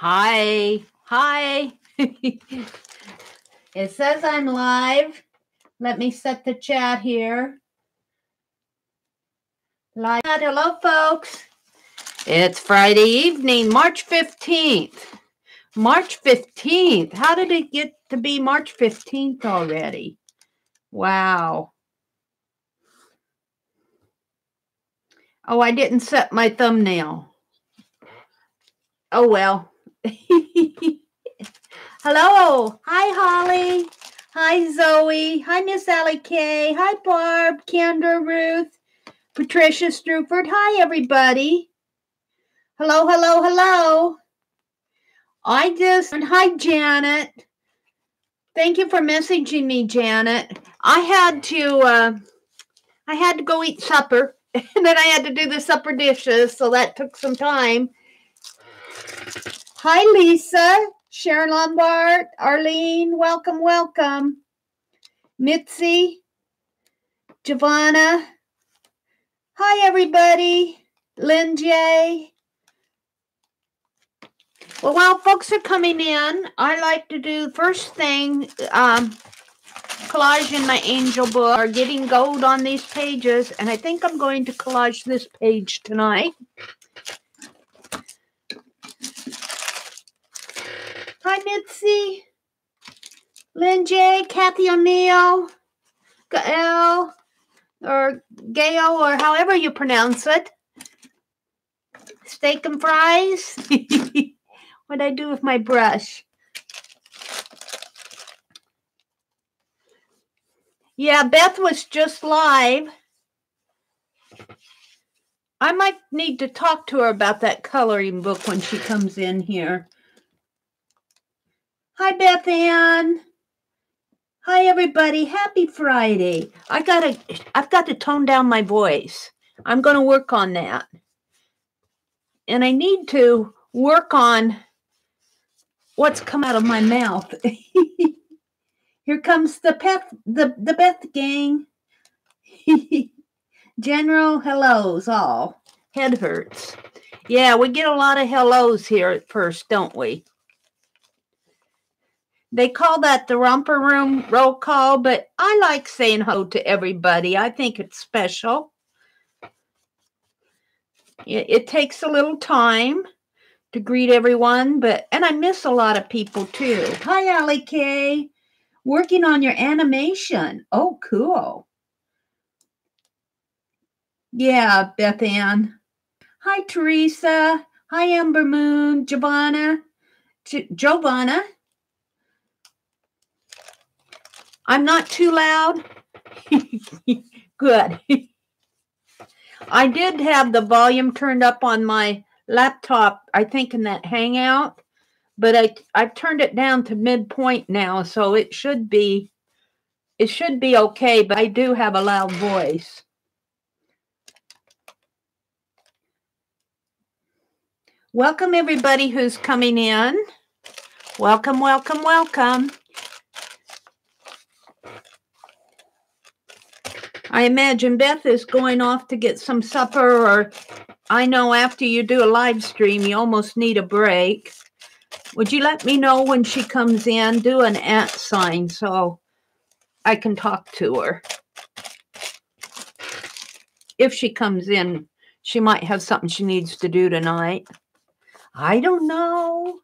Hi. Hi. It says I'm live. Let me set the chat here. Live. Hello, folks. It's Friday evening, March 15th. March 15th. How did it get to be March 15th already? Wow. Oh, I didn't set my thumbnail. Oh, well. Hello. Hi, Holly. Hi, Zoe. Hi, Miss Allie Kay. Hi, Barb, Kendra, Ruth, Patricia Struford. Hi, everybody. Hello, hello, hello. Hi, Janet. Thank you for messaging me, Janet. I had to go eat supper, and then I had to do the supper dishes, so that took some time. Hi, Lisa, Sharon Lombard, Arlene, welcome, welcome. Mitzi, Giovanna. Hi, everybody. Lynn J. Well, while folks are coming in, I like to do first thing, collage in my angel book, or getting gold on these pages, and I think I'm going to collage this page tonight. Hi, Mitzi, Lynn J, Kathy O'Neill, Gail, or Gail, or however you pronounce it. Steak and fries. What'd I do with my brush? Yeah, Beth was just live. I might need to talk to her about that coloring book when she comes in here. Hi, Beth Ann. Hi, everybody. Happy Friday. I've got to tone down my voice. I'm going to work on that. And I need to work on what's come out of my mouth. Here comes the Beth gang. General hellos all. Head hurts. Yeah, we get a lot of hellos here at first, don't we? They call that the romper room roll call, but I like saying hello to everybody. I think it's special. It takes a little time to greet everyone, and I miss a lot of people too. Hi, Allie Kay. Working on your animation. Oh, cool. Yeah, Beth Ann. Hi, Teresa. Hi, Amber Moon. Giovanna. Giovanna. I'm not too loud. Good. I did have the volume turned up on my laptop, I think in that Hangout, but I've turned it down to midpoint now, so it should be okay, but I do have a loud voice. Welcome everybody who's coming in. Welcome, welcome, welcome. I imagine Beth is going off to get some supper, or I know after you do a live stream, you almost need a break. Would you let me know when she comes in? Do an @ sign so I can talk to her. If she comes in, she might have something she needs to do tonight. I don't know.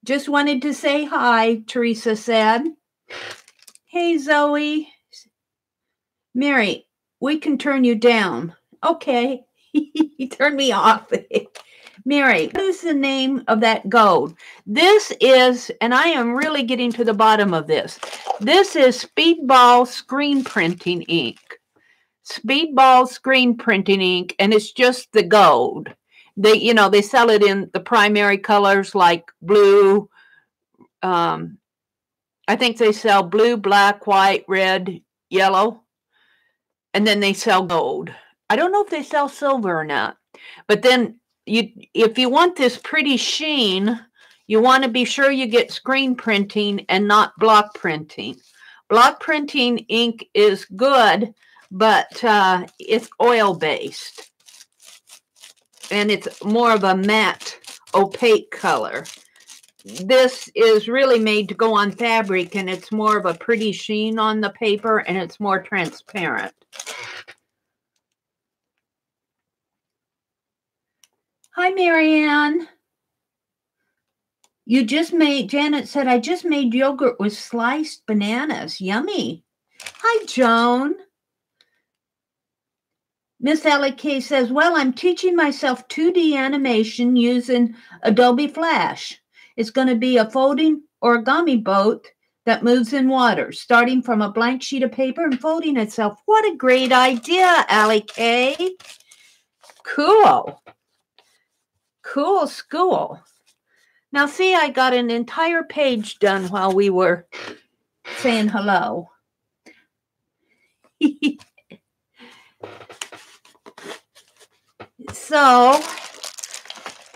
Just wanted to say hi, Teresa said. Hey, Zoe. Mary, we can turn you down. Okay. Turn me off. Mary, what is the name of that gold? This is, and I am really getting to the bottom of this. This is Speedball Screen Printing ink. Speedball Screen Printing ink, and it's just the gold. They sell it in the primary colors like blue. I think they sell blue, black, white, red, yellow, and then they sell gold. I don't know if they sell silver or not, but then if you want this pretty sheen, you want to be sure you get screen printing and not block printing. Block printing ink is good, but it's oil-based. and it's more of a matte, opaque color. This is really made to go on fabric, and it's more of a pretty sheen on the paper, and it's more transparent. Hi, Marianne. You just made, Janet said, I just made yogurt with sliced bananas. Yummy. Hi, Joan. Miss Ellie K says, well, I'm teaching myself 2D animation using Adobe Flash. It's going to be a folding origami boat that moves in water, starting from a blank sheet of paper and folding itself. What a great idea, Allie K. Cool. Cool school. Now, see, I got an entire page done while we were saying hello. So,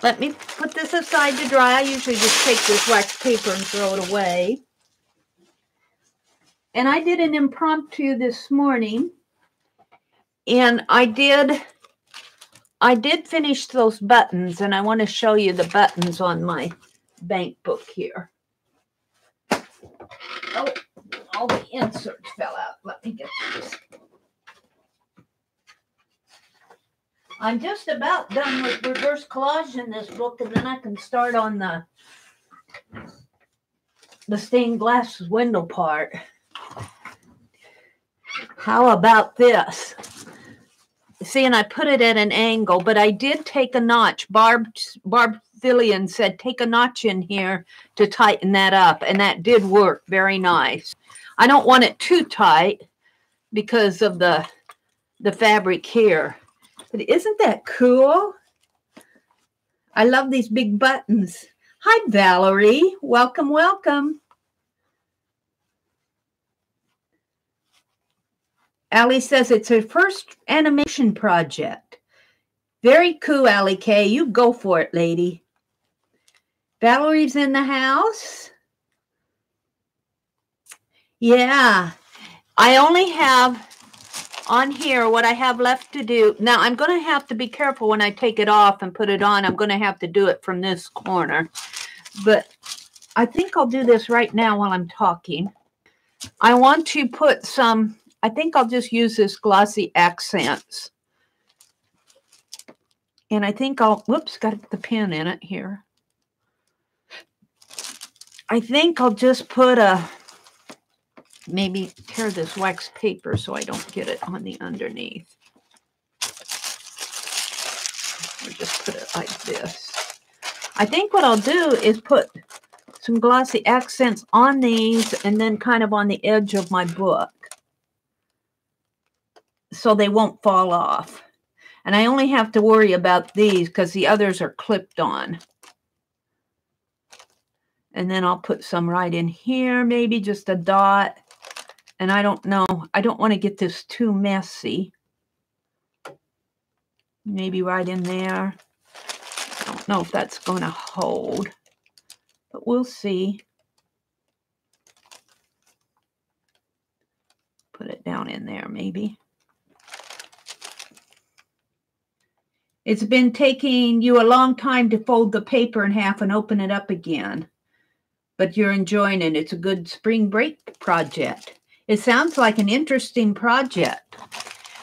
let me put this aside to dry. I usually just take this wax paper and throw it away. And I did an impromptu this morning, and I did finish those buttons, and I want to show you the buttons on my bank book here. Oh, all the inserts fell out. Let me get this. I'm just about done with reverse collage in this book, and then I can start on the stained glass window part. How about this? See, and I put it at an angle, but I did take a notch. Barb Fillion said, take a notch in here to tighten that up, and that did work very nice. I don't want it too tight because of the fabric here. But isn't that cool? I love these big buttons. Hi, Valerie. Welcome, welcome. Allie says it's her first animation project. Very cool, Allie K. You go for it, lady. Valerie's in the house. Yeah. I only have on here what I have left to do. Now, I'm going to have to be careful when I take it off and put it on. I'm going to have to do it from this corner. But I think I'll do this right now while I'm talking. I want to put some, I think I'll just use this glossy accents. And I think I'll, whoops, got the pen in it here. I think I'll just put maybe tear this wax paper so I don't get it on the underneath. Or just put it like this. I think what I'll do is put some glossy accents on these and then kind of on the edge of my book so they won't fall off. And I only have to worry about these because the others are clipped on. And then I'll put some right in here, maybe just a dot. And I don't know. I don't want to get this too messy. Maybe right in there. I don't know if that's going to hold, but we'll see. Put it down in there, maybe. It's been taking you a long time to fold the paper in half and open it up again, but you're enjoying it. It's a good spring break project. It sounds like an interesting project.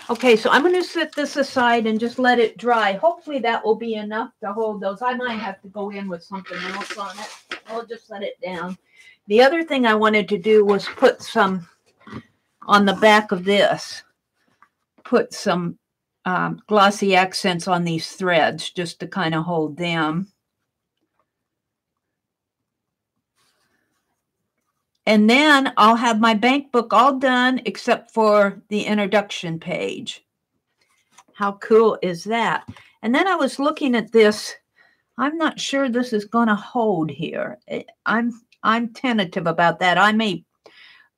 Okay, so I'm going to set this aside and just let it dry. Hopefully that will be enough to hold those. I might have to go in with something else on it. I'll just let it down. The other thing I wanted to do was put some on the back of this. Put some glossy accents on these threads just to kind of hold them. And then I'll have my bank book all done except for the introduction page. How cool is that? And then I was looking at this. I'm not sure this is going to hold here. I'm tentative about that. I may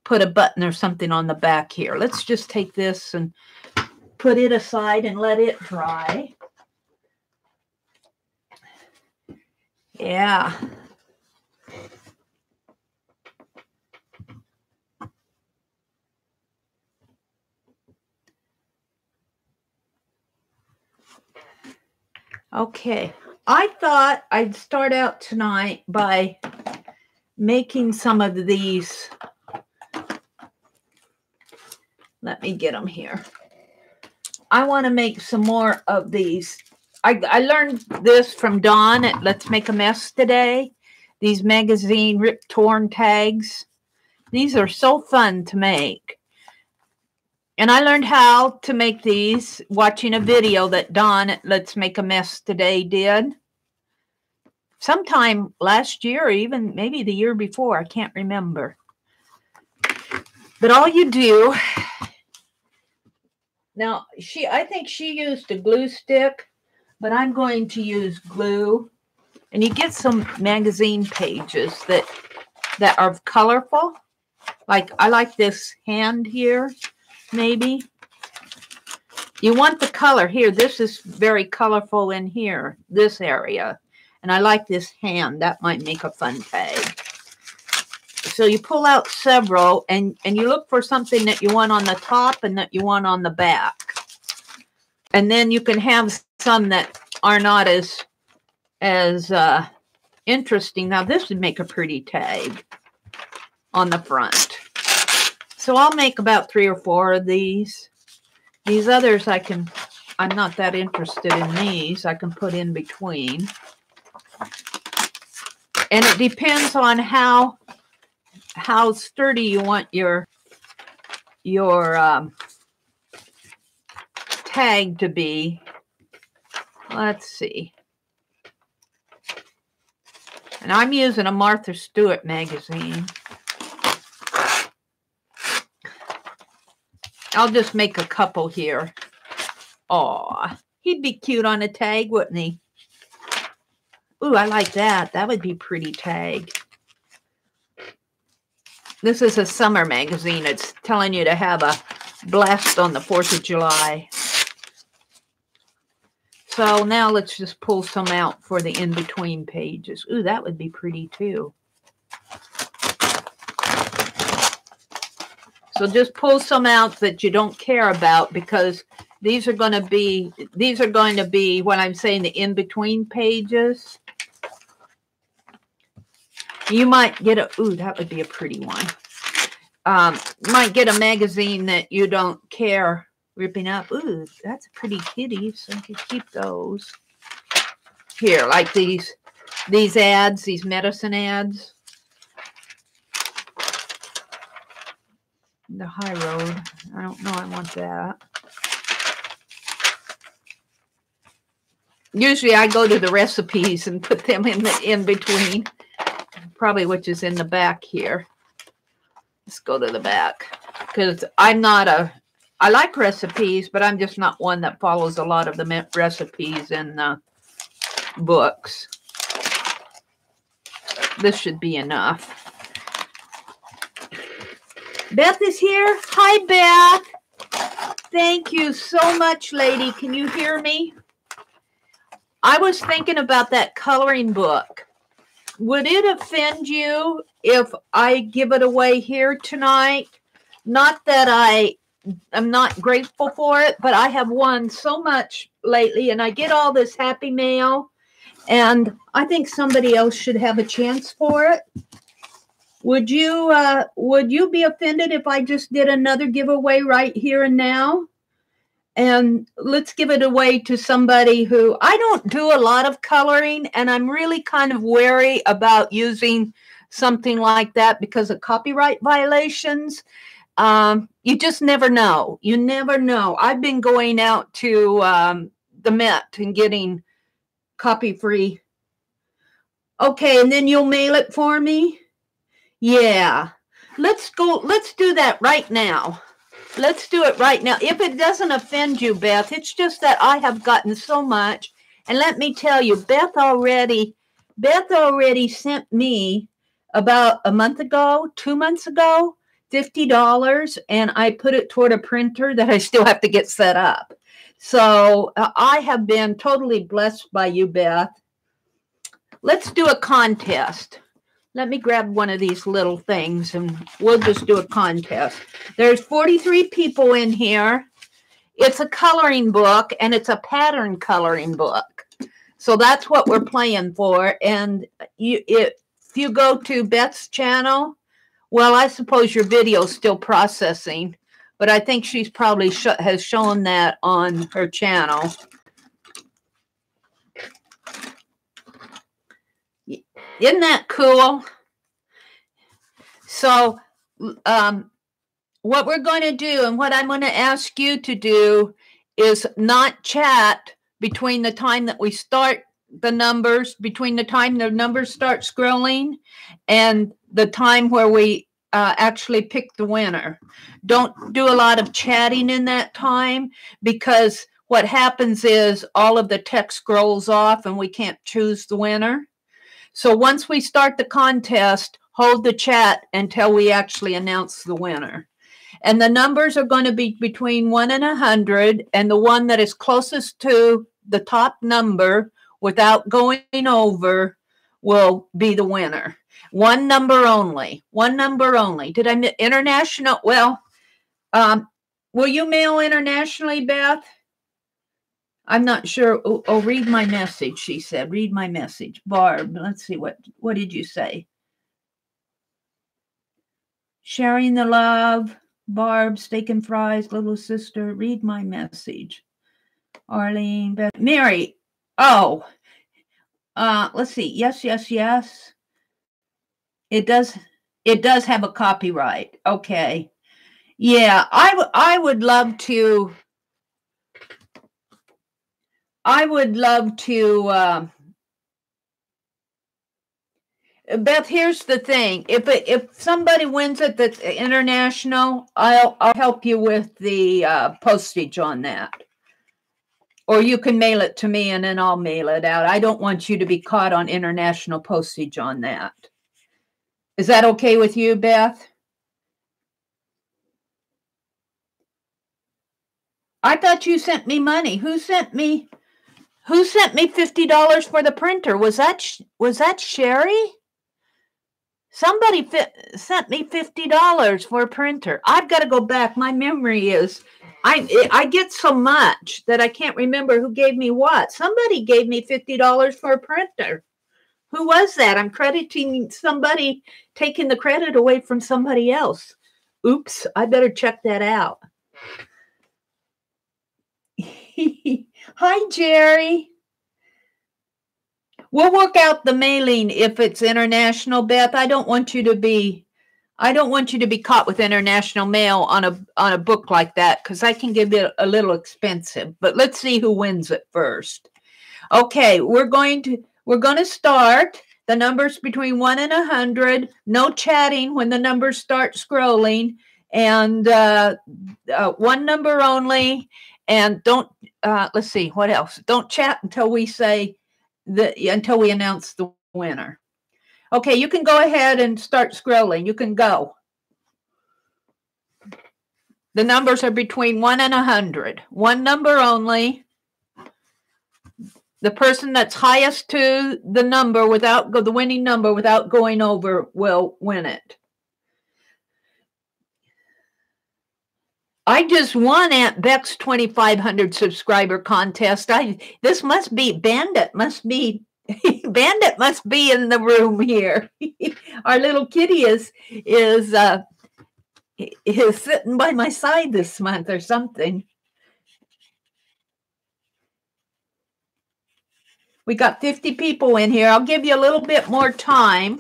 put a button or something on the back here. Let's just take this and put it aside and let it dry. Yeah. Okay, I thought I'd start out tonight by making some of these. Let me get them here. I want to make some more of these. I learned this from Dawn at Let's Make a Mess today. These magazine rip torn tags. These are so fun to make. And I learned how to make these watching a video that Dawn at Let's Make a Mess today did. Sometime last year, or even maybe the year before, I can't remember. But all you do, now I think she used a glue stick, but I'm going to use glue. And you get some magazine pages that are colorful. Like I like this hand here, maybe. You want the color here. This is very colorful in here, this area. And I like this hand. That might make a fun tag. So you pull out several, and you look for something that you want on the top and that you want on the back. And then you can have some that are not as interesting. Now this would make a pretty tag on the front. So I'll make about 3 or 4 of these. These others I'm not that interested in these. I can put in between. And it depends on how sturdy you want your tag to be. Let's see. And I'm using a Martha Stewart magazine. I'll just make a couple here. Aw, he'd be cute on a tag, wouldn't he? Ooh, I like that. That would be pretty tag. This is a summer magazine. It's telling you to have a blast on the 4th of July. So now let's just pull some out for the in-between pages. Ooh, that would be pretty too. So just pull some out that you don't care about, because these are going to be when I'm saying the in-between pages. You might get ooh, that would be a pretty one. You might get a magazine that you don't care ripping up. Ooh, that's a pretty kitty, so you can keep those. Here, like these ads, these medicine ads. The high road. I don't know, I want that. Usually I go to the recipes and put them in between. Probably which is in the back here. Let's go to the back. Because I like recipes, but I'm just not one that follows a lot of the recipes in books. This should be enough. Beth is here. Hi, Beth. Thank you so much, lady. Can you hear me? I was thinking about that coloring book. Would it offend you if I give it away here tonight? Not that I'm not grateful for it, but I have won so much lately, and I get all this happy mail, and I think somebody else should have a chance for it. Would you be offended if I just did another giveaway right here and now? And let's give it away to somebody who, I don't do a lot of coloring, and I'm really kind of wary about using something like that because of copyright violations. You just never know. You never know. I've been going out to the Met and getting copy-free. Okay, and then you'll mail it for me? Yeah. Let's do that right now. Let's do it right now. If it doesn't offend you, Beth, it's just that I have gotten so much. And let me tell you, Beth already sent me about a month ago, 2 months ago, $50, and I put it toward a printer that I still have to get set up. So I have been totally blessed by you, Beth. Let's do a contest. Let me grab one of these little things and we'll just do a contest. There's 43 people in here. It's a coloring book, and it's a pattern coloring book. So that's what we're playing for. And if you go to Beth's channel, well, I suppose your video's still processing, but I think she's probably has shown that on her channel. Isn't that cool? So what we're going to do and what I'm going to ask you to do is not chat between the time that we start the numbers, between the time the numbers start scrolling and the time where we actually pick the winner. Don't do a lot of chatting in that time, because what happens is all of the text scrolls off and we can't choose the winner. So once we start the contest, hold the chat until we actually announce the winner. And the numbers are going to be between 1 and 100, and the one that is closest to the top number without going over will be the winner. One number only. One number only. Did I international? Well, will you mail internationally, Beth? I'm not sure. Oh, read my message, she said. Read my message. Barb, let's see, what did you say? Sharing the love. Barb, steak and fries, little sister, read my message. Arlene, Beth, Mary. Oh, let's see. Yes, yes, yes. It does have a copyright. Okay. Yeah, I would love to. Beth, here's the thing. If somebody wins at the international, I'll help you with the postage on that. Or you can mail it to me and then I'll mail it out. I don't want you to be caught on international postage on that. Is that okay with you, Beth? I thought you sent me money. Who sent me $50 for the printer? Was that Sherry? Somebody sent me $50 for a printer. I've got to go back. My memory is, I get so much that I can't remember who gave me what. Somebody gave me $50 for a printer. Who was that? I'm crediting somebody, taking the credit away from somebody else. Oops, I better check that out. Hi, Jerry. We'll work out the mailing if it's international, Beth. I don't want you to be caught with international mail on a book like that, because I can get it a little expensive. But let's see who wins it first. Okay, we're going to start the numbers between 1 and 100. No chatting when the numbers start scrolling, and one number only. And don't let's see what else. Don't chat until we say until we announce the winner. Okay, you can go ahead and start scrolling. You can go. The numbers are between 1 and 100. One number only. The person that's highest to the number the winning number without going over will win it. I just won Aunt Beck's 2,500 subscriber contest. This must be Bandit. Bandit must be in the room here. Our little kitty is sitting by my side this month or something. We got 50 people in here. I'll give you a little bit more time.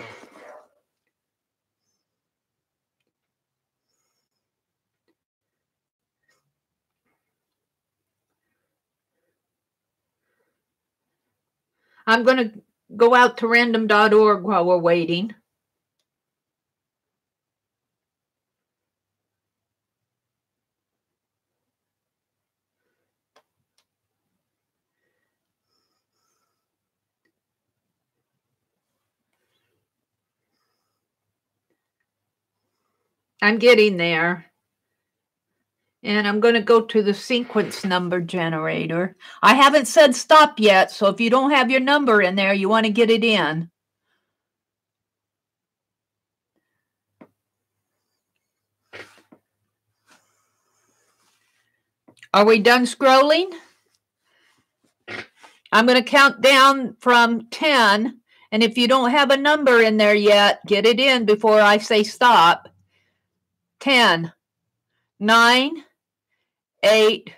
I'm going to go out to random.org while we're waiting. I'm getting there. And I'm going to go to the sequence number generator. I haven't said stop yet, so if you don't have your number in there, you want to get it in. Are we done scrolling? I'm going to count down from 10. And if you don't have a number in there yet, get it in before I say stop. 10, 9, 8,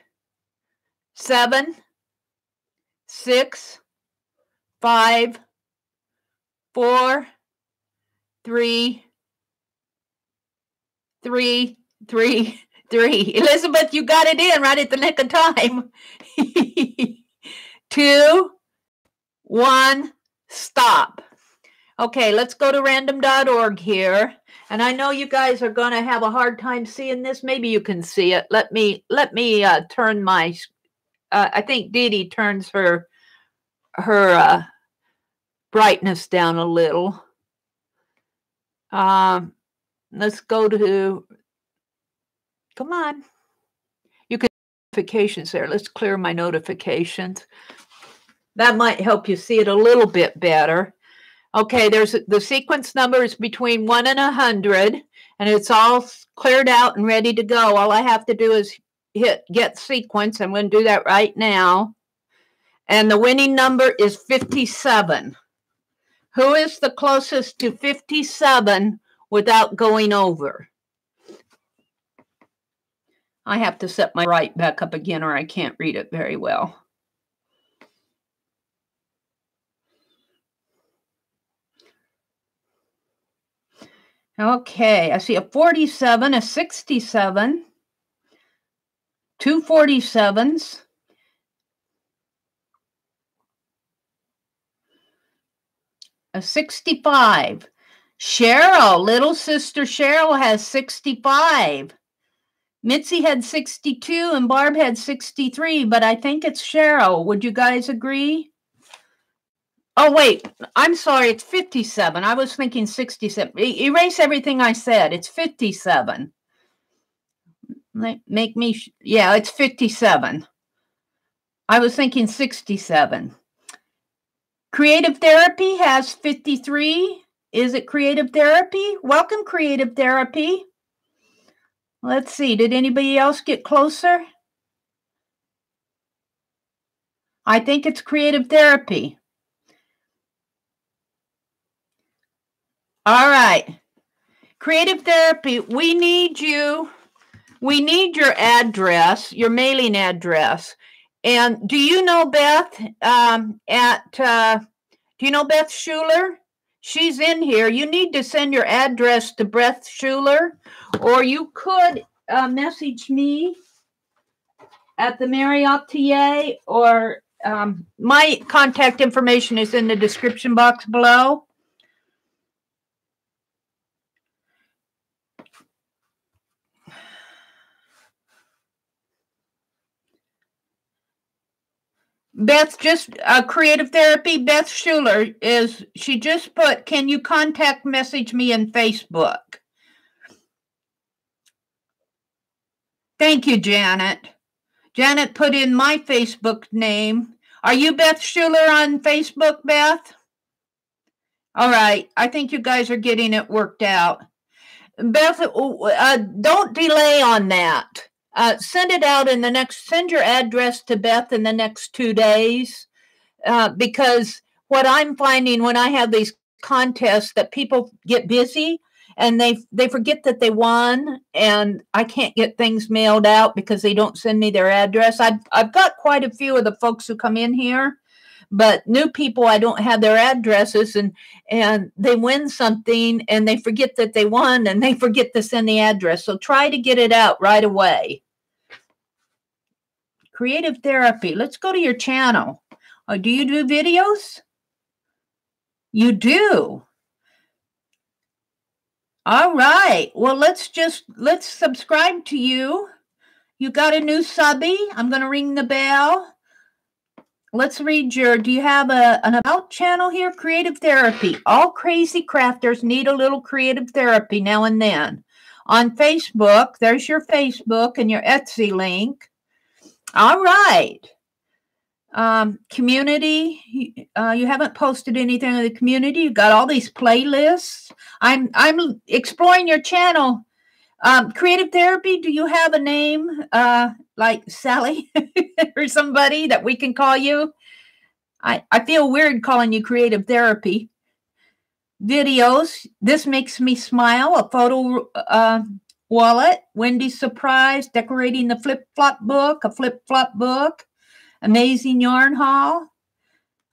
7, 6, 5, 4, 3, 3, 3, 3. Elizabeth, you got it in right at the nick of time. 2, 1, stop. Okay, let's go to random.org here. And I know you guys are going to have a hard time seeing this. Maybe you can see it. Let me turn my, I think Dee Dee turns her brightness down a little. Let's go to, come on. You can notifications there. Let's clear my notifications. That might help you see it a little bit better. Okay, there's the sequence number is between 1 and 100, and it's all cleared out and ready to go. All I have to do is hit get sequence. I'm going to do that right now. And the winning number is 57. Who is the closest to 57 without going over? I have to set my right back up again or I can't read it very well. Okay, I see a 47, a 67, two 47s, a 65. Cheryl, little sister Cheryl has 65. Mitzi had 62 and Barb had 63, but I think it's Cheryl. Would you guys agree? Oh, wait, I'm sorry, it's 57. I was thinking 67. Erase everything I said. It's 57. Make me, yeah, it's 57. I was thinking 67. Creative Therapy has 53. Is it Creative Therapy? Welcome, Creative Therapy. Let's see, did anybody else get closer? I think it's Creative Therapy. All right. Creative Therapy, we need you. We need your address, your mailing address. And do you know Beth do you know Beth Schuler? She's in here. You need to send your address to Beth Schuler, or you could message me at TheMeriAtelier, or my contact information is in the description box below. Beth just Creative Therapy. Beth Schuler she just put, can you contact message me in Facebook? Thank you, Janet. Janet put in my Facebook name. Are you Beth Schuler on Facebook, Beth? All right. I think you guys are getting it worked out. Beth, don't delay on that. Send it out in the next, send your address to Beth in the next 2 days, because what I'm finding when I have these contests that people get busy and they forget that they won, and I can't get things mailed out because they don't send me their address. I've got quite a few of the folks who come in here, but new people, I don't have their addresses, and they win something and they forget that they won and they forget to send the address. So try to get it out right away. Creative Therapy. Let's go to your channel. Do you do videos? You do. All right. Well, let's subscribe to you. You got a new subby. I'm going to ring the bell. Let's read do you have an about channel here? Creative Therapy. All crazy crafters need a little creative therapy now and then. On Facebook, there's your Facebook and your Etsy link. All right. Community, you haven't posted anything in the community. You got all these playlists. I'm exploring your channel. Creative Therapy, do you have a name like Sally or somebody that we can call you? I feel weird calling you creative therapy. Videos, this makes me smile, a photo wallet, Wendy's surprise, decorating the flip-flop book, a flip-flop book, amazing yarn haul.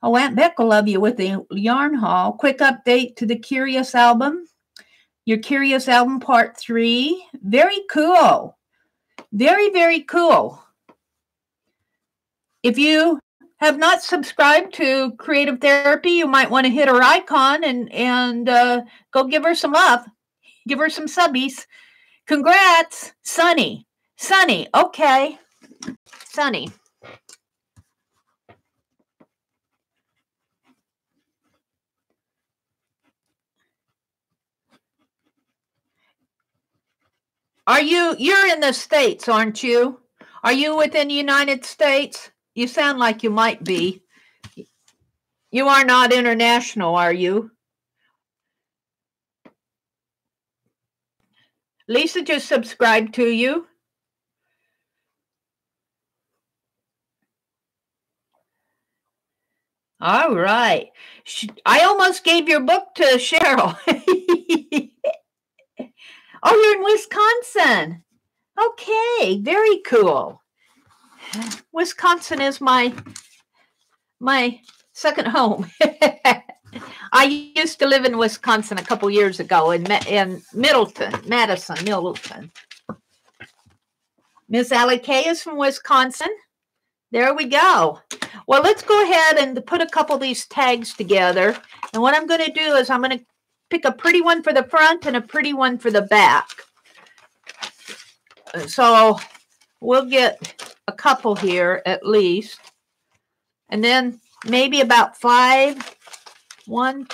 Oh, Aunt Beck will love you with the yarn haul. Quick update to the Curious album. Your Curious album part 3. Very cool. Very, very cool. If you have not subscribed to Creative Therapy, you might want to hit her icon and go give her some love. Give her some subbies. Congrats, Sunny. Sunny, okay. Sunny. You're in the States, aren't you? Are you within the United States? You sound like you might be. You are not international, are you? Lisa just subscribed to you. All right. I almost gave your book to Cheryl. Oh, you're in Wisconsin. Okay, very cool. Wisconsin is my second home. I used to live in Wisconsin a couple years ago in Madison, Middleton. Miss Allie Kay is from Wisconsin. There we go. Well, let's go ahead and put a couple of these tags together. And what I'm going to do is I'm going to pick a pretty one for the front and a pretty one for the back. So we'll get a couple here at least. And then maybe about 5. 1,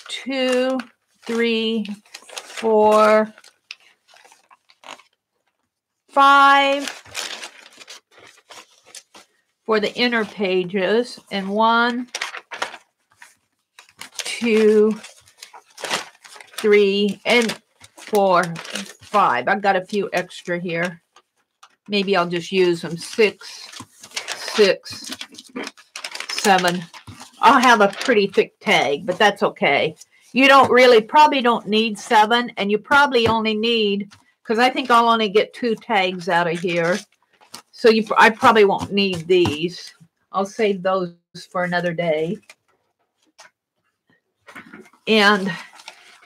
2, 3, 4, 5 for the inner pages, and 1, 2, 3, and 4, 5. I've got a few extra here. Maybe I'll just use them. 6, 6, 7. I'll have a pretty thick tag, but that's okay. You probably don't need 7, and you probably only need, because I think I'll only get 2 tags out of here. So I probably won't need these. I'll save those for another day. And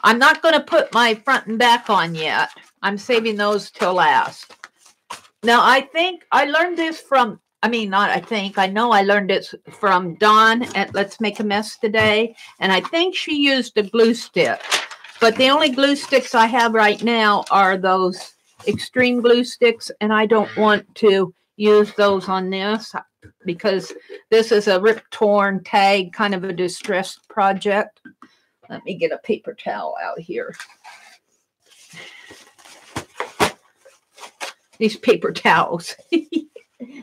I'm not going to put my front and back on yet. I'm saving those till last. Now, I think I learned this from, I know I learned it from Dawn at Let's Make a Mess Today. And I think she used a glue stick. But the only glue sticks I have right now are those extreme glue sticks. And I don't want to use those on this because this is a rip-torn tag, kind of a distressed project. Let me get a paper towel out here. These paper towels.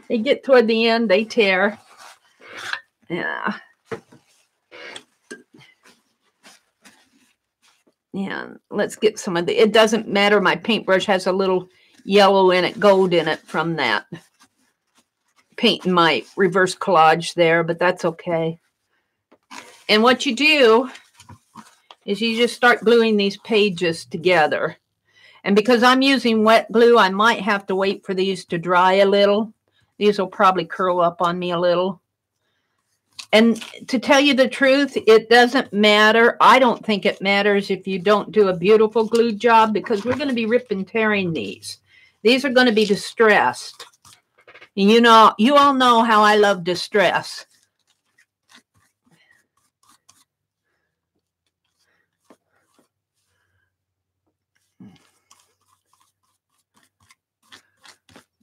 They get toward the end, they tear. Yeah. And let's get some of the, it doesn't matter. My paintbrush has a little yellow in it, gold in it from that painting my reverse collage there, but that's okay. And what you do is you just start gluing these pages together. And because I'm using wet glue, I might have to wait for these to dry a little. These will probably curl up on me a little. And to tell you the truth, it doesn't matter. I don't think it matters if you don't do a beautiful glue job, because we're going to be ripping and tearing these. These are going to be distressed. And you all know how I love distress.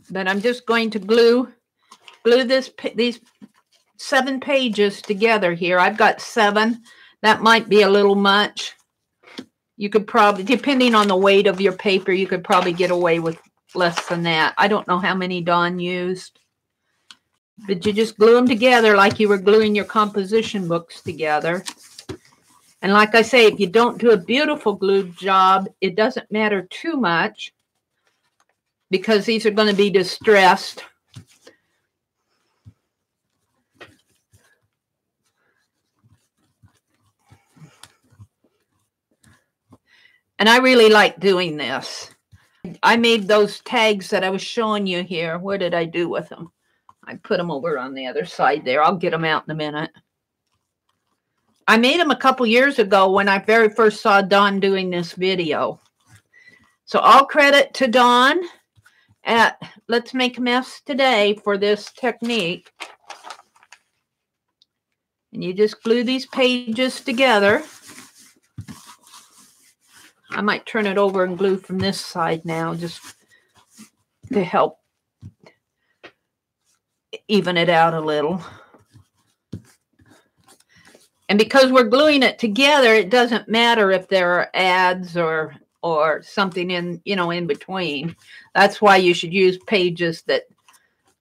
But I'm just going to glue these 7 pages together here. I've got 7. That might be a little much. You could probably, depending on the weight of your paper, you could probably get away with less than that. I don't know how many Dawn used. But you just glue them together like you were gluing your composition books together. And like I say, if you don't do a beautiful glue job, it doesn't matter too much, because these are going to be distressed. And I really like doing this. I made those tags that I was showing you here. What did I do with them? I put them over on the other side there. I'll get them out in a minute. I made them a couple years ago when I very first saw Dawn doing this video. So all credit to Dawn at Let's Make a Mess Today for this technique. And you just glue these pages together. I might turn it over and glue from this side now just to help even it out a little. And because we're gluing it together, it doesn't matter if there are ads or something in, you know, in between. That's why you should use pages that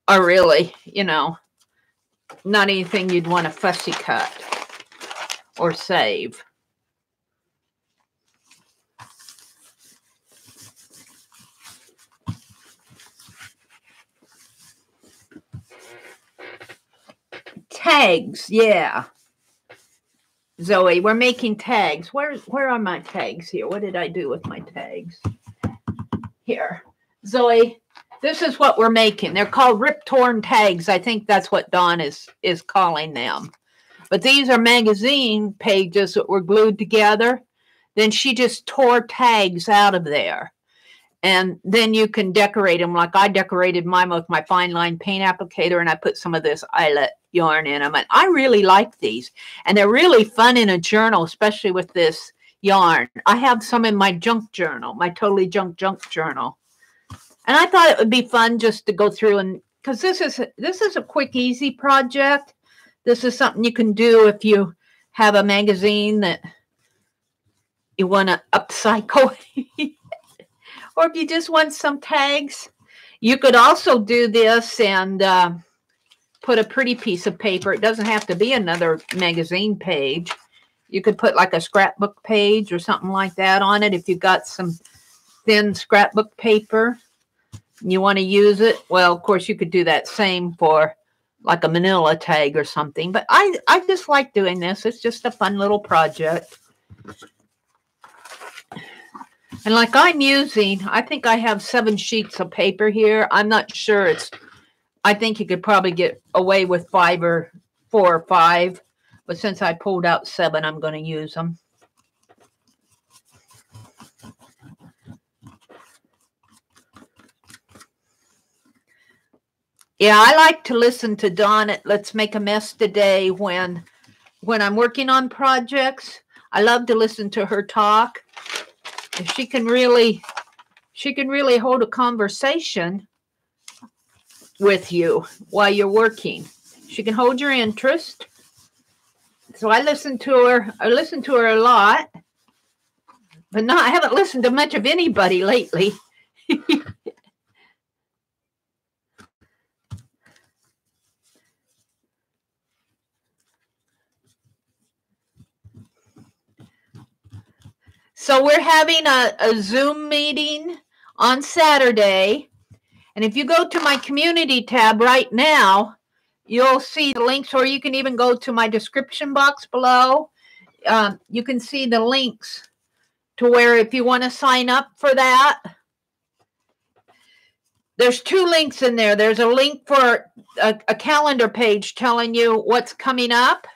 are really, you know, not anything you'd want to fussy cut or save. Tags, yeah. Zoe, we're making tags. Where are my tags here? What did I do with my tags? Here. Zoe, this is what we're making. They're called rip-torn tags. I think that's what Dawn is calling them. But these are magazine pages that were glued together. Then she just tore tags out of there. And then you can decorate them. Like I decorated mine with my fine line paint applicator, and I put some of this eyelet yarn in them. And I really like these. And they're really fun in a journal, especially with this yarn. I have some in my junk journal, my totally junk journal. And I thought it would be fun just to go through and, because this is a quick, easy project. This is something you can do if you have a magazine that you want to upcycle. Or if you just want some tags. You could also do this and put a pretty piece of paper. It doesn't have to be another magazine page. You could put like a scrapbook page or something like that on it if you got some thin scrapbook paper and you want to use it. Well, of course, you could do that same for like a manila tag or something. But I just like doing this. It's just a fun little project. And like I'm using, I think I have 7 sheets of paper here. I'm not sure I think you could probably get away with 5 or 4 or 5. But since I pulled out 7, I'm going to use them. Yeah, I like to listen to Dawn at Let's Make a Mess Today when I'm working on projects. I love to listen to her talk. She can really hold a conversation with you while you're working. She can hold your interest. So I listen to her. I listen to her a lot, but I haven't listened to much of anybody lately. So we're having a Zoom meeting on Saturday. And if you go to my community tab right now, you'll see the links, or you can even go to my description box below. You can see the links to where if you want to sign up for that. There's 2 links in there. There's a link for a calendar page telling you what's coming up.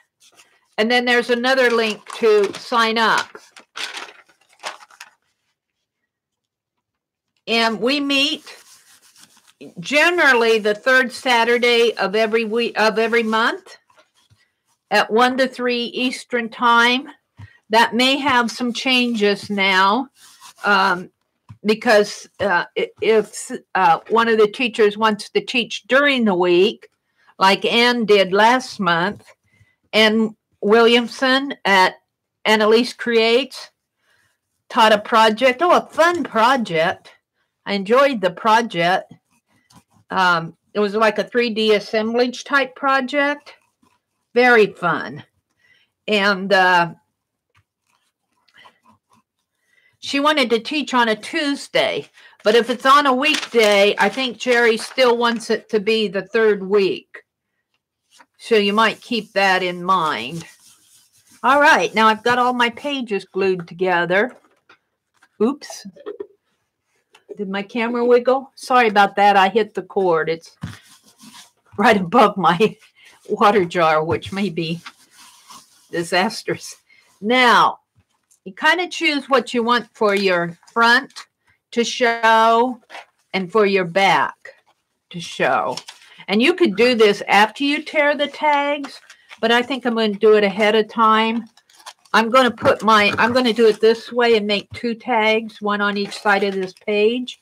And then there's another link to sign up. And we meet generally the 3rd Saturday of every month at 1 to 3 Eastern time. That may have some changes now because if one of the teachers wants to teach during the week, like Ann did last month, and Williamson at Annalise Creates taught a project. Oh, a fun project. I enjoyed the project. It was like a 3D assemblage type project. Very fun. And she wanted to teach on a Tuesday. But if it's on a weekday, I think Jeri still wants it to be the 3rd week. So you might keep that in mind. All right. Now I've got all my pages glued together. Oops. Did my camera wiggle? Sorry about that. I hit the cord. It's right above my water jar, which may be disastrous. Now, you kind of choose what you want for your front to show and for your back to show. And you could do this after you tear the tags, but I think I'm going to do it ahead of time. I'm going to do it this way and make 2 tags, one on each side of this page.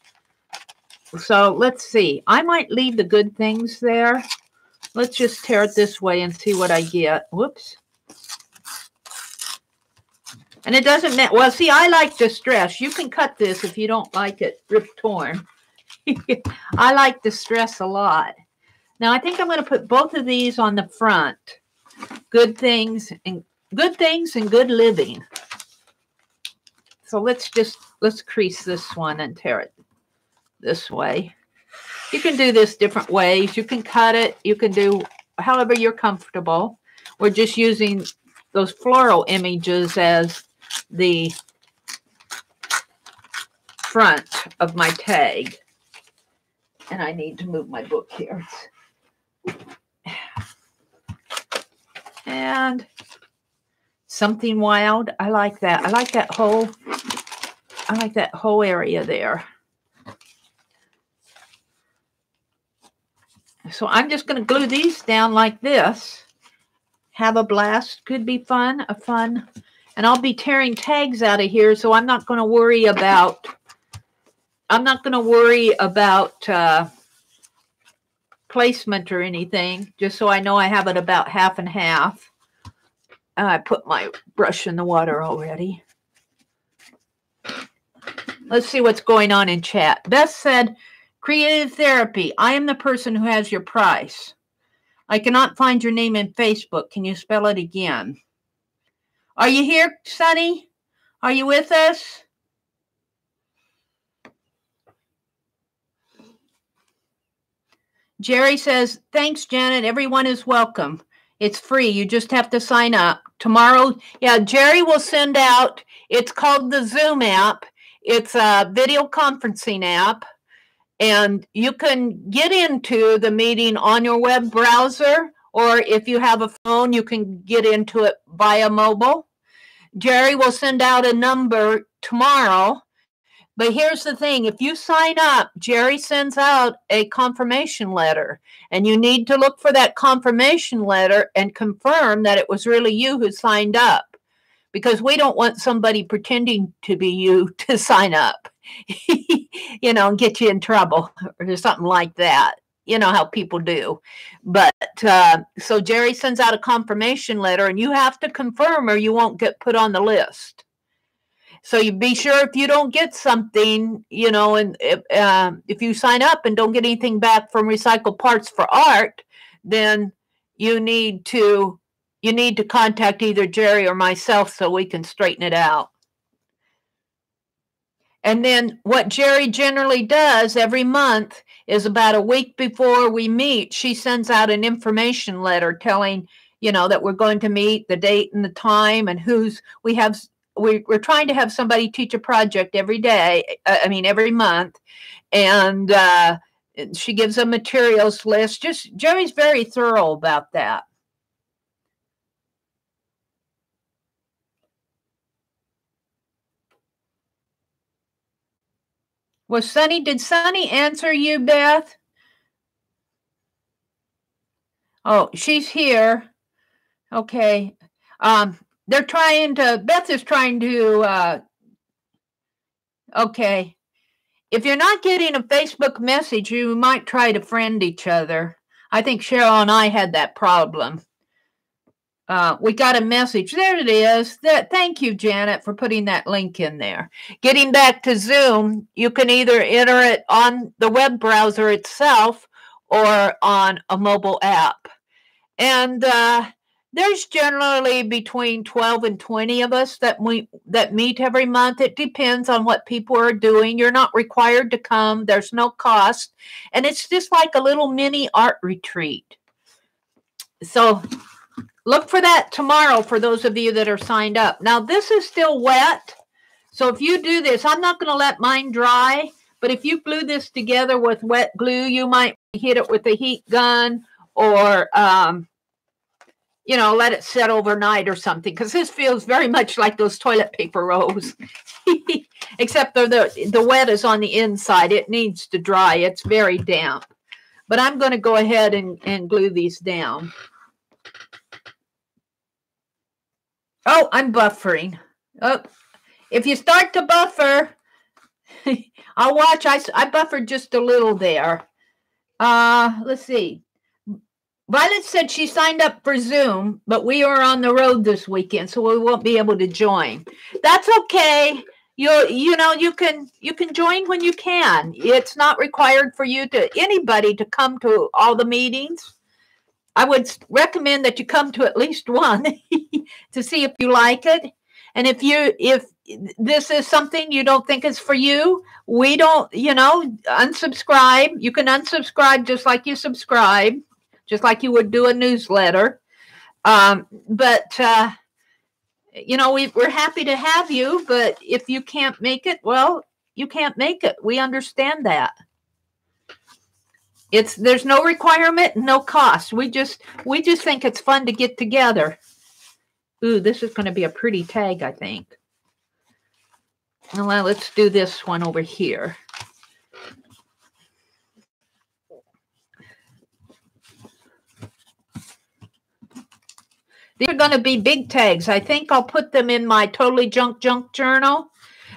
So let's see. I might leave the good things there. Let's just tear it this way and see what I get. Whoops. And it doesn't matter. Well, see, I like distress. You can cut this if you don't like it rip torn. I like distress a lot. Now, I think I'm going to put both of these on the front. Good things and good living. So let's crease this one and tear it this way. You can do this different ways. You can cut it. You can do however you're comfortable. We're just using those floral images as the front of my tag. And I need to move my book here. And something wild. I like that. I like that whole area there. So I'm just going to glue these down like this. Have a blast. Could be fun. And I'll be tearing tags out of here, so I'm not going to worry about placement or anything, just so I know I have it about half and half. I put my brush in the water already. Let's see what's going on in chat. Beth said, creative therapy. I am the person who has your price. I cannot find your name in Facebook. Can you spell it again? Are you here, Sunny? Are you with us? Jerry says, thanks, Janet. Everyone is welcome. It's free. You just have to sign up. Tomorrow, yeah, Jerry will send out, it's called the Zoom app. It's a video conferencing app. And you can get into the meeting on your web browser, or if you have a phone, you can get into it via mobile. Jerry will send out a number tomorrow. But here's the thing, if you sign up, Jerry sends out a confirmation letter, and you need to look for that confirmation letter and confirm that it was really you who signed up, because we don't want somebody pretending to be you to sign up, you know, and get you in trouble or something like that. You know how people do. But so Jerry sends out a confirmation letter, and you have to confirm or you won't get put on the list. So you be sure if you don't get something, you know, and if you sign up and don't get anything back from Recycled Parts for Art, then you need to contact either Jerry or myself so we can straighten it out. And then what Jerry generally does every month is about a week before we meet, she sends out an information letter telling, you know, that we're going to meet, the date and the time, and we're trying to have somebody teach a project every day, every month. And she gives a materials list. Just Jerry's very thorough about that. Did Sunny answer you, Beth? Oh, she's here. Okay. Beth is trying to, okay. If you're not getting a Facebook message, you might try to friend each other. I think Cheryl and I had that problem. We got a message. There it is. Thank you, Janet, for putting that link in there. Getting back to Zoom, you can either enter it on the web browser itself or on a mobile app. And there's generally between 12 and 20 of us that meet every month. It depends on what people are doing. You're not required to come. There's no cost. And it's just like a little mini art retreat. So look for that tomorrow for those of you that are signed up. Now, this is still wet, So if you do this, I'm not going to let mine dry, but if you glue this together with wet glue, you might hit it with a heat gun or, you know, let it set overnight or something, because this feels very much like those toilet paper rolls, except the wet is on the inside. It needs to dry. It's very damp. But I'm going to go ahead and glue these down. Oh, I'm buffering. Oh, if you start to buffer, I'll watch. I buffered just a little there. Let's see. Violet said she signed up for Zoom, but we are on the road this weekend, so we won't be able to join. That's okay. You know, you can join when you can. It's not required for anybody to come to all the meetings. I would recommend that you come to at least one to see if you like it. And if this is something you don't think is for you, we don't, you know, unsubscribe. You can unsubscribe just like you subscribe, just like you would do a newsletter. You know, we're happy to have you, but if you can't make it, well, you can't make it. We understand that. There's no requirement, no cost. We just think it's fun to get together. Ooh, this is going to be a pretty tag, I think. Well, let's do this one over here. These are going to be big tags. I think I'll put them in my Totally Junk journal.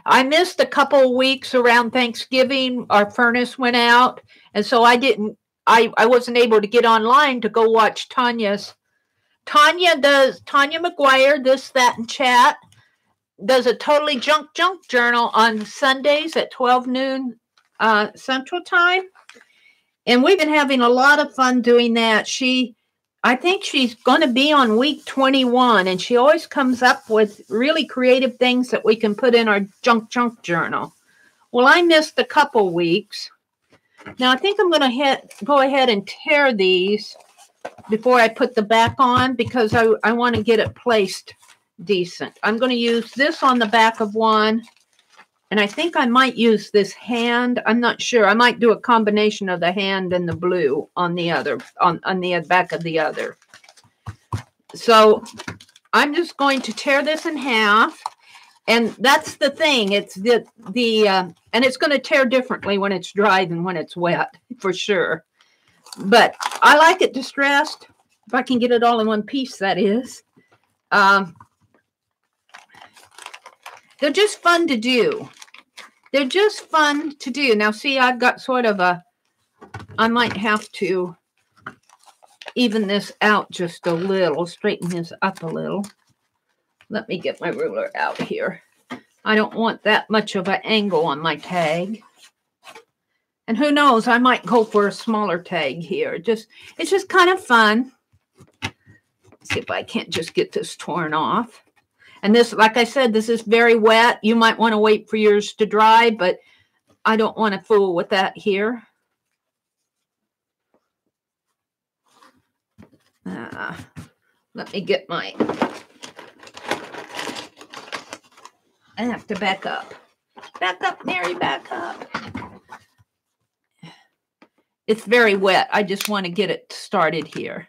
I missed a couple of weeks around Thanksgiving. Our furnace went out, and so I wasn't able to get online to go watch Tanya's. Tanya McGuire, This, That, and Chat, does a Totally Junk journal on Sundays at 12 noon Central Time. And we've been having a lot of fun doing that. I think she's going to be on week 21, and she always comes up with really creative things that we can put in our junk journal. Well, I missed a couple weeks. Now, I think I'm going to go ahead and tear these before I put the back on, because I want to get it placed decent. I'm going to use this on the back of one, and I think I might use this hand. I'm not sure. I might do a combination of the hand and the blue on the other, on the back of the other. So I'm just going to tear this in half, and that's the thing. It's and it's going to tear differently when it's dry than when it's wet, for sure. But I like it distressed, if I can get it all in one piece, that is. They're just fun to do. They're just fun to do. Now, see, I've got sort of I might have to even this out just a little, straighten this up a little. Let me get my ruler out here. I don't want that much of an angle on my tag. And who knows, I might go for a smaller tag here. It's just kind of fun. Let's see if I can't just get this torn off. And this, like I said, this is very wet. You might want to wait for yours to dry, but I don't want to fool with that here. Let me get I have to back up. Back up, Mary, back up. It's very wet. I just want to get it started here.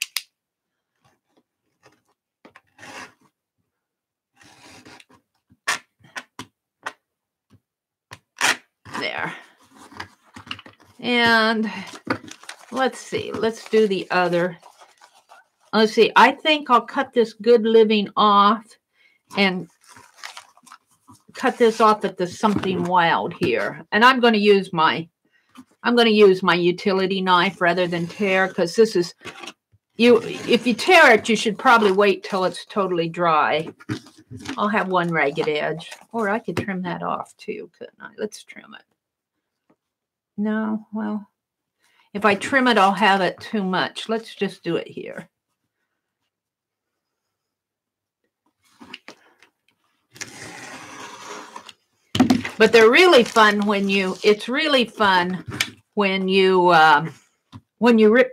There. And let's see. Let's do the other. Let's see. I think I'll cut this Good Living off and cut this off at the Something Wild here. And I'm going to use my utility knife rather than tear, because this is, if you tear it, you should probably wait till it's totally dry. I'll have one ragged edge, or I could trim that off too, couldn't I? Let's trim it. No, well, if I trim it, I'll have it too much. Let's just do it here. But they're really fun it's really fun when you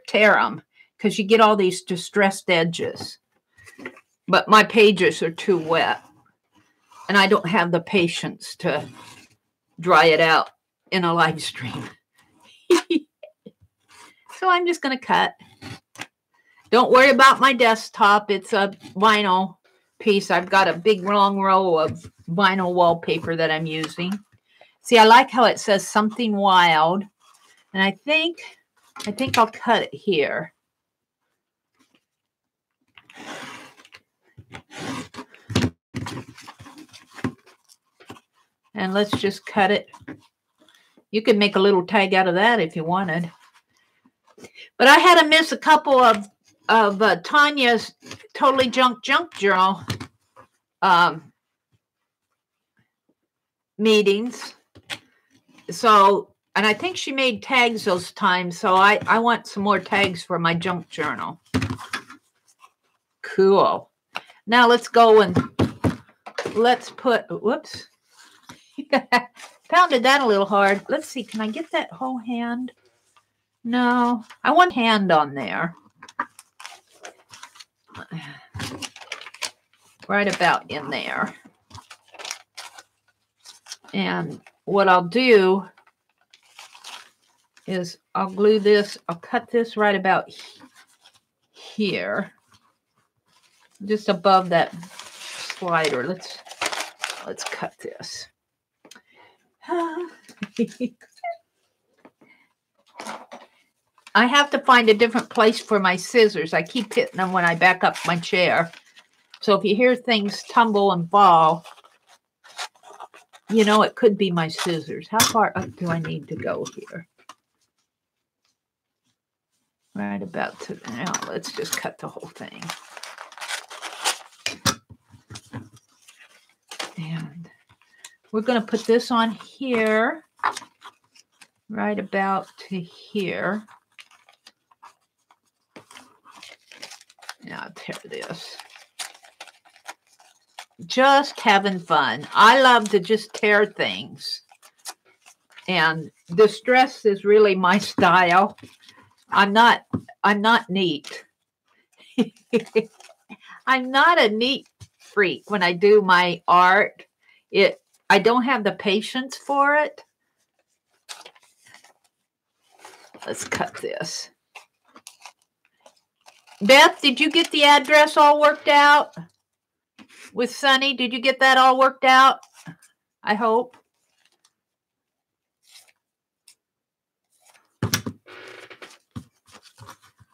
tear them, because you get all these distressed edges. But my pages are too wet. And I don't have the patience to dry it out in a live stream. So I'm just going to cut. Don't worry about my desktop. It's a vinyl piece. I've got a big long row of vinyl wallpaper that I'm using. See, I like how it says something wild. And I think I'll cut it here. And let's just cut it. You could make a little tag out of that if you wanted. But I had to miss a couple of Tanya's Totally Junk Journal meetings. So, and I think she made tags those times. So I want some more tags for my junk journal. Cool. Now let's go and let's put, whoops. Pounded that a little hard. Let's see, can I get that whole hand? No, I want hand on there. Right about in there. And what I'll do is I'll glue this, I'll cut this right about here. Just above that slider. Let's cut this. I have to find a different place for my scissors. I keep hitting them when I back up my chair. So if you hear things tumble and fall, you know it could be my scissors. How far up do I need to go here? Right about to now. Let's just cut the whole thing. And we're going to put this on here, right about to here. Now I'll tear this. Just having fun. I love to just tear things. And distress is really my style. I'm not neat. I'm not a neat freak when I do my art. I don't have the patience for it. Let's cut this. Beth, did you get the address all worked out? With Sunny, did you get that all worked out? I hope.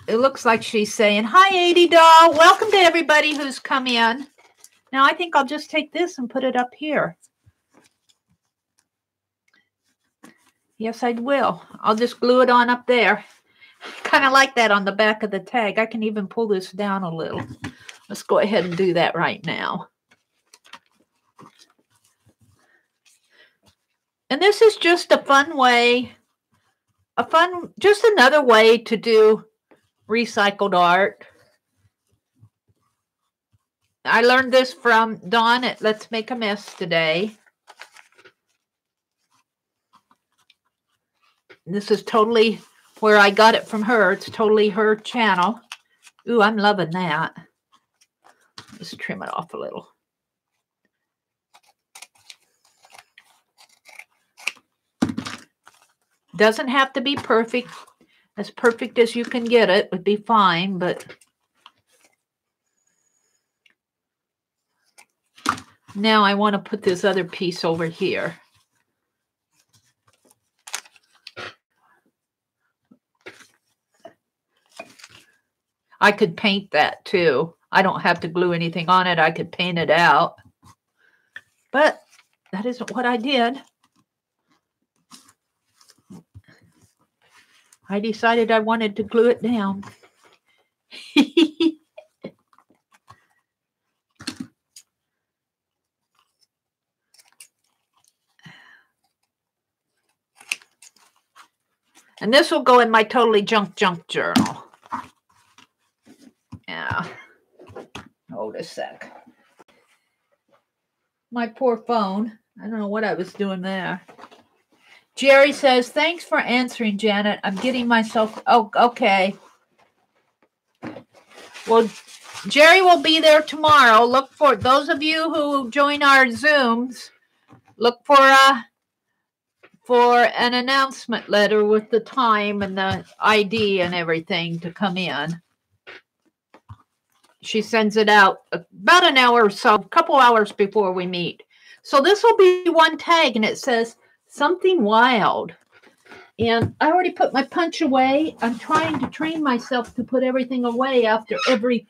It looks like she's saying, hi, 80 doll. Welcome to everybody who's come in. Now, I think I'll just take this and put it up here. Yes, I will. I'll just glue it on up there. Kind of like that on the back of the tag. I can even pull this down a little. Let's go ahead and do that right now. And this is just a fun way, just another way to do recycled art. I learned this from Dawn at Let's Make a Mess today. This is totally where I got it from her. It's totally her channel. Ooh, I'm loving that. Let's trim it off a little. Doesn't have to be perfect. As perfect as you can get it would be fine, but now I want to put this other piece over here. I could paint that too. I don't have to glue anything on it. I could paint it out. But that isn't what I did. I decided I wanted to glue it down. And this will go in my totally junk journal. Yeah. Hold a sec. My poor phone. I don't know what I was doing there. Jerry says, thanks for answering, Janet. I'm getting myself... Oh, okay. Well, Jeri will be there tomorrow. Look for those of you who join our Zooms. Look for an announcement letter with the time and the ID and everything to come in. She sends it out about an hour or so, a couple hours before we meet. So this will be one tag, and it says something wild. And I already put my punch away. I'm trying to train myself to put everything away after every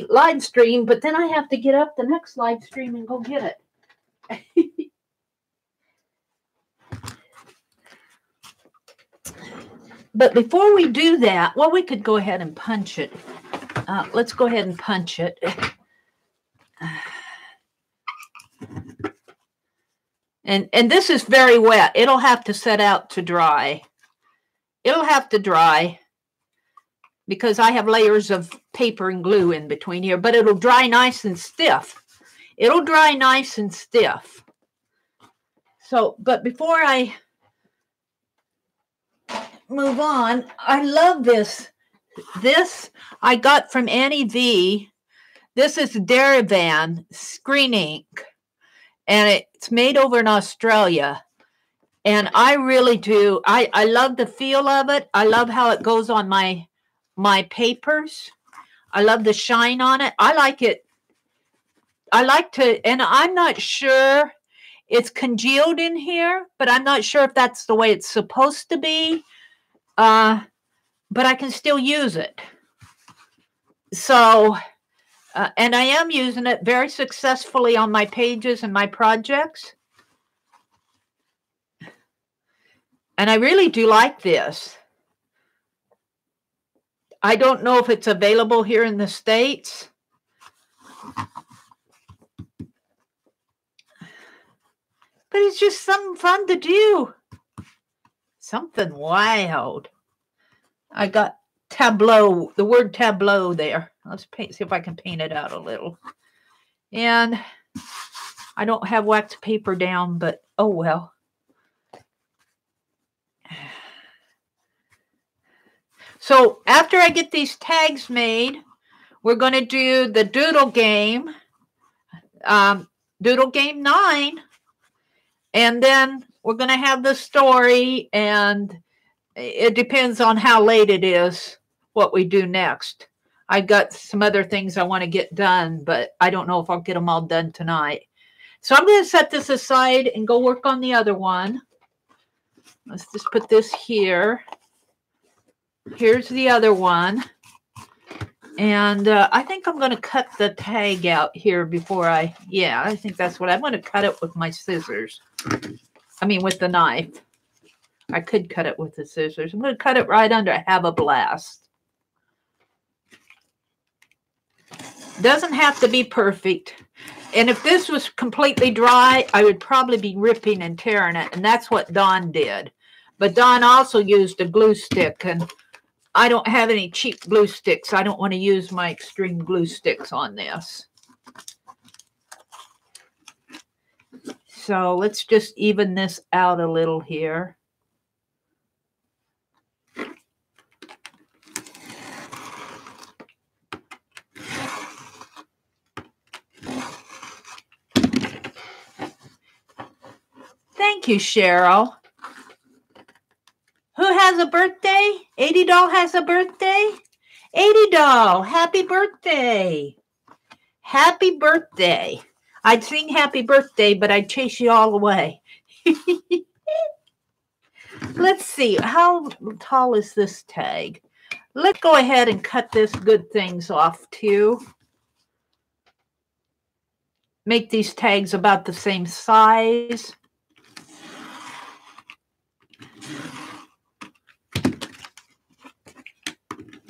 live stream, but then I have to get up the next live stream and go get it. But before we do that, well, we could go ahead and punch it. Let's go ahead and punch it. And this is very wet. It'll have to set out to dry. It'll have to dry because I have layers of paper and glue in between here, but it'll dry nice and stiff. It'll dry nice and stiff. So, but before I move on, I love this. This I got from Annie V. This is Derivan screen ink, and it's made over in Australia. And I really do. I love the feel of it. I love how it goes on my papers. I love the shine on it. I like it. I like to, and I'm not sure it's congealed in here, but I'm not sure if that's the way it's supposed to be. But I can still use it. So, and I am using it very successfully on my pages and my projects. And I really do like this. I don't know if it's available here in the States. But it's just something fun to do. Something wild. I got tableau, the word tableau there. Let's paint, see if I can paint it out a little. And I don't have wax paper down, but oh well. So after I get these tags made, we're going to do the Doodle game, Doodle game 9. And then we're going to have the story, and it depends on how late it is, what we do next. I've got some other things I want to get done, but I don't know if I'll get them all done tonight. So I'm going to set this aside and go work on the other one. Let's just put this here. Here's the other one. And I think I'm going to cut the tag out here before I think that's what I'm going to cut it with my scissors. I mean, with the knife. I could cut it with the scissors. I'm going to cut it right under Have a Blast. Doesn't have to be perfect. And if this was completely dry, I would probably be ripping and tearing it. And that's what Dawn did. But Dawn also used a glue stick. And I don't have any cheap glue sticks. I don't want to use my extreme glue sticks on this. So let's just even this out a little here. Thank you, Cheryl. Who has a birthday? 80 Doll has a birthday? 80 Doll, happy birthday. Happy birthday. I'd sing happy birthday, but I'd chase you all away. Let's see. How tall is this tag? Let's go ahead and cut this good things off too. Make these tags about the same size.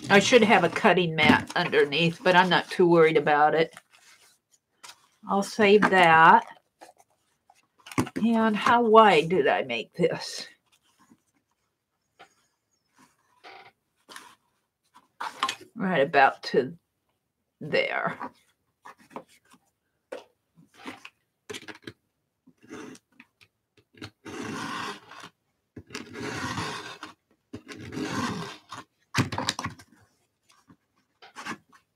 I should have a cutting mat underneath, but I'm not too worried about it. I'll save that. And how wide did I make this? Right about to there.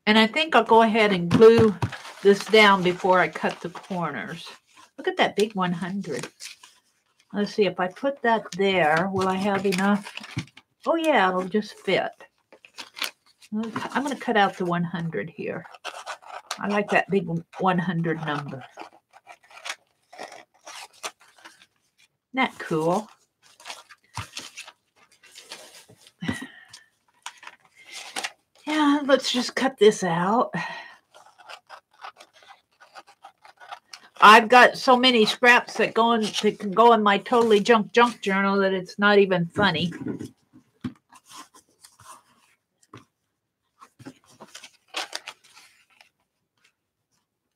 And I think I'll go ahead and glue this down before I cut the corners. Look at that big 100. Let's see, if I put that there, will I have enough? Oh yeah, it'll just fit. I'm going to cut out the 100 here. I like that big 100 number. Isn't that cool? Yeah, let's just cut this out. I've got so many scraps that can go in my totally junk journal that it's not even funny.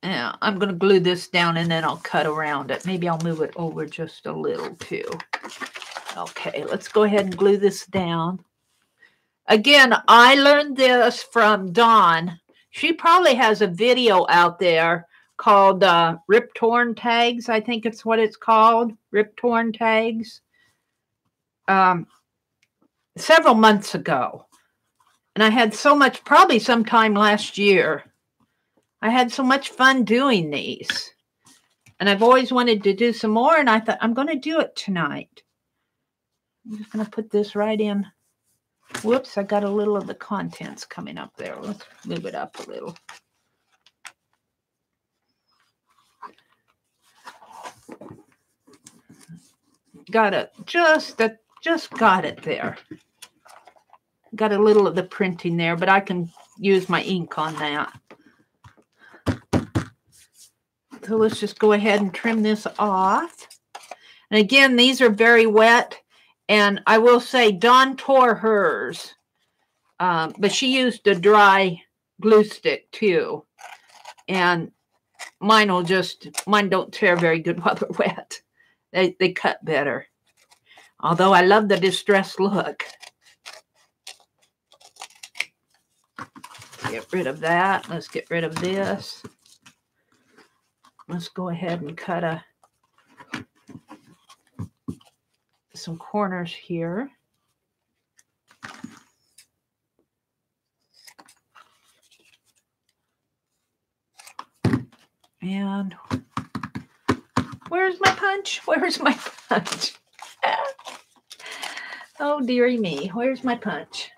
Yeah, I'm going to glue this down and then I'll cut around it. Maybe I'll move it over just a little too. Okay, let's go ahead and glue this down. Again, I learned this from Dawn. She probably has a video out there called Rip Torn Tags. I think it's what it's called, Rip Torn Tags. Several months ago. And I had so much, probably sometime last year, I had so much fun doing these. And I've always wanted to do some more, and I thought, I'm going to do it tonight. I'm just going to put this right in. Whoops, I got a little of the contents coming up there. Let's move it up a little. Got it, just got it there. Got a little of the printing there, but I can use my ink on that. So let's just go ahead and trim this off. And again, these are very wet. And I will say Dawn tore hers, but she used a dry glue stick too. And mine don't tear very good while they're wet. They cut better. Although I love the distressed look. Get rid of that. Let's get rid of this. Let's go ahead and cut some corners here. And where's my punch? Where's my punch? Oh, dearie me. Where's my punch?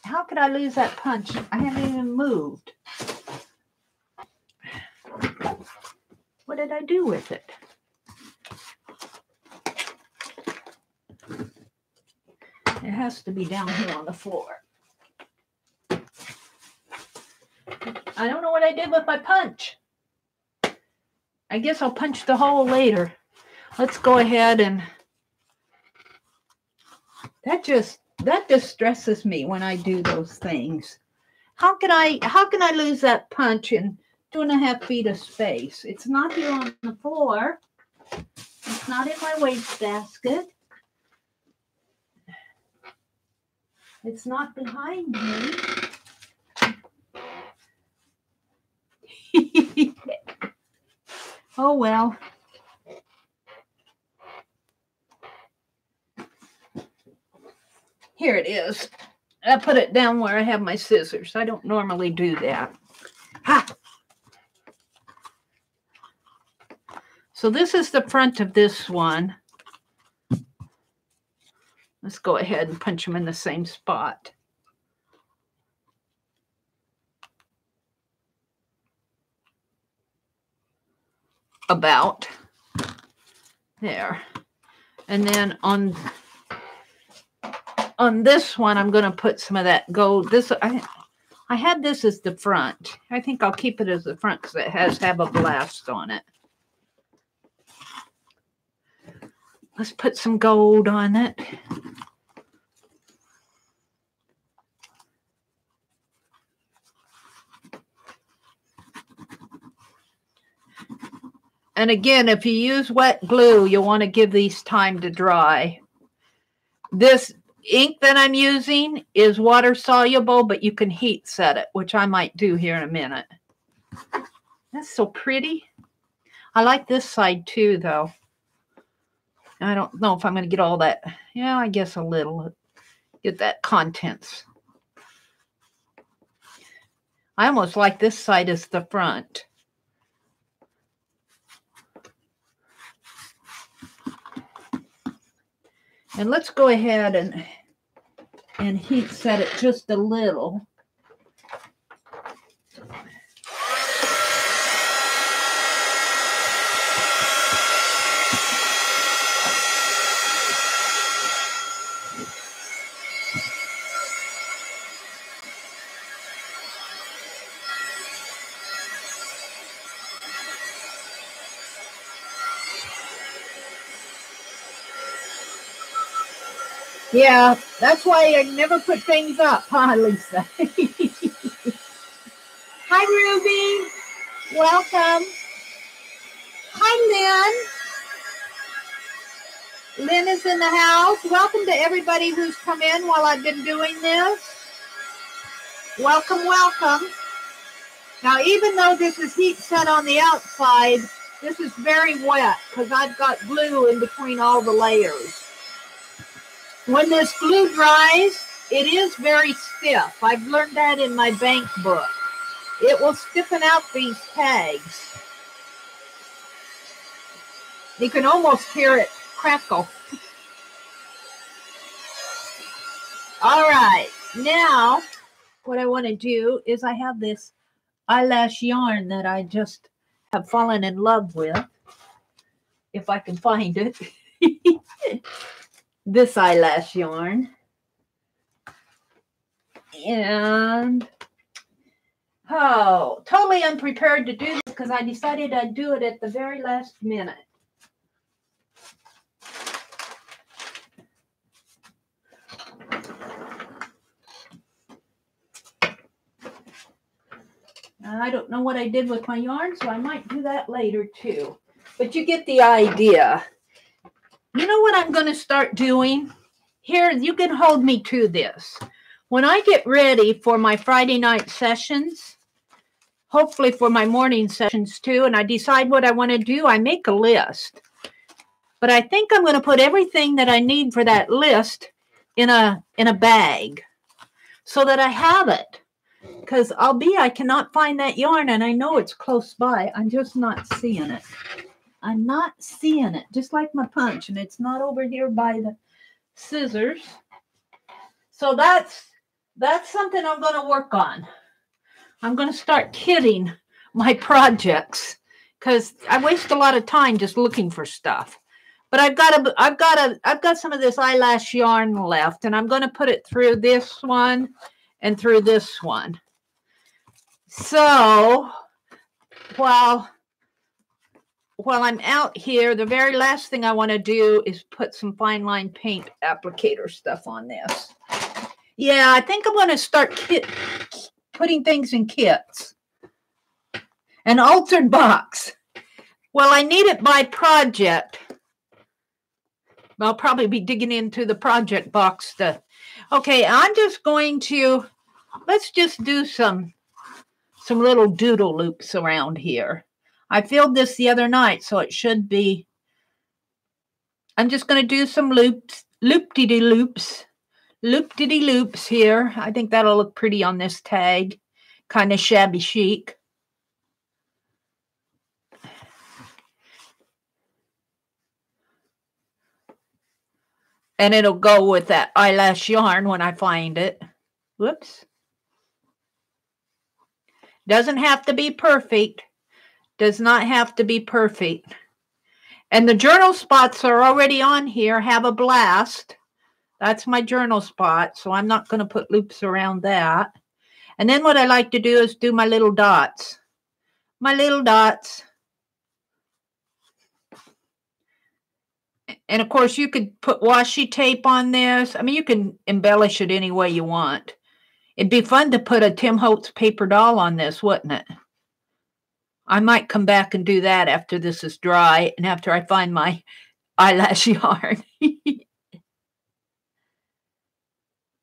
How could I lose that punch? I haven't even moved. What did I do with it? It has to be down here on the floor. I don't know what I did with my punch. I guess I'll punch the hole later. Let's go ahead and... That distresses me when I do those things. How can I lose that punch in 2.5 feet of space? It's not here on the floor. It's not in my wastebasket. It's not behind me. Oh well. Here it is. I put it down where I have my scissors. I don't normally do that. Ha! So this is the front of this one. Let's go ahead and punch them in the same spot. About there. And then on this one, I'm going to put some of that gold. I had this as the front. I think I'll keep it as the front because it have a blast on it. Let's put some gold on it. And again, if you use wet glue, you'll want to give these time to dry. This ink that I'm using is water soluble, but you can heat set it, which I might do here in a minute. That's so pretty. I like this side too, though. I don't know if I'm going to get all that. Yeah, I guess a little. Get that contents. I almost like this side as the front. And let's go ahead and heat set it just a little. Yeah, that's why I never put things up, huh, Lisa? Hi, Ruby. Welcome. Hi, Lynn. Lynn is in the house. Welcome to everybody who's come in while I've been doing this. Welcome, welcome. Now, even though this is heat set on the outside, this is very wet because I've got glue in between all the layers. When this glue dries, it is very stiff. I've learned that in my bank book. It will stiffen out these tags. You can almost hear it crackle. All right, now what I want to do is I have this eyelash yarn that I just have fallen in love with, if I can find it. This eyelash yarn. And oh, totally unprepared to do this because I decided I'd do it at the very last minute. I don't know what I did with my yarn, so I might do that later too. But you get the idea. You know what I'm going to start doing? Here, you can hold me to this. When I get ready for my Friday night sessions, hopefully for my morning sessions too, and I decide what I want to do, I make a list. But I think I'm going to put everything that I need for that list in a bag so that I have it. Because I cannot find that yarn, and I know it's close by. I'm just not seeing it. I'm not seeing it, just like my punch, and it's not over here by the scissors. So that's something I'm going to work on. I'm going to start kitting my projects because I waste a lot of time just looking for stuff. But I've got some of this eyelash yarn left, and I'm going to put it through this one and through this one. So while I'm out here, the very last thing I want to do is put some fine line paint applicator stuff on this. Yeah, I think I'm going to start putting things in kits. An altered box. Well, I need it by project. I'll probably be digging into the project box stuff. Okay, I'm just going to, let's just do some little doodle loops around here. I filled this the other night, so it should be, I'm just going to do some loop-de-loops here. I think that'll look pretty on this tag, kind of shabby chic. And it'll go with that eyelash yarn when I find it. Whoops. Doesn't have to be perfect. Does not have to be perfect. And the journal spots are already on here. Have a blast. That's my journal spot, so I'm not going to put loops around that. And then what I like to do is do my little dots. My little dots. And of course, you could put washi tape on this. I mean, you can embellish it any way you want. It'd be fun to put a Tim Holtz paper doll on this, wouldn't it? I might come back and do that after this is dry and after I find my eyelash yarn.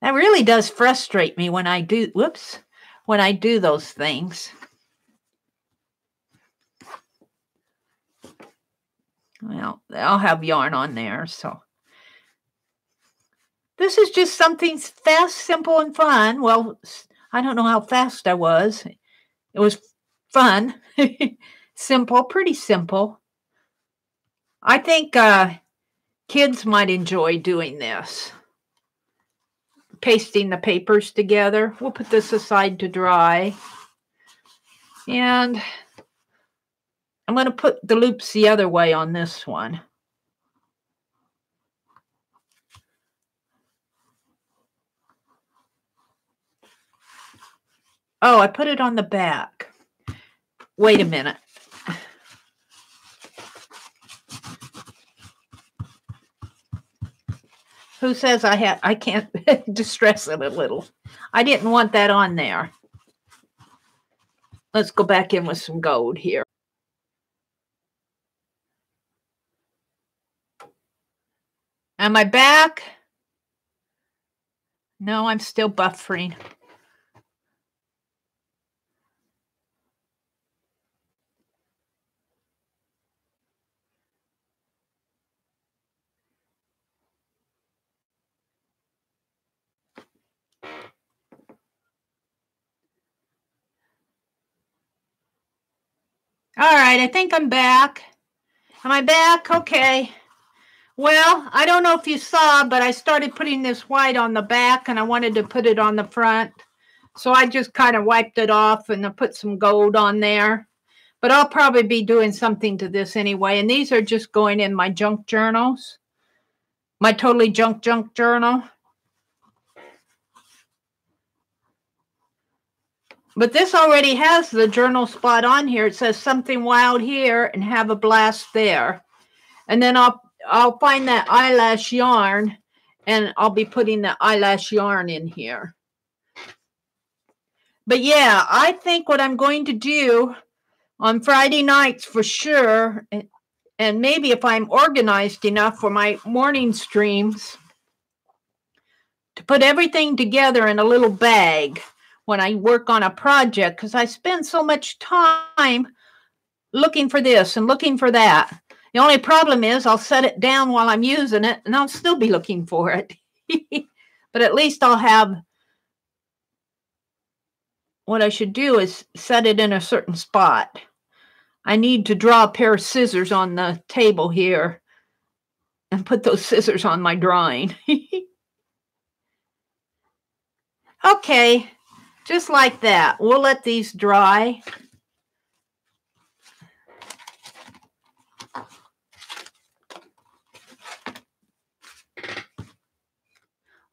That really does frustrate me when I do, when I do those things. Well, I'll have yarn on there, so. This is just something fast, simple, and fun. Well, I don't know how fast I was. It was fun. Simple, pretty simple. I think kids might enjoy doing this. Pasting the papers together. We'll put this aside to dry. And I'm going to put the loops the other way on this one. Oh, I put it on the back. Wait a minute. Who says I can't distress it a little? I didn't want that on there. Let's go back in with some gold here. Am I back? No, I'm still buffering. All right, I think I'm back. Am I back? Okay. Well, I don't know if you saw, but I started putting this white on the back and I wanted to put it on the front. So I just kind of wiped it off and I put some gold on there. But I'll probably be doing something to this anyway. And these are just going in my junk journals. My totally junk journal. But this already has the journal spot on here. It says something wild here and have a blast there. And then I'll find that eyelash yarn and I'll be putting the eyelash yarn in here. But yeah, I think what I'm going to do on Friday nights for sure, and maybe if I'm organized enough for my morning streams, to put everything together in a little bag when I work on a project, because I spend so much time looking for this and looking for that. The only problem is I'll set it down while I'm using it and I'll still be looking for it. But at least I'll have, what I should do is set it in a certain spot. I need to draw a pair of scissors on the table here and put those scissors on my drawing. Okay, just like that. We'll let these dry.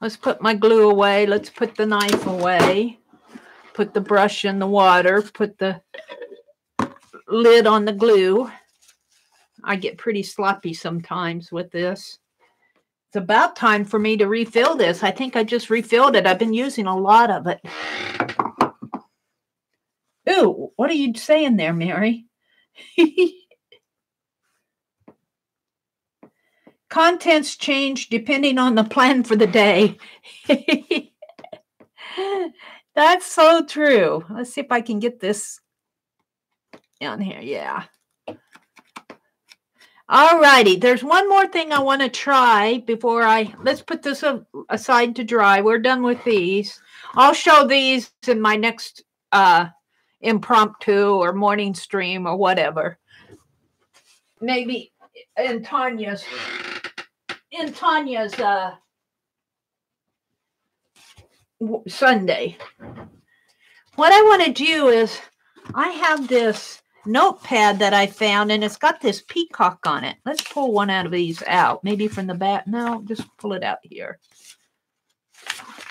Let's put my glue away. Let's put the knife away. Put the brush in the water. Put the lid on the glue. I get pretty sloppy sometimes with this. It's about time for me to refill this. I think I just refilled it. I've been using a lot of it. Ooh, what are you saying there, Meri? Contents change depending on the plan for the day. That's so true. Let's see if I can get this down here. Yeah. All righty. There's one more thing I want to try before let's put this aside to dry. We're done with these. I'll show these in my next impromptu or morning stream or whatever. Maybe in Tanya's Sunday. What I want to do is I have this notepad that I found and it's got this peacock on it. Let's pull one out of these out. Maybe from the back. No, just pull it out here.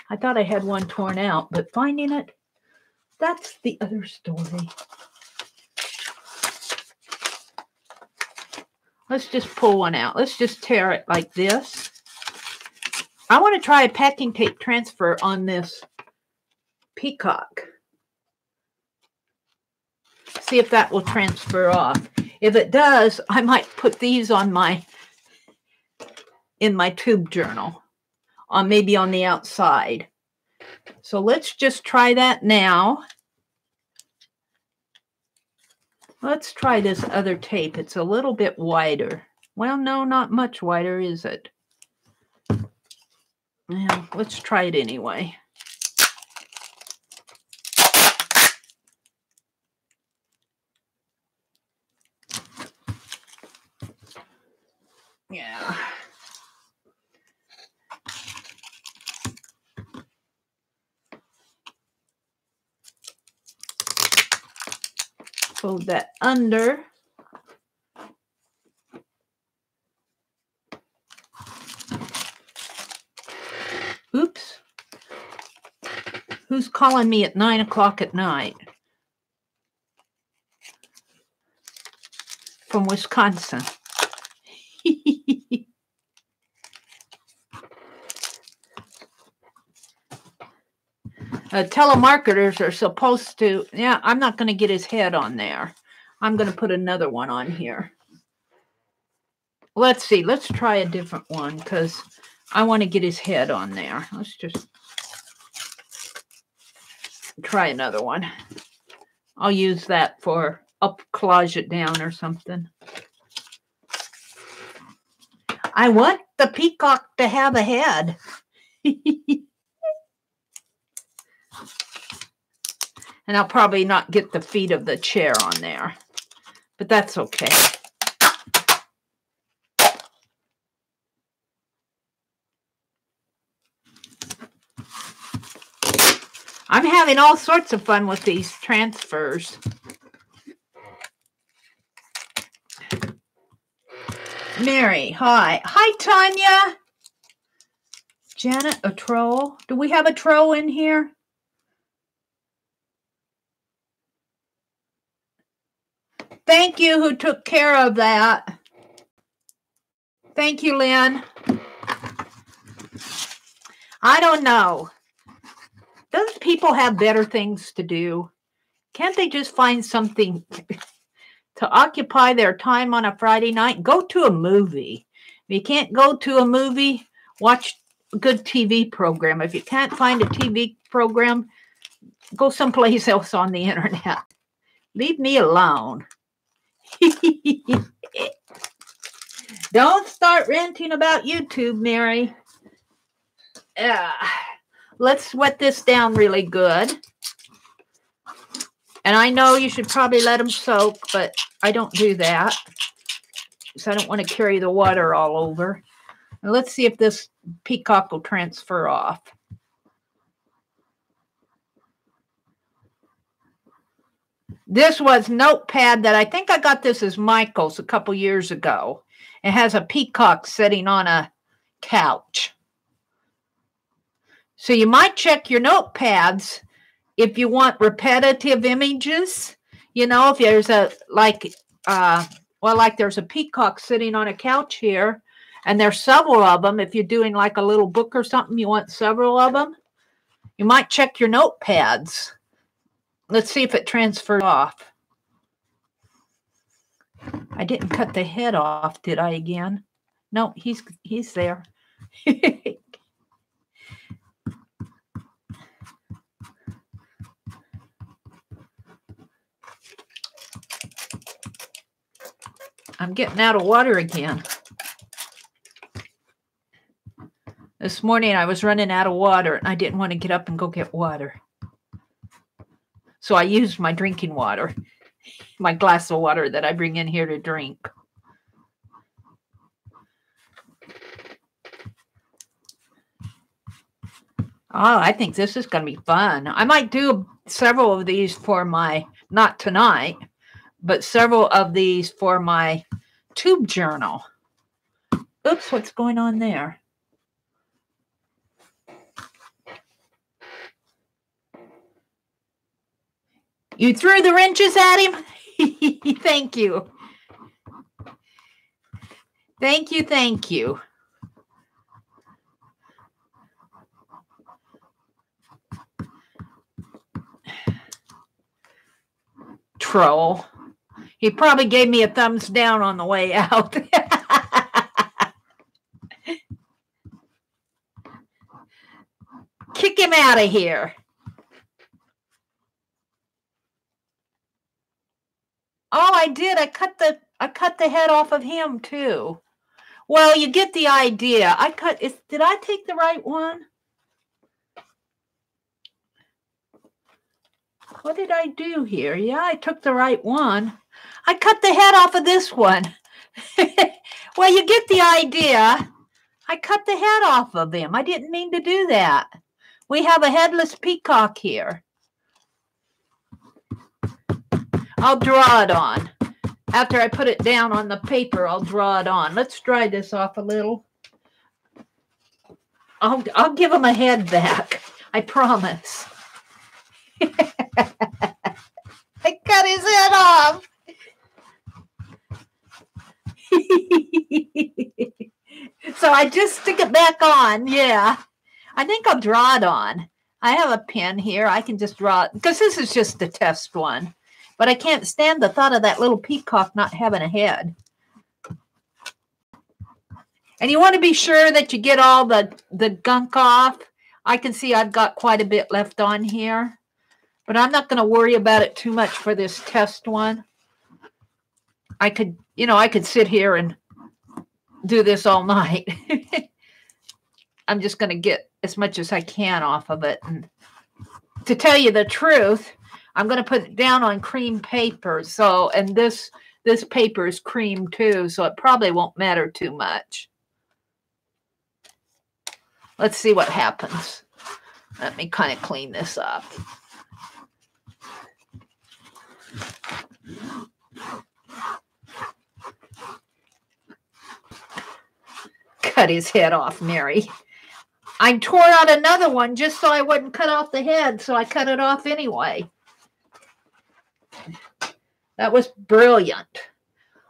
I thought I had one torn out, but finding it, that's the other story. Let's just pull one out. Let's just tear it like this. I want to try a packing tape transfer on this peacock. See if that will transfer off. If it does, I might put these on in my tube journal, maybe on the outside. So let's just try that now. Let's try this other tape. It's a little bit wider. Well, no, not much wider, is it? Yeah, let's try it anyway. Fold that under. Oops. Who's calling me at 9 o'clock at night? From Wisconsin. Telemarketers are supposed to, yeah, I'm not going to get his head on there. I'm going to put another one on here. Let's see. Let's try a different one because I want to get his head on there. Let's just try another one. I'll use that for up closet down or something. I want the peacock to have a head. And I'll probably not get the feet of the chair on there, but that's okay. I'm having all sorts of fun with these transfers. Mary, hi. Hi, Tanya. Janet, a troll. Do we have a troll in here? Thank you who took care of that. Thank you, Lynn. I don't know. Doesn't people have better things to do? Can't they just find something to occupy their time on a Friday night? Go to a movie. If you can't go to a movie, watch a good TV program. If you can't find a TV program, go someplace else on the internet. Leave me alone. Don't start ranting about YouTube, Mary. Let's wet this down really good. And I know you should probably let them soak, but I don't do that because I don't want to carry the water all over. And let's see if this peacock will transfer off. This was Notepad that I think I got this as Michael's a couple years ago. It has a peacock sitting on a couch. So you might check your notepads if you want repetitive images. You know, if there's a, like there's a peacock sitting on a couch here, and there's several of them. If you're doing like a little book or something, you want several of them. You might check your notepads. Let's see if it transferred off. I didn't cut the head off, did I again? No, he's there. I'm getting out of water again. This morning I was running out of water and I didn't want to get up and go get water. So I used my drinking water, my glass of water that I bring in here to drink. Oh, I think this is going to be fun. I might do several of these for my, not tonight, but several of these for my tube journal. Oops, what's going on there? You threw the wrenches at him? Thank you. Thank you, thank you. Troll. He probably gave me a thumbs down on the way out. Kick him out of here. Oh, I did. I cut the head off of him too. Well, you get the idea. Did I take the right one? What did I do here? Yeah, I took the right one. I cut the head off of this one. Well, you get the idea. I cut the head off of him. I didn't mean to do that. We have a headless peacock here. I'll draw it on. After I put it down on the paper, I'll draw it on. Let's dry this off a little. I'll give him a head back. I promise. I cut his head off. So I just stick it back on. Yeah. I think I'll draw it on. I have a pen here. I can just draw it because this is just a test one. But I can't stand the thought of that little peacock not having a head. And you want to be sure that you get all the gunk off. I can see I've got quite a bit left on here. But I'm not going to worry about it too much for this test one. I could sit here and do this all night. I'm just going to get as much as I can off of it. And to tell you the truth, I'm going to put it down on cream paper. So, and this paper is cream too, so it probably won't matter too much. Let's see what happens. Let me kind of clean this up. Cut his head off, Meri. I tore out another one just so I wouldn't cut off the head, so I cut it off anyway. That was brilliant.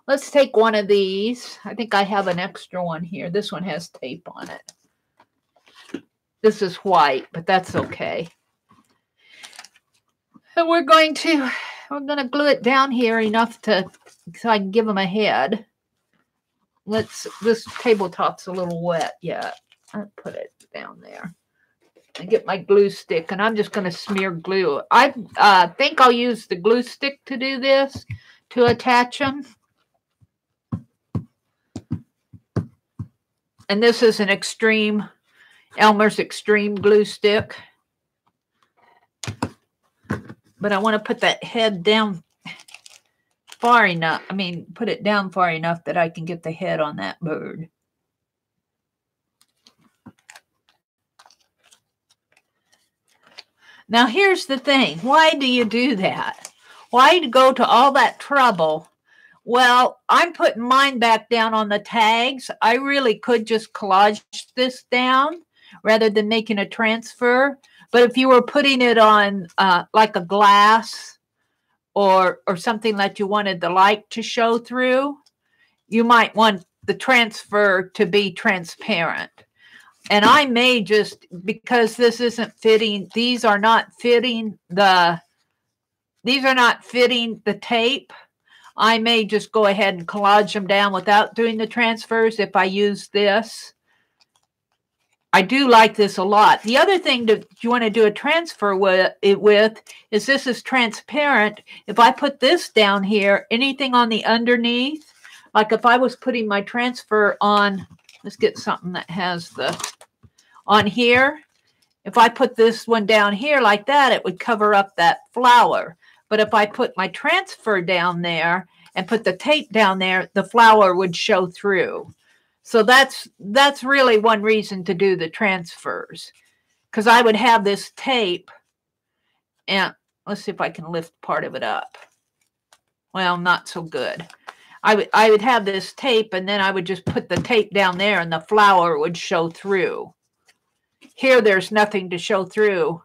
Let's take one of these. I think I have an extra one here. This one has tape on it. This is white, but that's okay. And we're going to glue it down here enough so I can give him a head. This tabletop's a little wet yet. I'll put it down there. I get my glue stick, and I'm just going to smear glue. I think I'll use the glue stick to do this, to attach them. And this is an Elmer's Extreme glue stick. But I want to put that head down far enough. Put it down far enough that I can get the head on that bird. Now, here's the thing. Why do you do that? Why go to all that trouble? Well, I'm putting mine back down on the tags. I really could just collage this down rather than making a transfer. But if you were putting it on like a glass or something that you wanted the light to show through, you might want the transfer to be transparent. And I may just, because this isn't fitting, these are not fitting the tape, I may just go ahead and collage them down without doing the transfers if I use this. I do like this a lot. The other thing that you want to do a transfer with is this is transparent. If I put this down here, anything on the underneath, like if I was putting my transfer on, let's get something that has on here. If I put this one down here like that, it would cover up that flower. But if I put my transfer down there and put the tape down there, the flower would show through. So that's really one reason to do the transfers, because I would have this tape, and let's see if I can lift part of it up. Well, not so good. I would have this tape, and then I would just put the tape down there, and the flower would show through. Here, there's nothing to show through.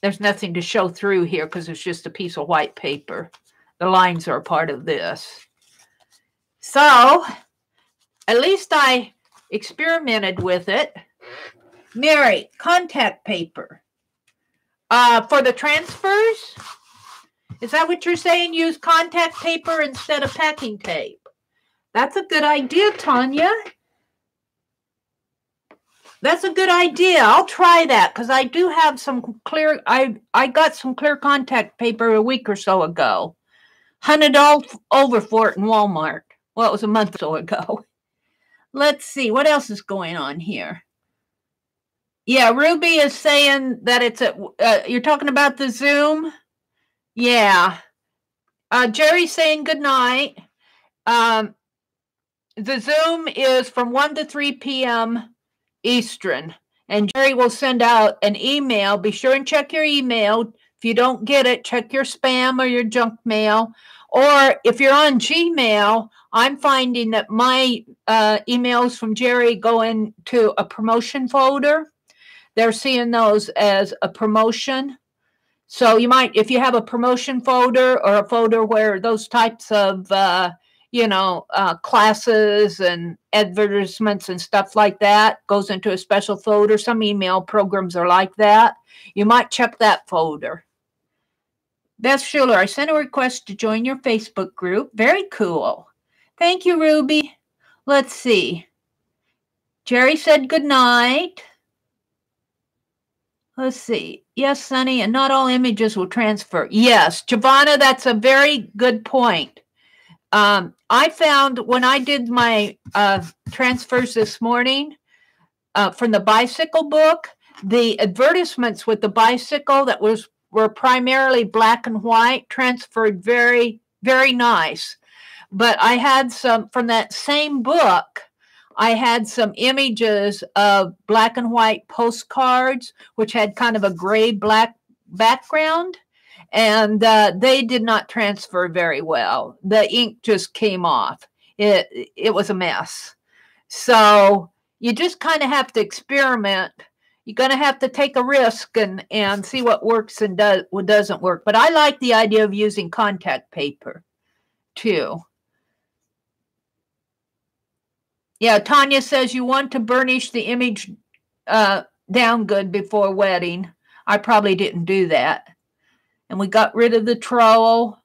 There's nothing to show through here because it's just a piece of white paper. The lines are a part of this. So, at least I experimented with it. Meri, contact paper. For the transfers? Is that what you're saying? Use contact paper instead of packing tape. That's a good idea, Tanya. That's a good idea. I'll try that because I do have some clear, I got some clear contact paper a week or so ago. $100 over for it in Walmart. Well, it was a month or so ago. Let's see. What else is going on here? Yeah, Ruby is saying that it's you're talking about the Zoom? Yeah. Jeri's saying good night. The Zoom is from 1 to 3 p.m. Eastern. And Jeri will send out an email. Be sure and check your email. If you don't get it, check your spam or your junk mail. Or if you're on Gmail, I'm finding that my emails from Jeri go into a promotion folder. They're seeing those as a promotion. So you might, if you have a promotion folder or a folder where those types of, classes and advertisements and stuff like that goes into a special folder. Some email programs are like that. You might check that folder. Beth Schuler, I sent a request to join your Facebook group. Very cool. Thank you, Ruby. Let's see. Jeri said good night. Let's see. Yes, Sonny, and not all images will transfer. Yes, Giovanna, that's a very good point. I found when I did my transfers this morning from the bicycle book, the advertisements with the bicycle that were primarily black and white transferred very, very nice. But I had some from that same book. I had some images of black and white postcards, which had kind of a gray black background, and they did not transfer very well. The ink just came off. It was a mess. So you just kind of have to experiment. You're going to have to take a risk and see what works and what doesn't work. But I like the idea of using contact paper too. Yeah, Tanya says you want to burnish the image down good before wetting. I probably didn't do that. And we got rid of the troll.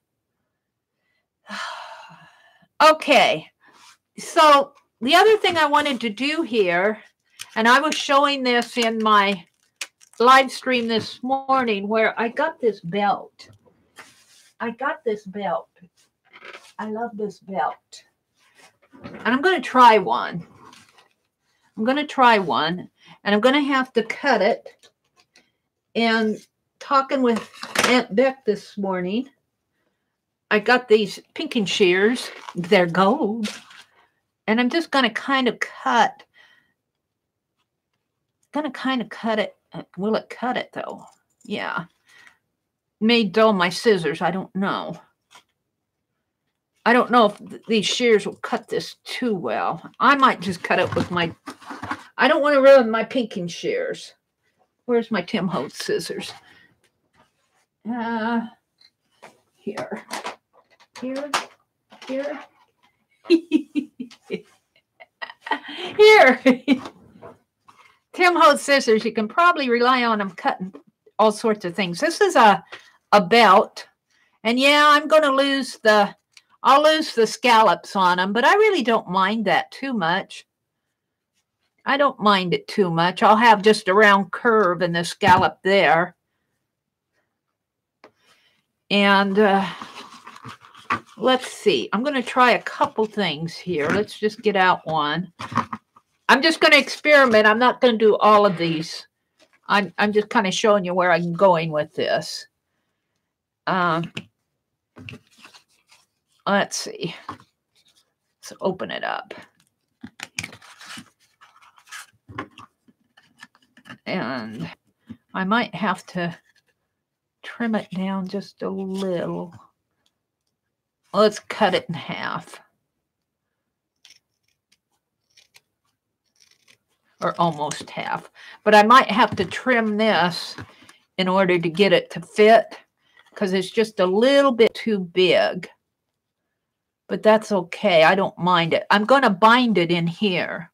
Okay, so the other thing I wanted to do here, and I was showing this in my live stream this morning where I got this belt. I got this belt. I love this belt. And I'm going to try one. I'm going to try one, and I'm going to have to cut it. And talking with Aunt Beck this morning, I got these pinking shears. They're gold. And I'm just going to kind of cut. It. Will it cut it, though? Yeah. May dull my scissors. I don't know. I don't know if these shears will cut this too well. I might just cut it with my... I don't want to ruin my pinking shears. Where's my Tim Holtz scissors? Here. Here. Here. Tim Holtz scissors, you can probably rely on them cutting all sorts of things. This is a belt. And yeah, I'm going to lose I'll lose the scallops on them, but I really don't mind that too much. I don't mind it too much. I'll have just a round curve and the scallop there. And let's see. I'm going to try a couple things here. Let's just get out one. I'm just going to experiment. I'm not going to do all of these. I'm just kind of showing you where I'm going with this. Let's see. Let's open it up. And I might have to trim it down just a little. Let's cut it in half. Or almost half. But I might have to trim this in order to get it to fit, because it's just a little bit too big. But that's okay. I don't mind it. I'm going to bind it in here.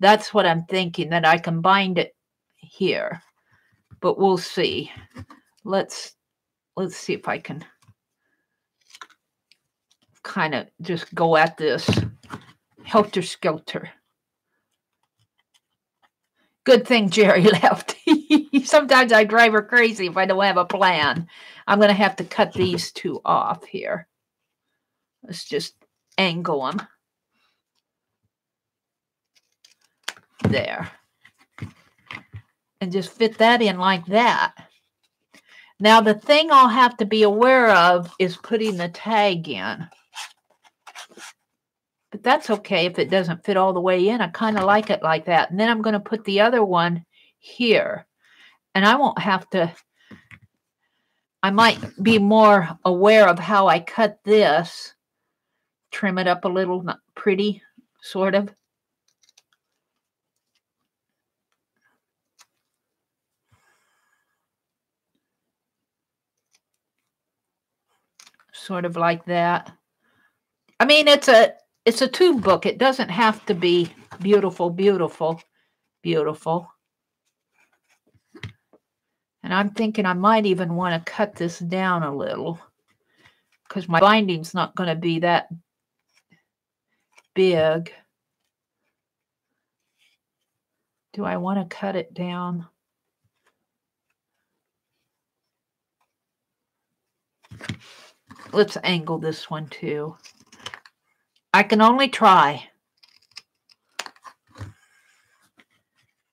That's what I'm thinking, that I can bind it here. But we'll see. Let's see if I can kind of just go at this helter-skelter. Good thing Jeri left. Sometimes I drive her crazy if I don't have a plan. I'm going to have to cut these two off here. Let's just angle them. There. And just fit that in like that. Now, the thing I'll have to be aware of is putting the tag in. But that's okay if it doesn't fit all the way in. I kind of like it like that. And then I'm going to put the other one here. And I won't have to I might be more aware of how I cut this. Trim it up a little, not pretty, sort of. Sort of like that. I mean, it's a tube book. It doesn't have to be beautiful, beautiful, beautiful. And I'm thinking I might even want to cut this down a little because my binding's not going to be that big. Do I want to cut it down? Let's angle this one too. I can only try.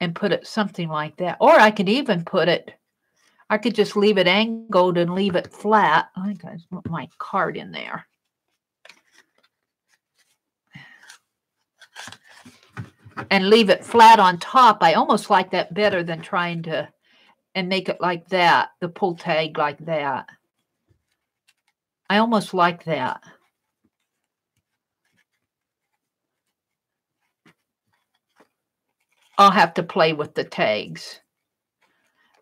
And put it something like that. Or I could even put it, I could just leave it angled and leave it flat. I think I put my card in there. And leave it flat on top. I almost like that better than trying to and make it like that, the pull tag like that. I almost like that. I'll have to play with the tags.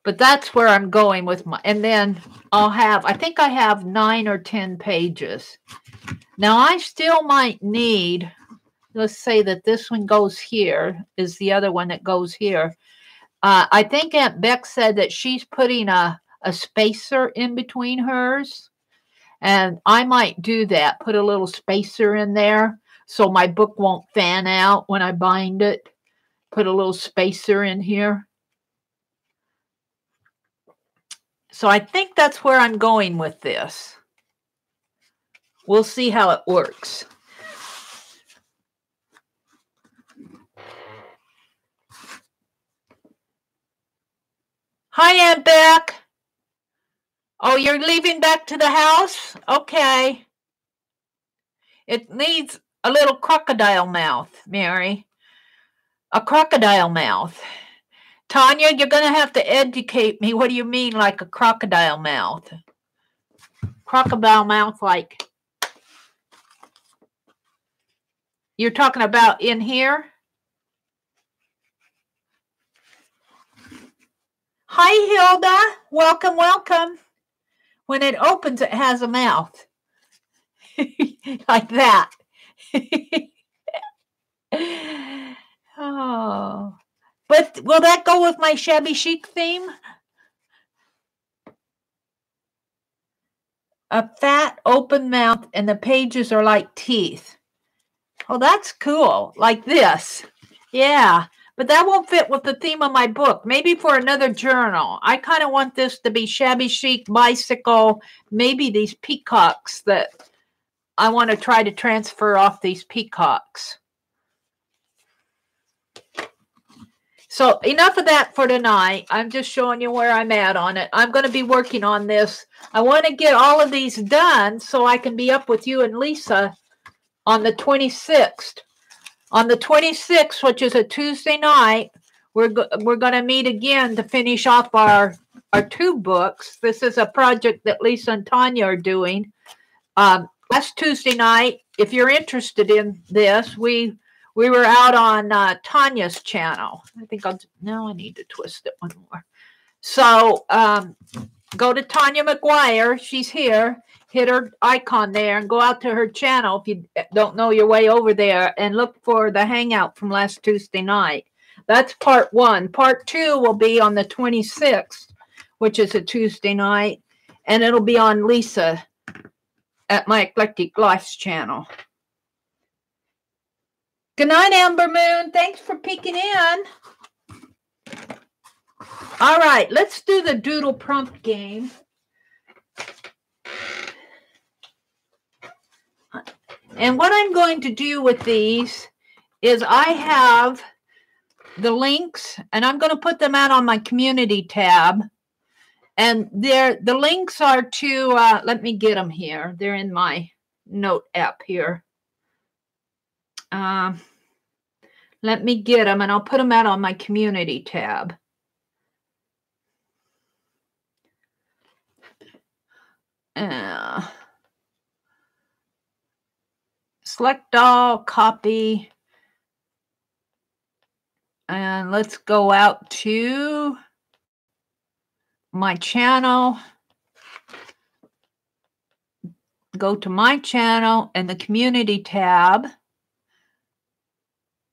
But that's where I'm going with my, and then I'll have, I think I have 9 or 10 pages. Now I still might need, let's say that this one goes here, is the other one that goes here. I think Aunt Beck said that she's putting a spacer in between hers. And I might do that, put a little spacer in there so my book won't fan out when I bind it. Put a little spacer in here. So I think that's where I'm going with this. We'll see how it works. Hi, Aunt Beck. Oh, you're leaving back to the house? Okay. It needs a little crocodile mouth, Meri. A crocodile mouth. Tanya, you're going to have to educate me. What do you mean like a crocodile mouth? Crocodile mouth like... You're talking about in here? Hi, Hilda. Welcome, welcome. When it opens, it has a mouth. Like that. Oh. But will that go with my shabby chic theme? A fat, open mouth, and the pages are like teeth. Oh, that's cool. Like this. Yeah. But that won't fit with the theme of my book. Maybe for another journal. I kind of want this to be shabby chic, bicycle, maybe these peacocks that I want to try to transfer off these peacocks. So enough of that for tonight. I'm just showing you where I'm at on it. I'm going to be working on this. I want to get all of these done so I can be up with you and Lisa on the 26th. On the 26th, which is a Tuesday night, we're going to meet again to finish off our 2 books. This is a project that Lisa and Tanya are doing. Last Tuesday night, if you're interested in this, we were out on Tanya's channel. I think now I need to twist it one more. So go to Tanya McGuire. She's here. Hit her icon there and go out to her channel if you don't know your way over there and look for the hangout from last Tuesday night. That's part 1. Part 2 will be on the 26th, which is a Tuesday night, and it'll be on Lisa at my Eclectic Life's channel. Good night, Amber Moon. Thanks for peeking in. All right, let's do the Doodle prompt game. And what I'm going to do with these is I have the links, and I'm going to put them out on my community tab. And the links are to, let me get them here. They're in my note app here. Let me get them, and I'll put them out on my community tab. Select all, copy. And let's go out to my channel. Go to my channel and the community tab.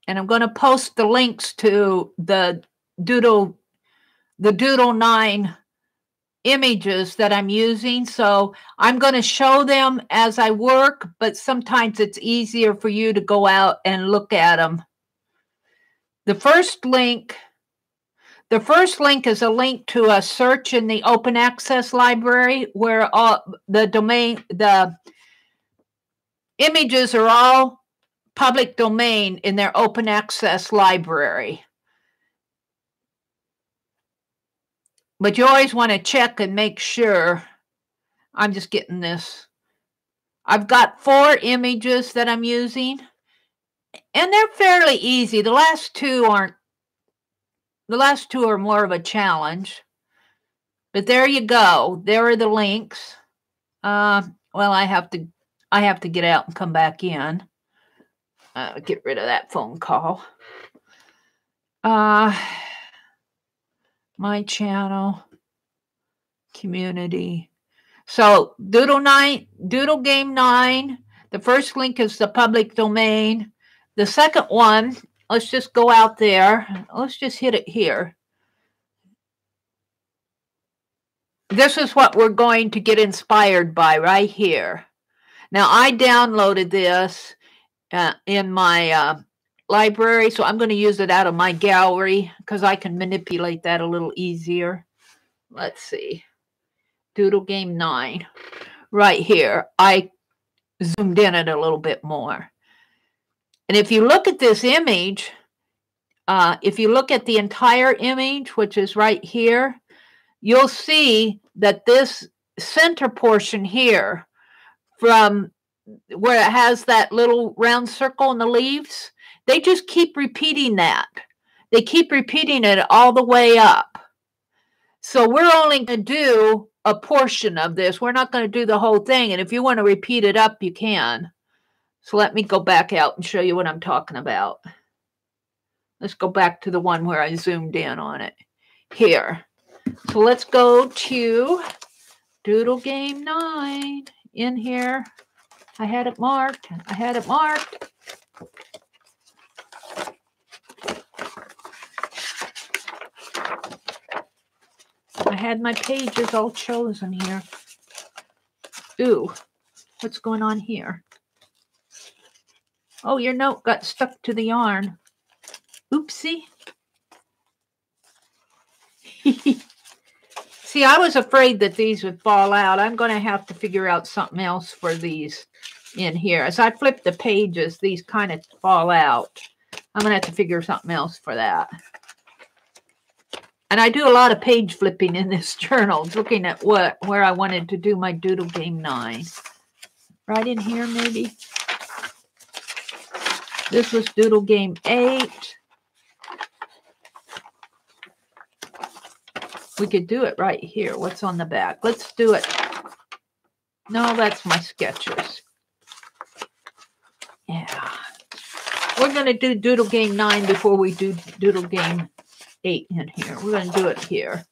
And I'm going to post the links to the Doodle 9 images that I'm using. So I'm going to show them as I work, but sometimes it's easier for you to go out and look at them. The first link is a link to a search in the open access library where all the images are all public domain in their open access library. But you always want to check and make sure. I'm just getting this. I've got 4 images that I'm using, and they're fairly easy. The last two are more of a challenge. But there you go. There are the links. Well, I have to get out and come back in. Get rid of that phone call. My channel, community. So Doodle Game 9. The first link is the public domain. The second one, let's just go out there. Let's just hit it here. This is what we're going to get inspired by right here. Now, I downloaded this in my library, so I'm going to use it out of my gallery because I can manipulate that a little easier. Let's see. Doodle Game 9. Right here. I zoomed in it a little bit more. And if you look at this image, if you look at the entire image, which is right here, you'll see that this center portion here, from where it has that little round circle in the leaves, they just keep repeating that. They keep repeating it all the way up. So we're only going to do a portion of this. We're not going to do the whole thing. And if you want to repeat it up, you can. So let me go back out and show you what I'm talking about. Let's go back to the one where I zoomed in on it. Here. So let's go to Doodle Game 9 in here. I had it marked. I had my pages all chosen here. Ooh, what's going on here? Oh, your note got stuck to the yarn. Oopsie. See, I was afraid that these would fall out. I'm going to have to figure out something else for these in here. As I flip the pages, these kind of fall out. I'm going to have to figure something else for that. And I do a lot of page flipping in this journal, looking at where I wanted to do my Doodle Game 9. Right in here, maybe. This was Doodle Game 8. We could do it right here. What's on the back? Let's do it. No, that's my sketches. Yeah. We're going to do Doodle Game 9 before we do Doodle Game 8 in here. We're going to do it here.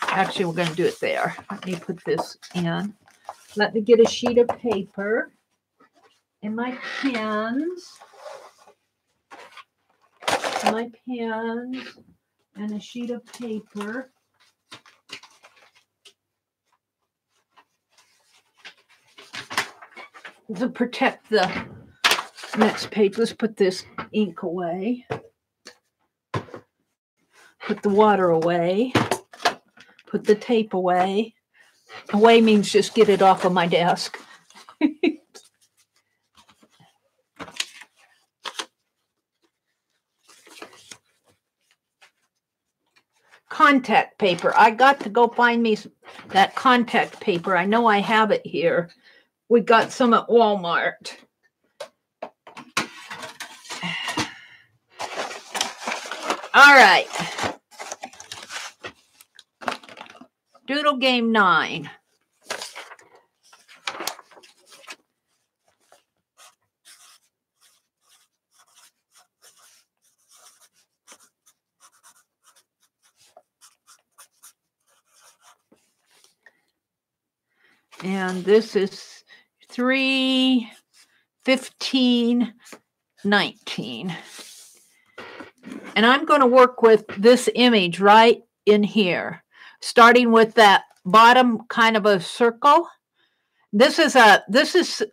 Actually, we're going to do it there. Let me put this in. Let me get a sheet of paper and my pens. My pens and a sheet of paper. To protect the next page, let's put this ink away. Put the water away. Put the tape away. Away means just get it off of my desk. Contact paper. I got to go find me that contact paper. I know I have it here. We got some at Walmart. All right. Doodle Game 9. And this is 3, 15, 19. And I'm going to work with this image right in here, starting with that bottom kind of a circle. This is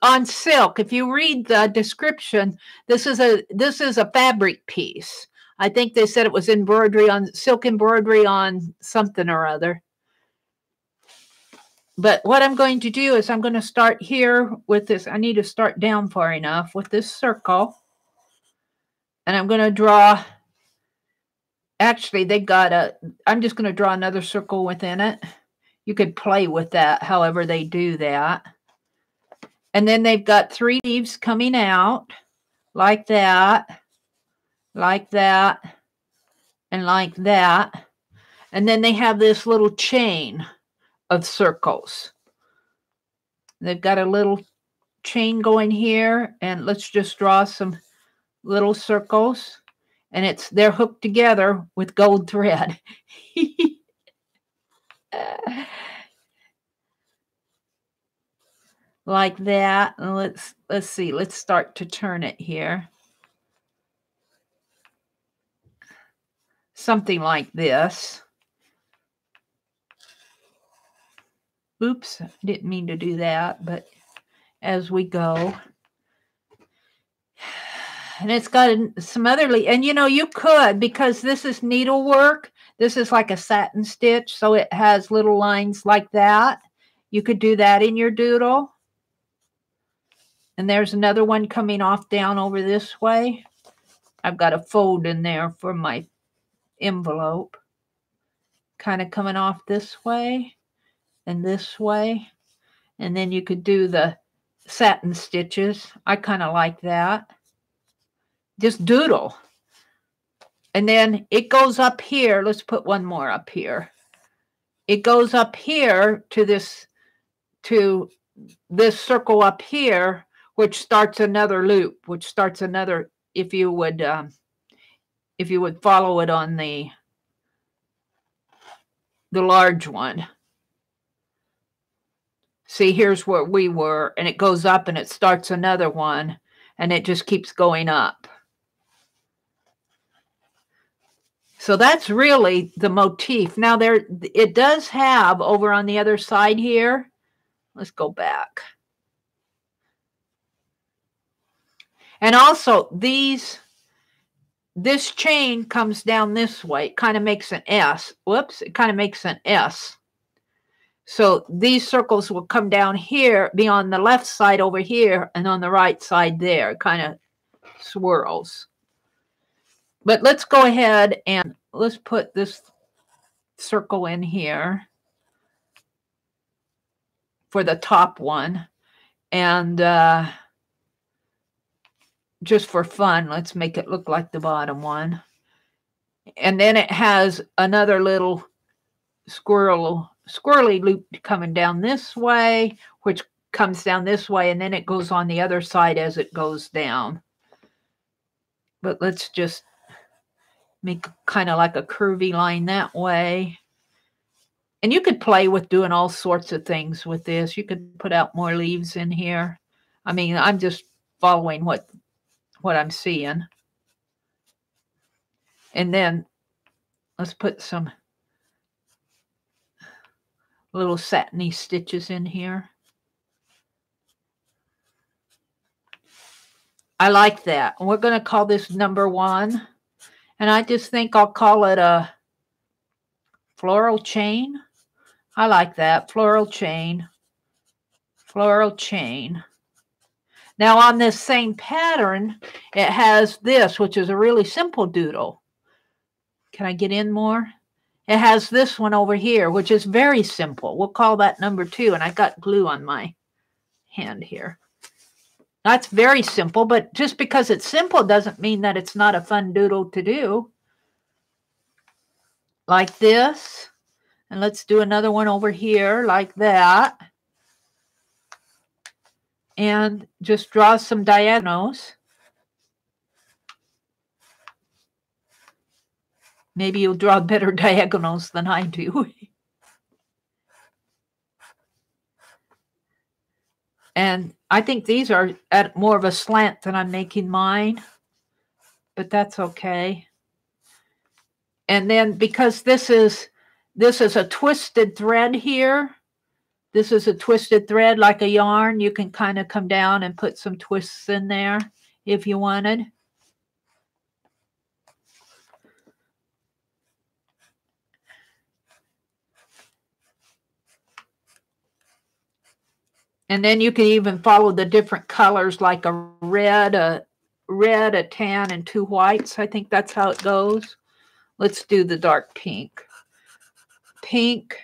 on silk. If you read the description, this is a fabric piece. I think they said it was embroidery on silk embroidery on something or other. But what I'm going to do is I'm going to start here with this. I need to start down far enough with this circle. And I'm going to draw, actually I'm just going to draw another circle within it. You could play with that however they do that. And then they've got 3 leaves coming out like that, and like that. And then they have this little chain of circles. They've got a little chain going here, and let's just draw some little circles. And they're hooked together with gold thread. Like that. And let's see. Let's start to turn it here. Something like this. Oops, I didn't mean to do that, but as we go. And it's got some other, and you could, because this is needlework, this is like a satin stitch, so it has little lines like that. You could do that in your doodle. And there's another one coming off down over this way. I've got a fold in there for my envelope. Kind of coming off this way and this way. And then you could do the satin stitches. I kind of like that. Just doodle. And then it goes up here. Let's put one more up here. It goes up here to this circle up here, which starts another loop, which starts another, if you would follow it on the large one. See, here's where we were, and it goes up and it starts another one, and it just keeps going up. So that's really the motif. Now it does have over on the other side here. Let's go back. And also this chain comes down this way. It kind of makes an S. Whoops, it kind of makes an S. So these circles will come down here, be on the left side over here, and on the right side there. It kind of swirls. But let's go ahead and let's put this circle in here for the top one. And just for fun, let's make it look like the bottom one. And then it has another little squirrely loop coming down this way, which comes down this way, and then it goes on the other side as it goes down. But let's just make kind of like a curvy line that way. And you could play with doing all sorts of things with this. You could put out more leaves in here. I mean, I'm just following what I'm seeing. And then let's put some little satiny stitches in here. I like that. And we're going to call this number 1. And I just think I'll call it a floral chain. I like that. Floral chain. Floral chain. Now on this same pattern, it has this, which is a really simple doodle. Can I get in more? It has this one over here, which is very simple. We'll call that number 2. And I got glue on my hand here. That's very simple, but just because it's simple doesn't mean that it's not a fun doodle to do. Like this. And let's do another one over here like that. And just draw some diagonals. Maybe you'll draw better diagonals than I do. And I think these are at more of a slant than I'm making mine, but that's okay. And then because this is a twisted thread here, this is a twisted thread like a yarn, you can kind of come down and put some twists in there if you wanted. And then you can even follow the different colors like a red, a tan, and 2 whites. I think that's how it goes. Let's do the dark pink. Pink.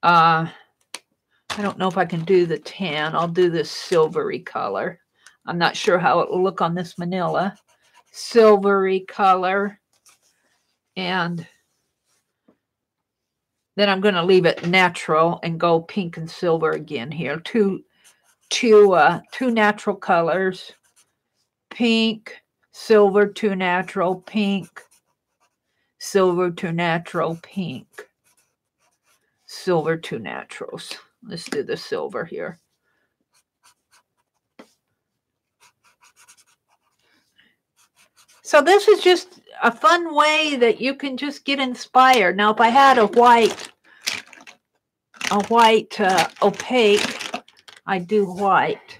I don't know if I can do the tan. I'll do this silvery color. I'm not sure how it will look on this manila. Silvery color. And then I'm going to leave it natural and go pink and silver again here. Two natural colors. Pink, silver, 2 natural, pink, silver, 2 natural, pink, silver, 2 naturals. Let's do the silver here. So this is just a fun way that you can just get inspired. Now, if I had a white opaque, I'd do white.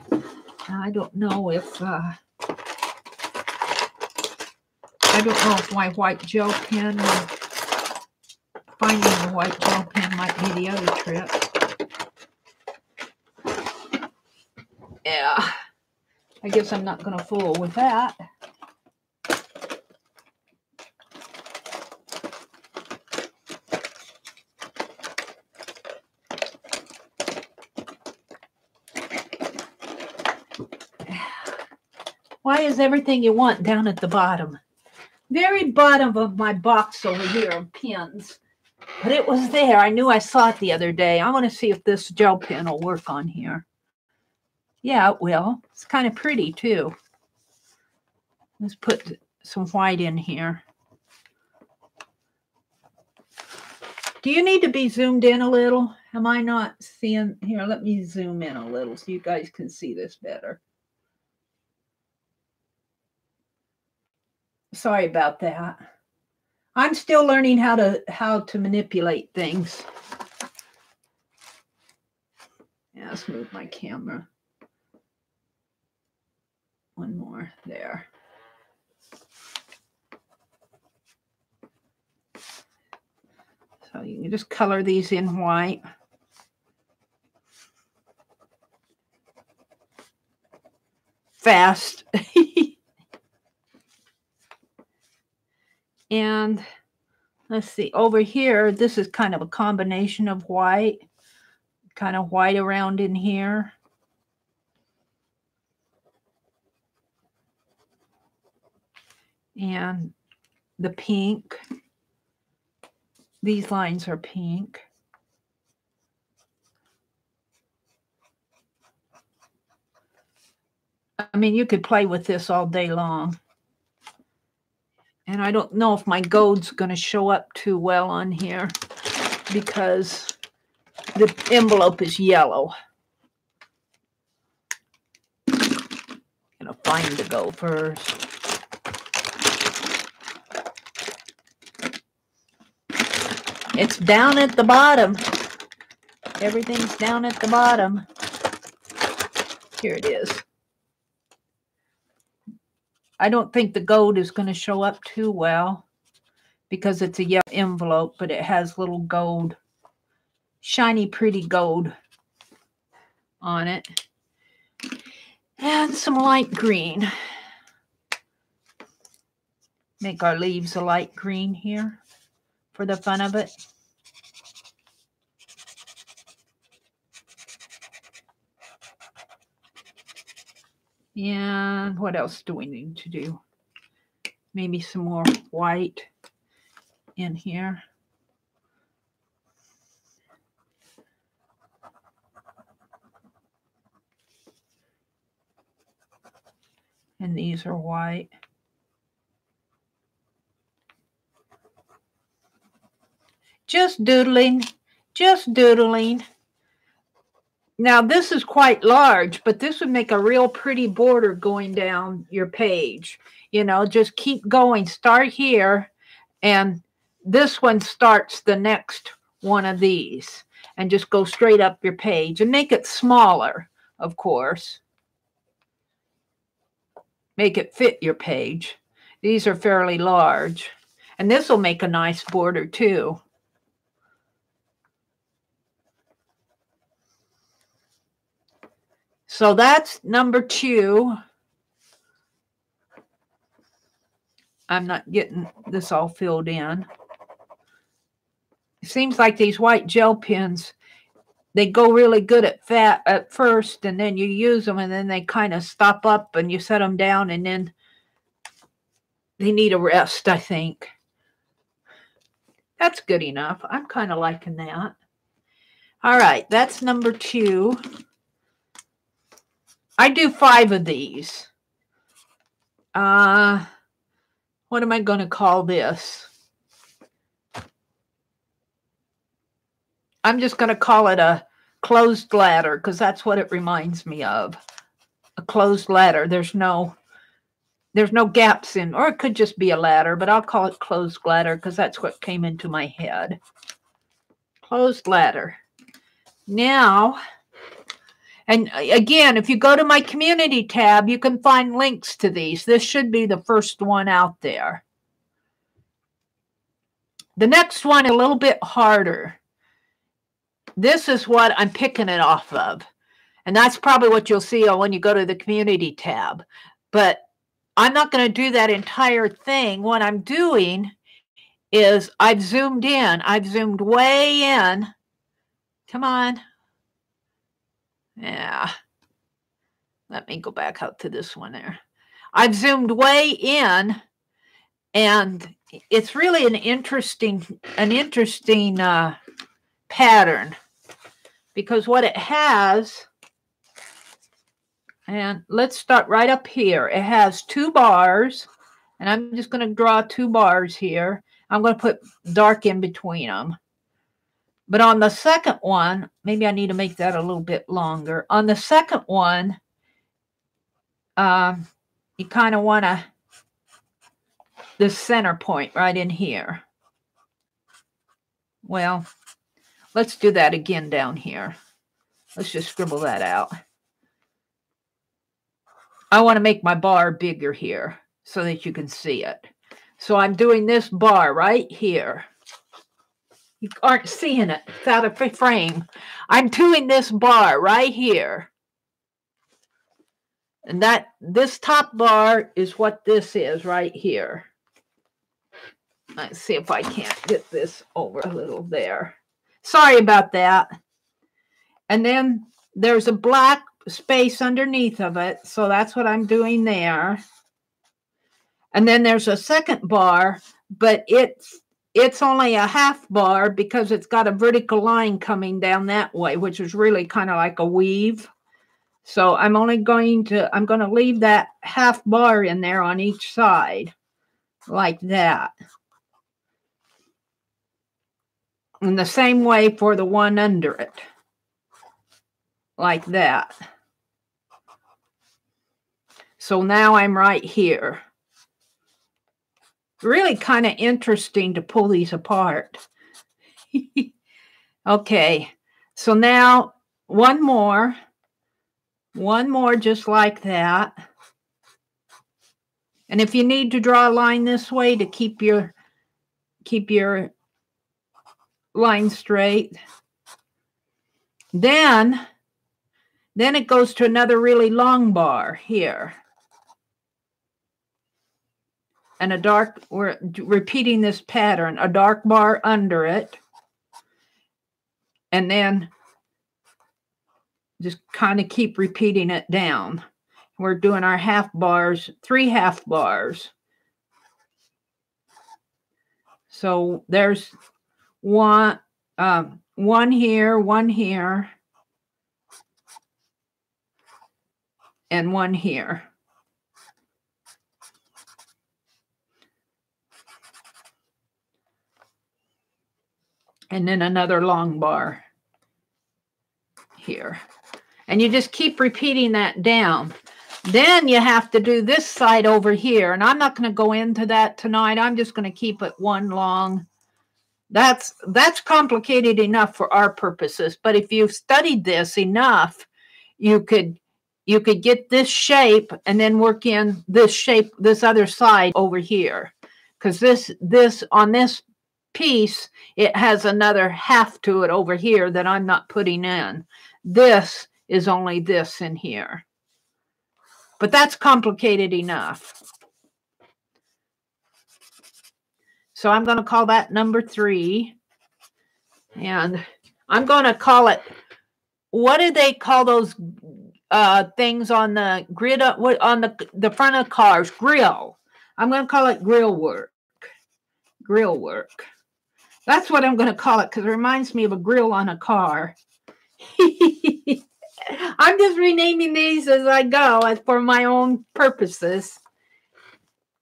I don't know if my white gel pen, finding a white gel pen might be the other trick. Yeah, I guess I'm not going to fool with that. Why is everything you want down at the bottom? Very bottom of my box over here of pins. But it was there. I knew I saw it the other day. I want to see if this gel pen will work on here. Yeah, it will. It's kind of pretty, too. Let's put some white in here. Do you need to be zoomed in a little? Am I not seeing? Here, let me zoom in a little so you guys can see this better. Sorry about that. I'm still learning how to manipulate things. Yeah, let's move my camera. One more there. So you can just color these in white. Fast. And let's see, over here, this is kind of a combination of white, kind of white around in here. And the pink. These lines are pink. I mean, you could play with this all day long. And I don't know if my gold's going to show up too well on here because the envelope is yellow. I'm going to find the gold first. It's down at the bottom. Everything's down at the bottom. Here it is. I don't think the gold is going to show up too well because it's a yellow envelope, but it has little gold, shiny, pretty gold on it. And some light green. Make our leaves a light green here for the fun of it. And what else do we need to do? Maybe some more white in here. And these are white. Just doodling, just doodling. Now this is quite large, but this would make a real pretty border going down your page. You know, just keep going. Start here, and this one starts the next one of these, and just go straight up your page and make it smaller, of course. Make it fit your page. These are fairly large, and this will make a nice border too. So that's number 2. I'm not getting this all filled in. It seems like these white gel pens, they go really good at first, and then you use them, and then they kind of stop up, and you set them down, and then they need a rest, I think. That's good enough. I'm kind of liking that. All right, that's number 2. I do 5 of these. What am I going to call this? I'm just going to call it a closed ladder because that's what it reminds me of. A closed ladder. There's no gaps in, or it could just be a ladder, but I'll call it closed ladder because that's what came into my head. Closed ladder. Now, and again, if you go to my community tab, you can find links to these. This should be the first one out there. The next one, a little bit harder. This is what I'm picking it off of. And that's probably what you'll see when you go to the community tab. But I'm not going to do that entire thing. What I'm doing is I've zoomed in. I've zoomed way in. Come on. Yeah. Let me go back out to this one there. I've zoomed way in, and it's really an interesting pattern, because what it has, and let's start right up here. It has 2 bars, and I'm just going to draw 2 bars here. I'm going to put dark in between them. But on the second one, maybe I need to make that a little bit longer. On the second one, you kind of want to, this center point right in here. Well, let's do that again down here. Let's just scribble that out. I want to make my bar bigger here so that you can see it. So I'm doing this bar right here. You aren't seeing it. It's out of frame. I'm doing this bar right here. And this top bar is what this is right here. Let's see if I can't get this over a little there. Sorry about that. And then there's a black space underneath of it. So that's what I'm doing there. And then there's a second bar, but it's only a half bar because it's got a vertical line coming down that way, which is really kind of like a weave. So I'm going to leave that half bar in there on each side like that. And the same way for the one under it, like that. So now I'm right here. Really kind of interesting to pull these apart. Okay, so now one more just like that. And if you need to draw a line this way to keep your line straight, then it goes to another really long bar here. And we're repeating this pattern, a dark bar under it. And then just kind of keep repeating it down. We're doing our half bars, 3 half bars. So there's one here, and one here. And then another long bar here. And you just keep repeating that down. Then you have to do this side over here. And I'm not going to go into that tonight. I'm just going to keep it one long. That's complicated enough for our purposes. But if you've studied this enough, you could get this shape and then work in this shape, this other side over here. Because this on this piece, it has another half to it over here that I'm not putting in. This is only this in here. But that's complicated enough. So I'm going to call that number 3. And I'm going to call it, what do they call those things on the grid, on the front of cars? Grill. I'm going to call it grill work. Grill work. That's what I'm going to call it because it reminds me of a grill on a car. I'm just renaming these as I go for my own purposes.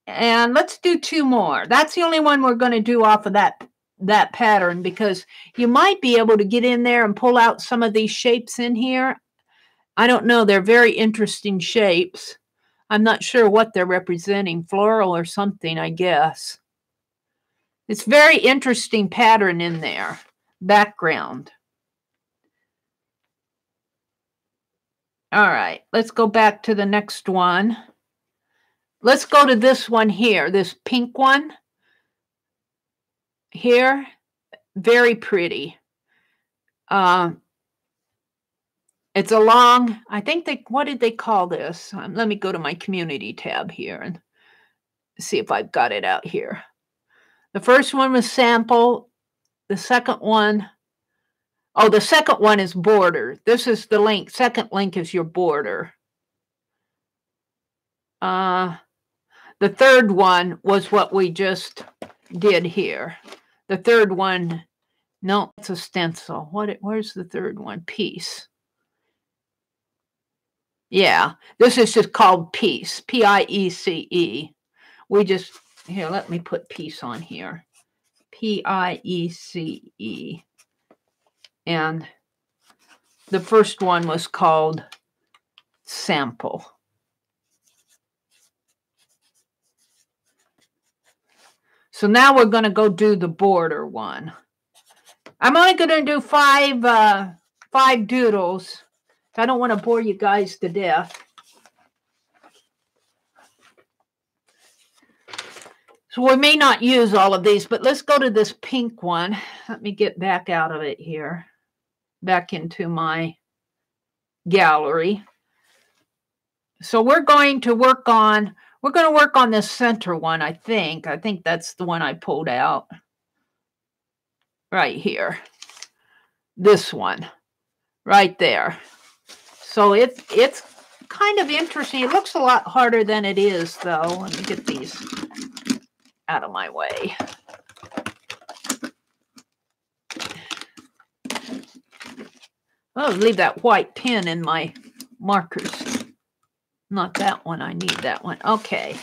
And let's do 2 more. That's the only one we're going to do off of that pattern because you might be able to get in there and pull out some of these shapes in here. I don't know. They're very interesting shapes. I'm not sure what they're representing. Floral or something, I guess. It's very interesting pattern in there. Background. All right. Let's go back to the next one. Let's go to this one here. This pink one. Here. Very pretty. It's a long, I think what did they call this? Let me go to my community tab here and see if I've got it out here. The first one was sample. The second one, the second one is border. This is the link. Second link is your border. The third one was what we just did here. The third one, no, it's a stencil. Where's the third one? Piece. Yeah, this is just called piece. P-I-E-C-E. We just, here, let me put piece on here. P-I-E-C-E. And the first one was called sample. So now we're going to go do the border one. I'm only going to do 5 doodles. I don't want to bore you guys to death. So we may not use all of these, but let's go to this pink one. Let me get back out of it here. Back into my gallery. So we're going to work on this center one, I think. I think that's the one I pulled out. Right here. This one. Right there. So it's kind of interesting. It looks a lot harder than it is, though. Let me get these out of my way. Oh, leave that white pen in my markers. Not that one. I need that one. Okay.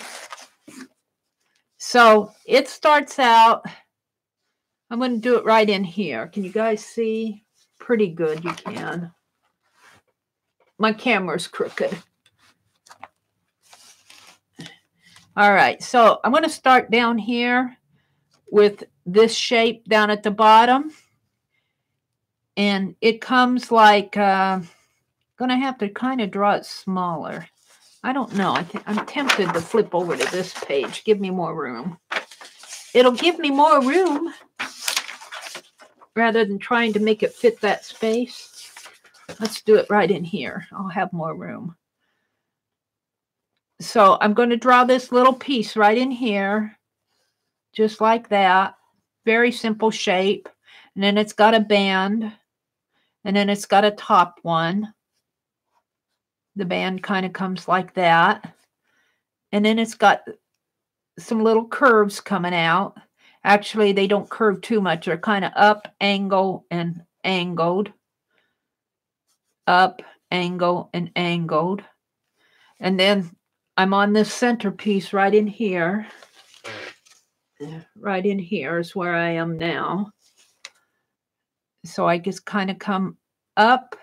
So it starts out. I'm going to do it right in here. Can you guys see? Pretty good. You can. My camera's crooked. All right. So I'm going to start down here with this shape down at the bottom. And it comes like, going to have to kind of draw it smaller. I don't know. I'm tempted to flip over to this page. Give me more room. It'll give me more room rather than trying to make it fit that space. Let's do it right in here. I'll have more room. So I'm going to draw this little piece right in here, just like that. Very simple shape. And then it's got a band. And then it's got a top one. The band kind of comes like that. And then it's got some little curves coming out. Actually, they don't curve too much. They're kind of up, angle, and angled. Up, angle, and angled. And then I'm on this centerpiece right in here. Right in here is where I am now. So I just kind of come up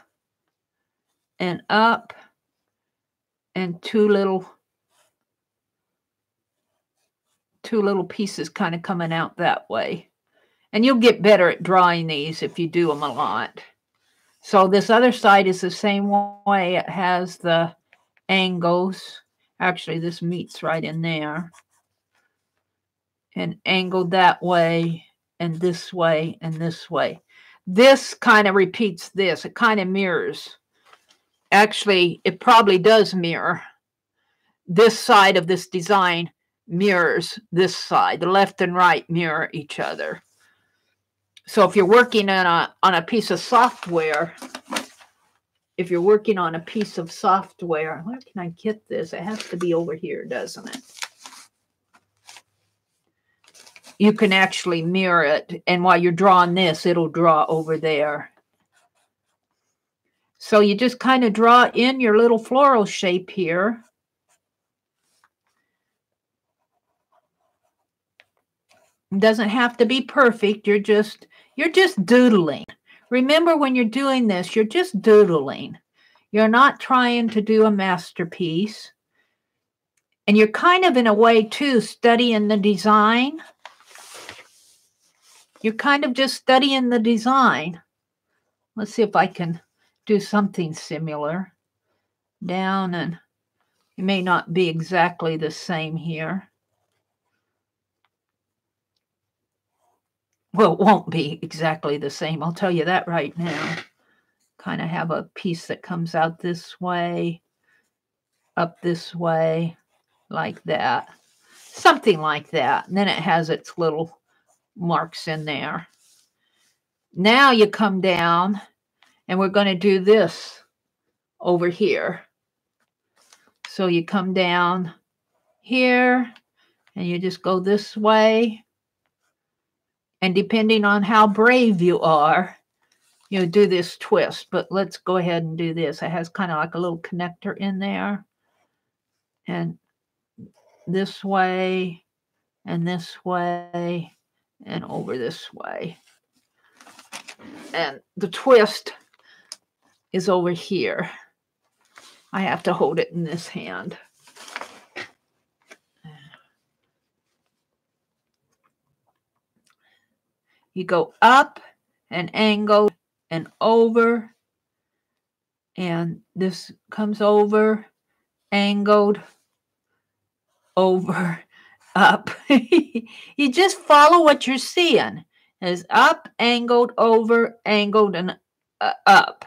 and up, and two little pieces kind of coming out that way. And you'll get better at drawing these if you do them a lot. So this other side is the same way. It has the angles. Actually, this meets right in there. And angled that way, and this way, and this way. This kind of repeats this. It kind of mirrors. Actually, it probably does mirror. This side of this design mirrors this side. The left and right mirror each other. So if you're working on a piece of software, where can I get this? It has to be over here, doesn't it? You can actually mirror it, and while you're drawing this, it'll draw over there. So you just kind of draw in your little floral shape here. It doesn't have to be perfect. You're just doodling. Remember, when you're doing this, you're just doodling. You're not trying to do a masterpiece. And you're kind of, in a way, too, studying the design. You're kind of just studying the design. Let's see if I can do something similar. Down, and it may not be exactly the same here. Well, it won't be exactly the same. I'll tell you that right now. Kind of have a piece that comes out this way, up this way, like that. Something like that. And then it has its little marks in there. Now you come down, and we're going to do this over here. So you come down here, and you just go this way. And depending on how brave you are, you do this twist. But let's go ahead and do this. It has kind of like a little connector in there. And this way, and this way, and over this way. And the twist is over here. I have to hold it in this hand. You go up and angled and over, and this comes over, angled, over, up. You just follow what you're seeing. It's up, angled, over, angled, and up.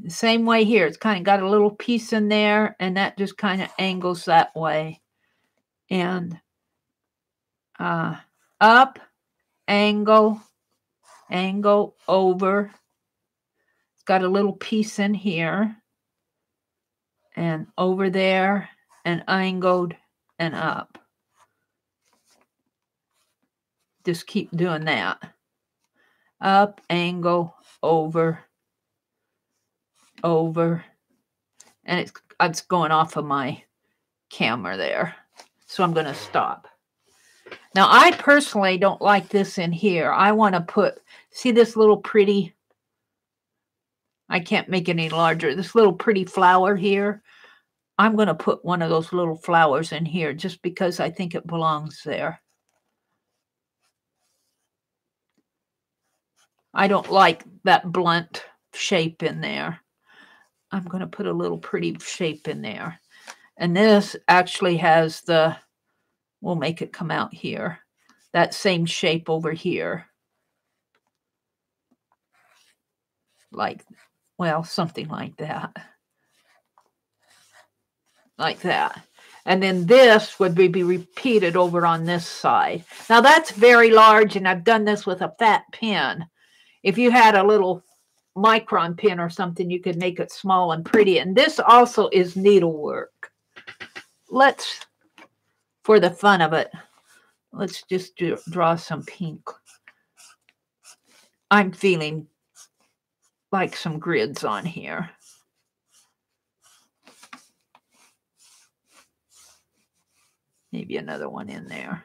The same way here. It's kind of got a little piece in there, and that just kind of angles that way. And up, angle, angle, over. It's got a little piece in here, and over there, and angled, and up. Just keep doing that. Up, angle, over, over. And it's going off of my camera there. So I'm going to stop. Now, I personally don't like this in here. I want to put, see this little pretty, I can't make it any larger, this little pretty flower here. I'm going to put one of those little flowers in here just because I think it belongs there. I don't like that blunt shape in there. I'm going to put a little pretty shape in there. And this actually has the, we'll make it come out here, that same shape over here. Like, well, something like that. Like that. And then this would be repeated over on this side. Now that's very large, and I've done this with a fat pen. If you had a little micron pen or something, you could make it small and pretty. And this also is needlework. Let's, for the fun of it, let's just draw some pink. I'm feeling like some grids on here. Maybe another one in there.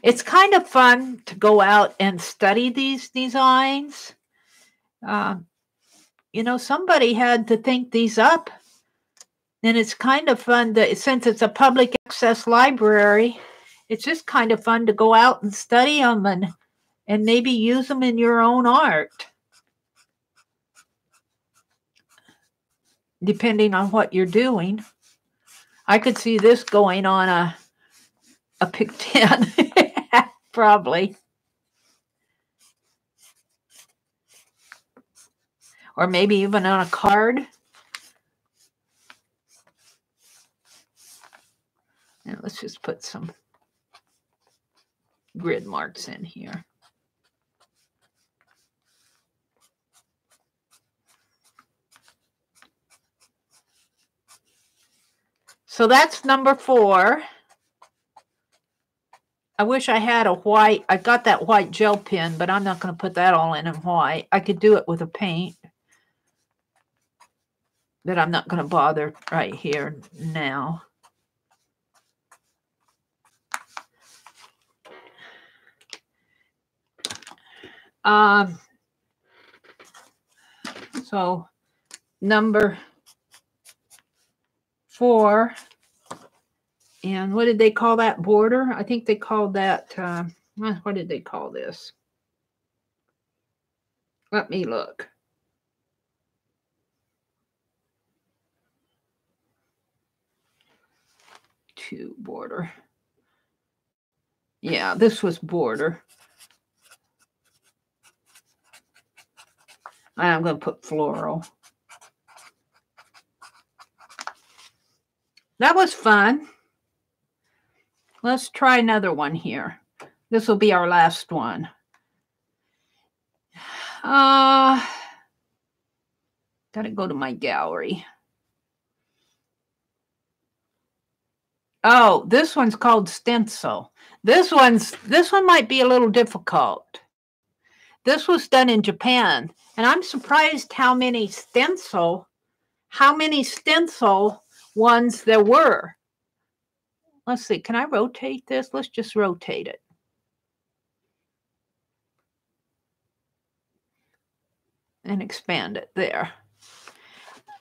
It's kind of fun to go out and study these designs. You know, somebody had to think these up. And it's kind of fun to, since it's a public access library, it's just kind of fun to go out and study them and maybe use them in your own art, depending on what you're doing. I could see this going on a Pic 10, probably. Or maybe even on a card. And let's just put some grid marks in here. So that's number 4. I wish I had a white. I got that white gel pen, but I'm not going to put that all in white. I could do it with a paint, but I'm not going to bother right here now. So number 4, and what did they call that border? I think they called that, what did they call this? Let me look. To border. Yeah, this was border. I'm going to put floral. That was fun. Let's try another one here. This will be our last one. Got to go to my gallery. Oh, this one's called stencil. This one might be a little difficult. This was done in Japan, and I'm surprised how many stencil ones there were. Let's see, can I rotate this? Let's just rotate it. And expand it there.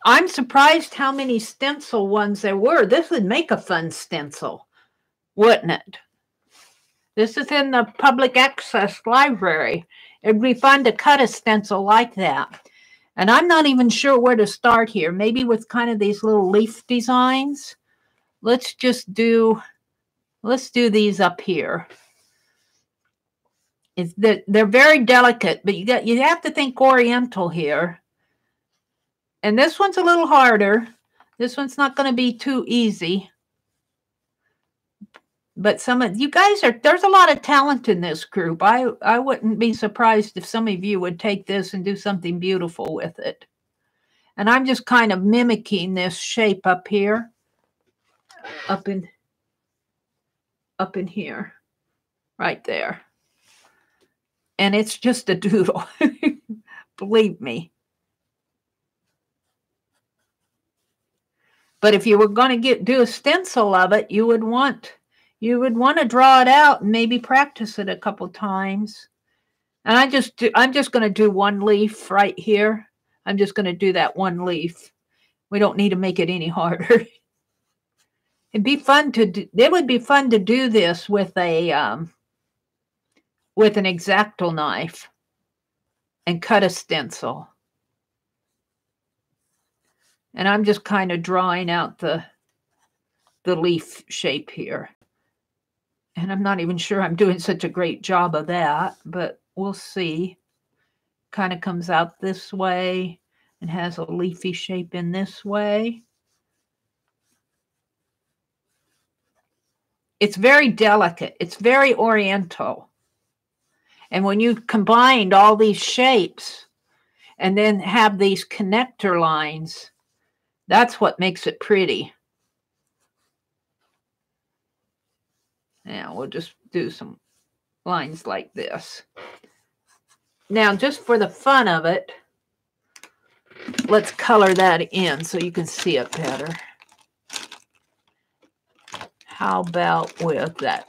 I'm surprised how many stencil ones there were. This would make a fun stencil, wouldn't it? This is in the public access library. It'd be fun to cut a stencil like that. And I'm not even sure where to start here. Maybe with kind of these little leaf designs. Let's do these up here. They're very delicate, but you have to think Oriental here. And this one's a little harder. This one's not going to be too easy. But some of you guys there's a lot of talent in this group. I wouldn't be surprised if some of you would take this and do something beautiful with it. And I'm just kind of mimicking this shape up here. Up in here. Right there. And it's just a doodle. Believe me. But if you were going to do a stencil of it, you would want to draw it out and maybe practice it a couple times. And I'm just going to do one leaf right here. I'm just going to do that one leaf. We don't need to make it any harder. It would be fun to do this with an X-Acto knife and cut a stencil. And I'm just kind of drawing out the leaf shape here. And I'm not even sure I'm doing such a great job of that, but we'll see. Kind of comes out this way and has a leafy shape in this way. It's very delicate. It's very Oriental. And when you combined all these shapes and then have these connector lines, that's what makes it pretty. Now we'll just do some lines like this. Now, just for the fun of it, let's color that in so you can see it better. How about with that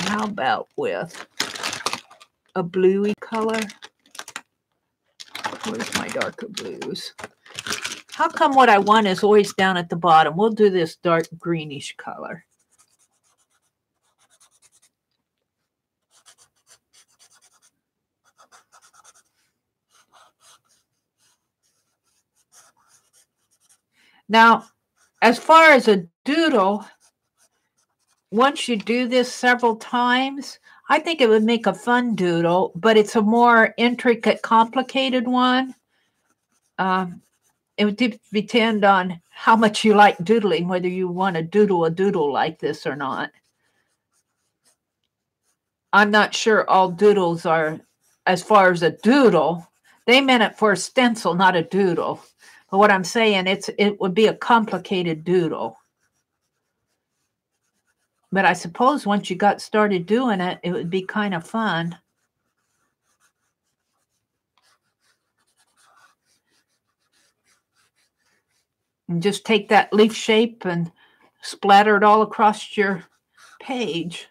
How about with a bluey color? Where's my darker blues? How come what I want is always down at the bottom? We'll do this dark greenish color. Now, as far as a doodle, once you do this several times, I think it would make a fun doodle, but it's a more intricate, complicated one. It would depend on how much you like doodling, whether you want to doodle a doodle like this or not. I'm not sure all doodles are, as far as a doodle, they meant it for a stencil, not a doodle. But what I'm saying, it would be a complicated doodle. But I suppose once you got started doing it, it would be kind of fun. And just take that leaf shape and splatter it all across your page.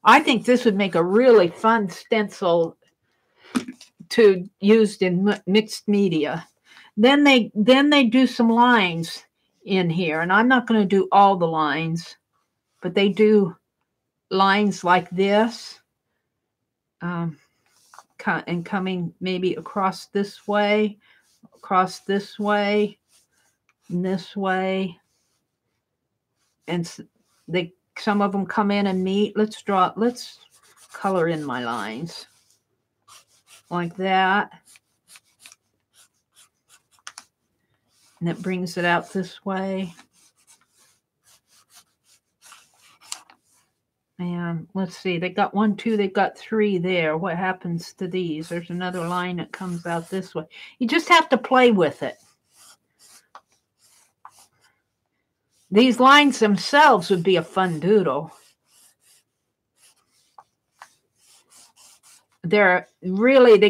I think this would make a really fun stencil to used in mixed media. Then they do some lines in here, and I'm not going to do all the lines, but they do lines like this, and coming maybe across this way, and this way, and some of them come in and meet. Let's color in my lines like that. And it brings it out this way. And let's see, they got 1, 2, they've got 3 there. What happens to these? There's another line that comes out this way. You just have to play with it. These lines themselves would be a fun doodle. They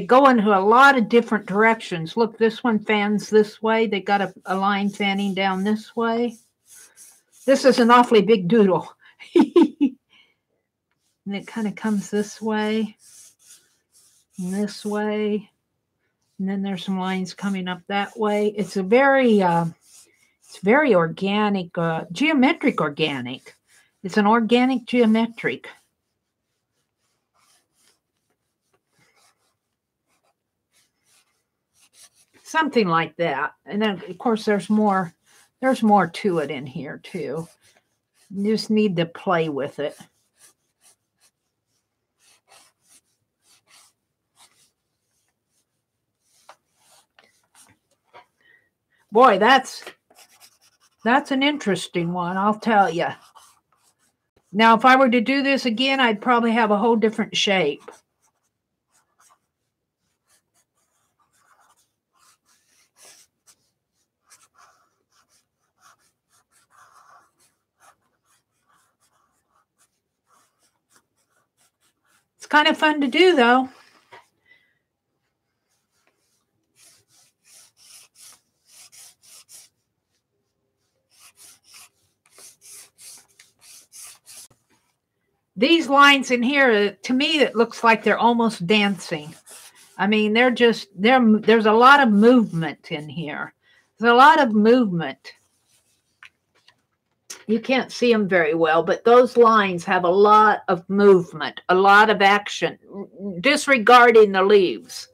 go into a lot of different directions. Look, this one fans this way. They got a line fanning down this way. This is an awfully big doodle. And it kind of comes this way, and this way. And then there's some lines coming up that way. It's a very organic, geometric organic. It's an organic geometric. Something like that. And then, of course, there's more to it in here, too. You just need to play with it. Boy, that's an interesting one, I'll tell you. Now, if I were to do this again, I'd probably have a whole different shape. It's kind of fun to do, though. These lines in here, to me, it looks like they're almost dancing. I mean, there's a lot of movement in here. There's a lot of movement. You can't see them very well, but those lines have a lot of movement, a lot of action, disregarding the leaves.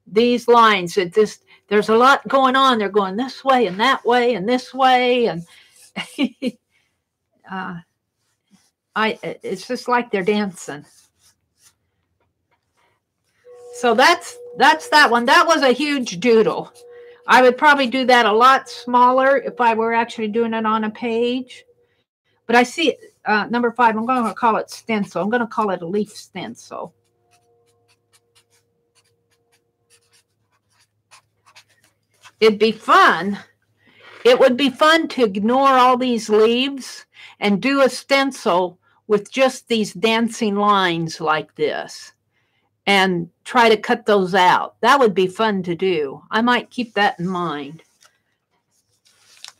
These lines, there's a lot going on. They're going this way and that way and this way, and it's just like they're dancing. So that's that one. That was a huge doodle. I would probably do that a lot smaller if I were actually doing it on a page. But I see it, number 5, I'm going to call it stencil. I'm going to call it a leaf stencil. It'd be fun. It would be fun to ignore all these leaves and do a stencil with just these dancing lines like this and try to cut those out. That would be fun to do. I might keep that in mind.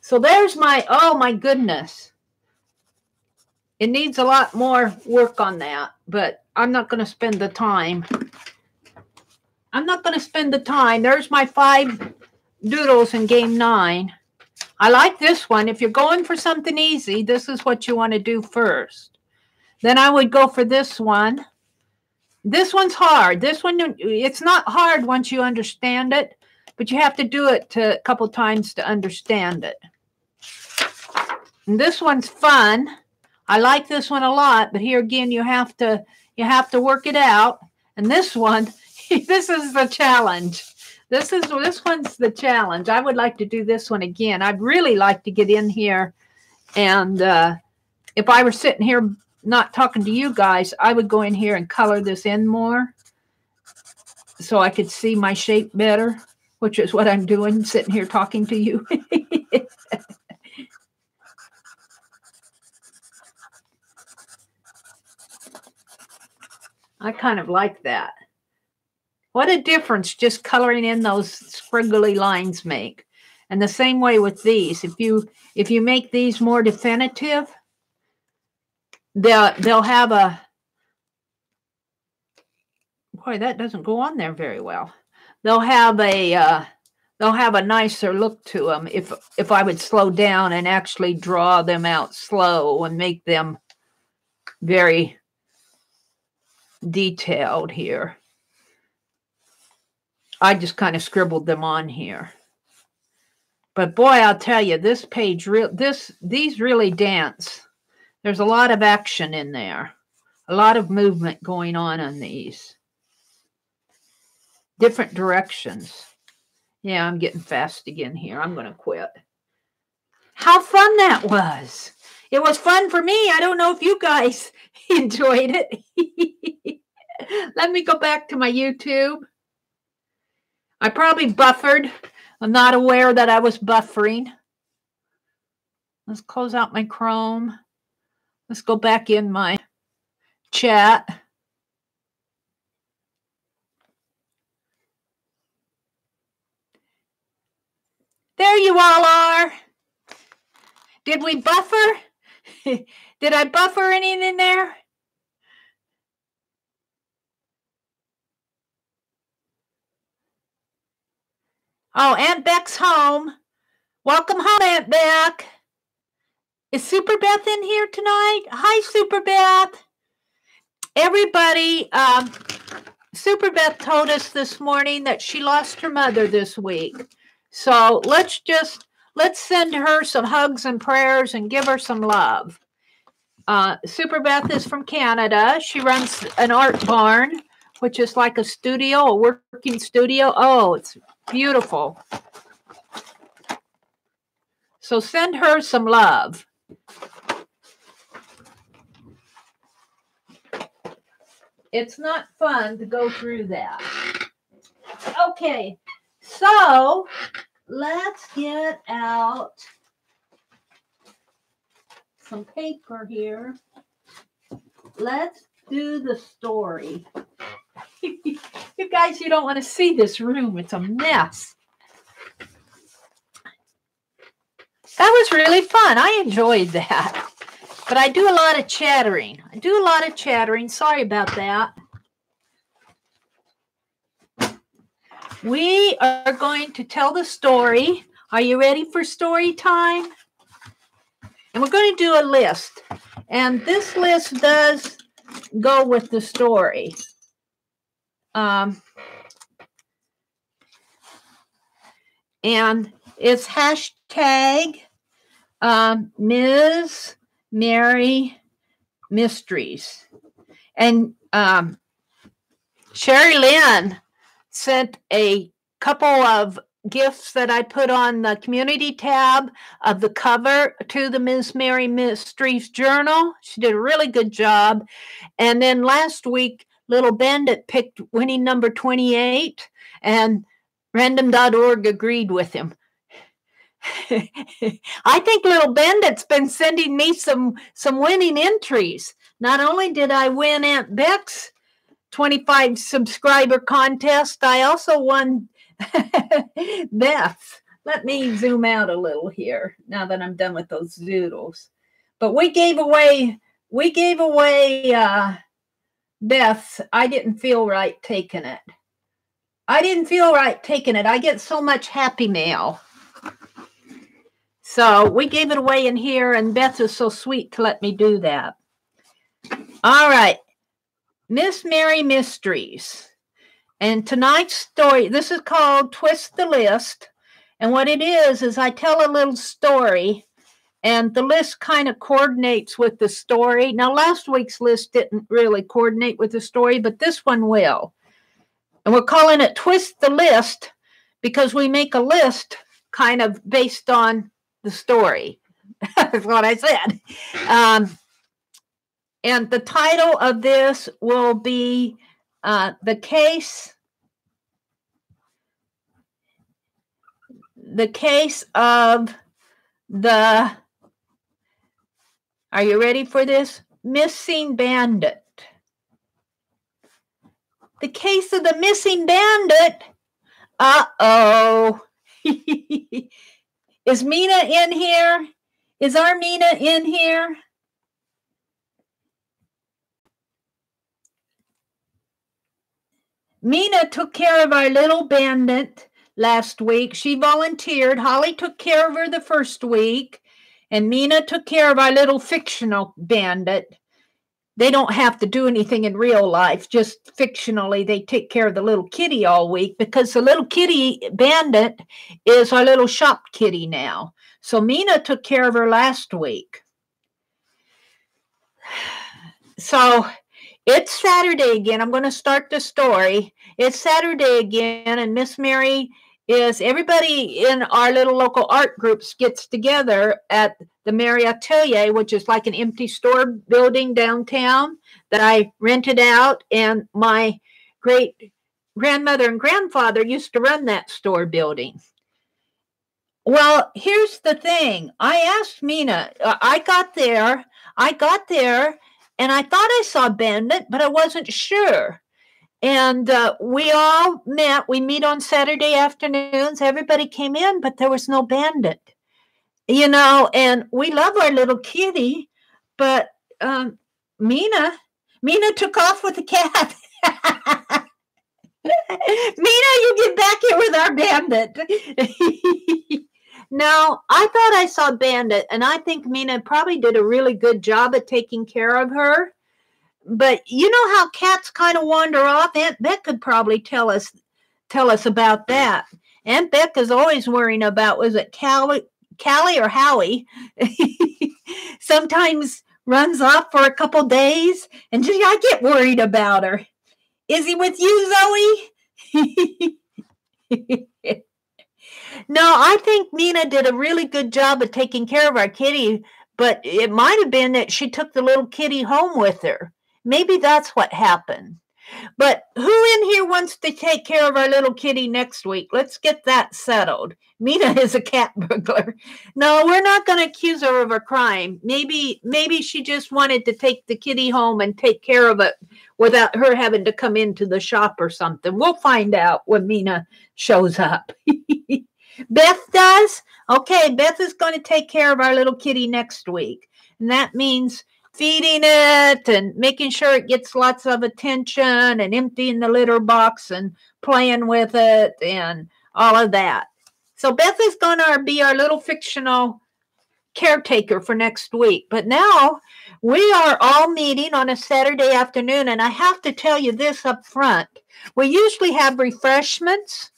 So there's oh my goodness. It needs a lot more work on that, but I'm not going to spend the time. I'm not going to spend the time. There's my 5 doodles in game 9. I like this one. If you're going for something easy, this is what you want to do first. Then I would go for this one. This one's hard. This one, it's not hard once you understand it, but you have to do it a couple times to understand it. And this one's fun. I like this one a lot, but here again, you have to work it out. And this one, this is the challenge. This one's the challenge. I would like to do this one again. I'd really like to get in here, and if I were sitting here not talking to you guys, I would go in here and color this in more so I could see my shape better, which is what I'm doing, sitting here talking to you. I kind of like that. What a difference just coloring in those squiggly lines make. And the same way with these. If you make these more definitive, they'll have a, boy, that doesn't go on there very well. They'll have a nicer look to them if I would slow down and actually draw them out slow and make them very detailed here. I just kind of scribbled them on here. But boy, I'll tell you, this page, these really dance. There's a lot of action in there. A lot of movement going on these. Different directions. Yeah, I'm getting fast again here. I'm going to quit. How fun that was. It was fun for me. I don't know if you guys enjoyed it. Let me go back to my YouTube. I probably buffered. I'm not aware that I was buffering. Let's close out my Chrome. Let's go back in my chat. There you all are. Did we buffer? Did I buffer anything in there? Oh, Aunt Beck's home. Welcome home, Aunt Beck. Is Super Beth in here tonight? Hi, Super Beth. Everybody, Super Beth told us this morning that she lost her mother this week. So let's send her some hugs and prayers and give her some love. Super Beth is from Canada. She runs an art barn, which is like a studio, a working studio. Oh, it's beautiful. So send her some love. It's not fun to go through that. Okay, so let's get out some paper here. Let's do the story. You guys, you don't want to see this room. It's a mess. That was really fun. I enjoyed that. But I do a lot of chattering. Sorry about that. We are going to tell the story. Are you ready for story time? And we're going to do a list. And this list does go with the story. And it's hashtag Ms. Meri Mysteries. And Sherry Lynn sent a couple of gifts that I put on the community tab of the cover to the Ms. Meri Mysteries journal. She did a really good job. And then last week, Little Bandit picked winning number 28, and random.org agreed with him. I think Little Bandit's been sending me some winning entries. Not only did I win Aunt Beck's 25 subscriber contest, I also won Beth's. Let me zoom out a little here now that I'm done with those doodles. But we gave away we gave away Beth's. I didn't feel right taking it. I get so much happy mail. So we gave it away in here, and Beth is so sweet to let me do that. All right. Miss Meri Mysteries. And tonight's story, this is called Twist the List. And what it is I tell a little story, and the list kind of coordinates with the story. Now, last week's list didn't really coordinate with the story, but this one will. And we're calling it Twist the List because we make a list kind of based on the story. That's what I said. And the title of this will be the case of the, are you ready for this? Missing bandit. The case of the missing bandit. Uh-oh. Is Mina in here? Is our Mina in here? Mina took care of our little bandit last week. She volunteered. Holly took care of her the first week, and Mina took care of our little fictional bandit. They don't have to do anything in real life, just fictionally. They take care of the little kitty all week because the little kitty bandit is our little shop kitty now. So Mina took care of her last week. So it's Saturday again. I'm going to start the story. It's Saturday again, and Miss Meri is, everybody in our little local art groups gets together at TheMeriAtelier, which is like an empty store building downtown that I rented out, and my great grandmother and grandfather used to run that store building. Well, here's the thing. I asked Mina, I got there, and I thought I saw Bandit, but I wasn't sure. And we all met. We meet on Saturday afternoons. Everybody came in, but there was no Bandit. You know, and we love our little kitty, but Mina took off with the cat. Mina, you get back here with our Bandit. Now, I thought I saw Bandit, and I think Mina probably did a really good job at taking care of her. But you know how cats kind of wander off? Aunt Beck could probably tell us about that. Aunt Beck is always worrying about, was it Callie or Howie? Sometimes runs off for a couple days, and I get worried about her. Is he with you, Zoe? No, I think Mina did a really good job of taking care of our kitty, but it might have been that she took the little kitty home with her. Maybe that's what happened. But who in here wants to take care of our little kitty next week? Let's get that settled. Mina is a cat burglar. No, we're not going to accuse her of a crime. Maybe she just wanted to take the kitty home and take care of it without her having to come into the shop or something. We'll find out when Mina shows up. Beth does? Okay, Beth is going to take care of our little kitty next week. And that means feeding it and making sure it gets lots of attention and emptying the litter box and playing with it and all of that. So Beth is going to be our little fictional caretaker for next week. But now we are all meeting on a Saturday afternoon, and I have to tell you this up front. We usually have refreshments.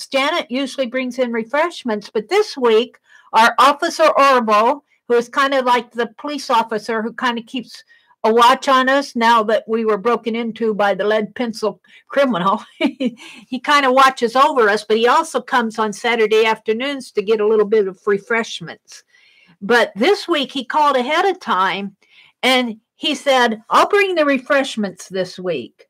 Janet usually brings in refreshments, but this week our Officer Orville, who is kind of like the police officer who kind of keeps a watch on us now that we were broken into by the lead pencil criminal. He kind of watches over us, but he also comes on Saturday afternoons to get a little bit of refreshments. But this week he called ahead of time and he said, I'll bring the refreshments this week.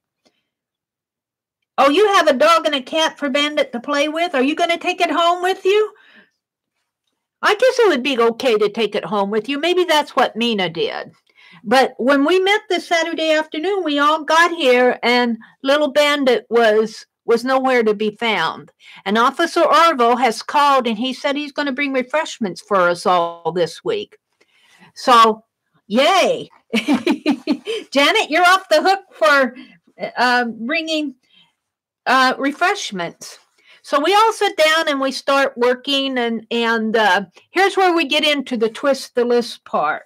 Oh, you have a dog and a cat for Bandit to play with? Are you going to take it home with you? I guess it would be okay to take it home with you. Maybe that's what Mina did. But when we met this Saturday afternoon, we all got here and little Bandit was nowhere to be found. And Officer Orville has called and he said he's going to bring refreshments for us all this week. So Yay. Janet, you're off the hook for bringing refreshments. So we all sit down and we start working, and here's where we get into the twist the list part.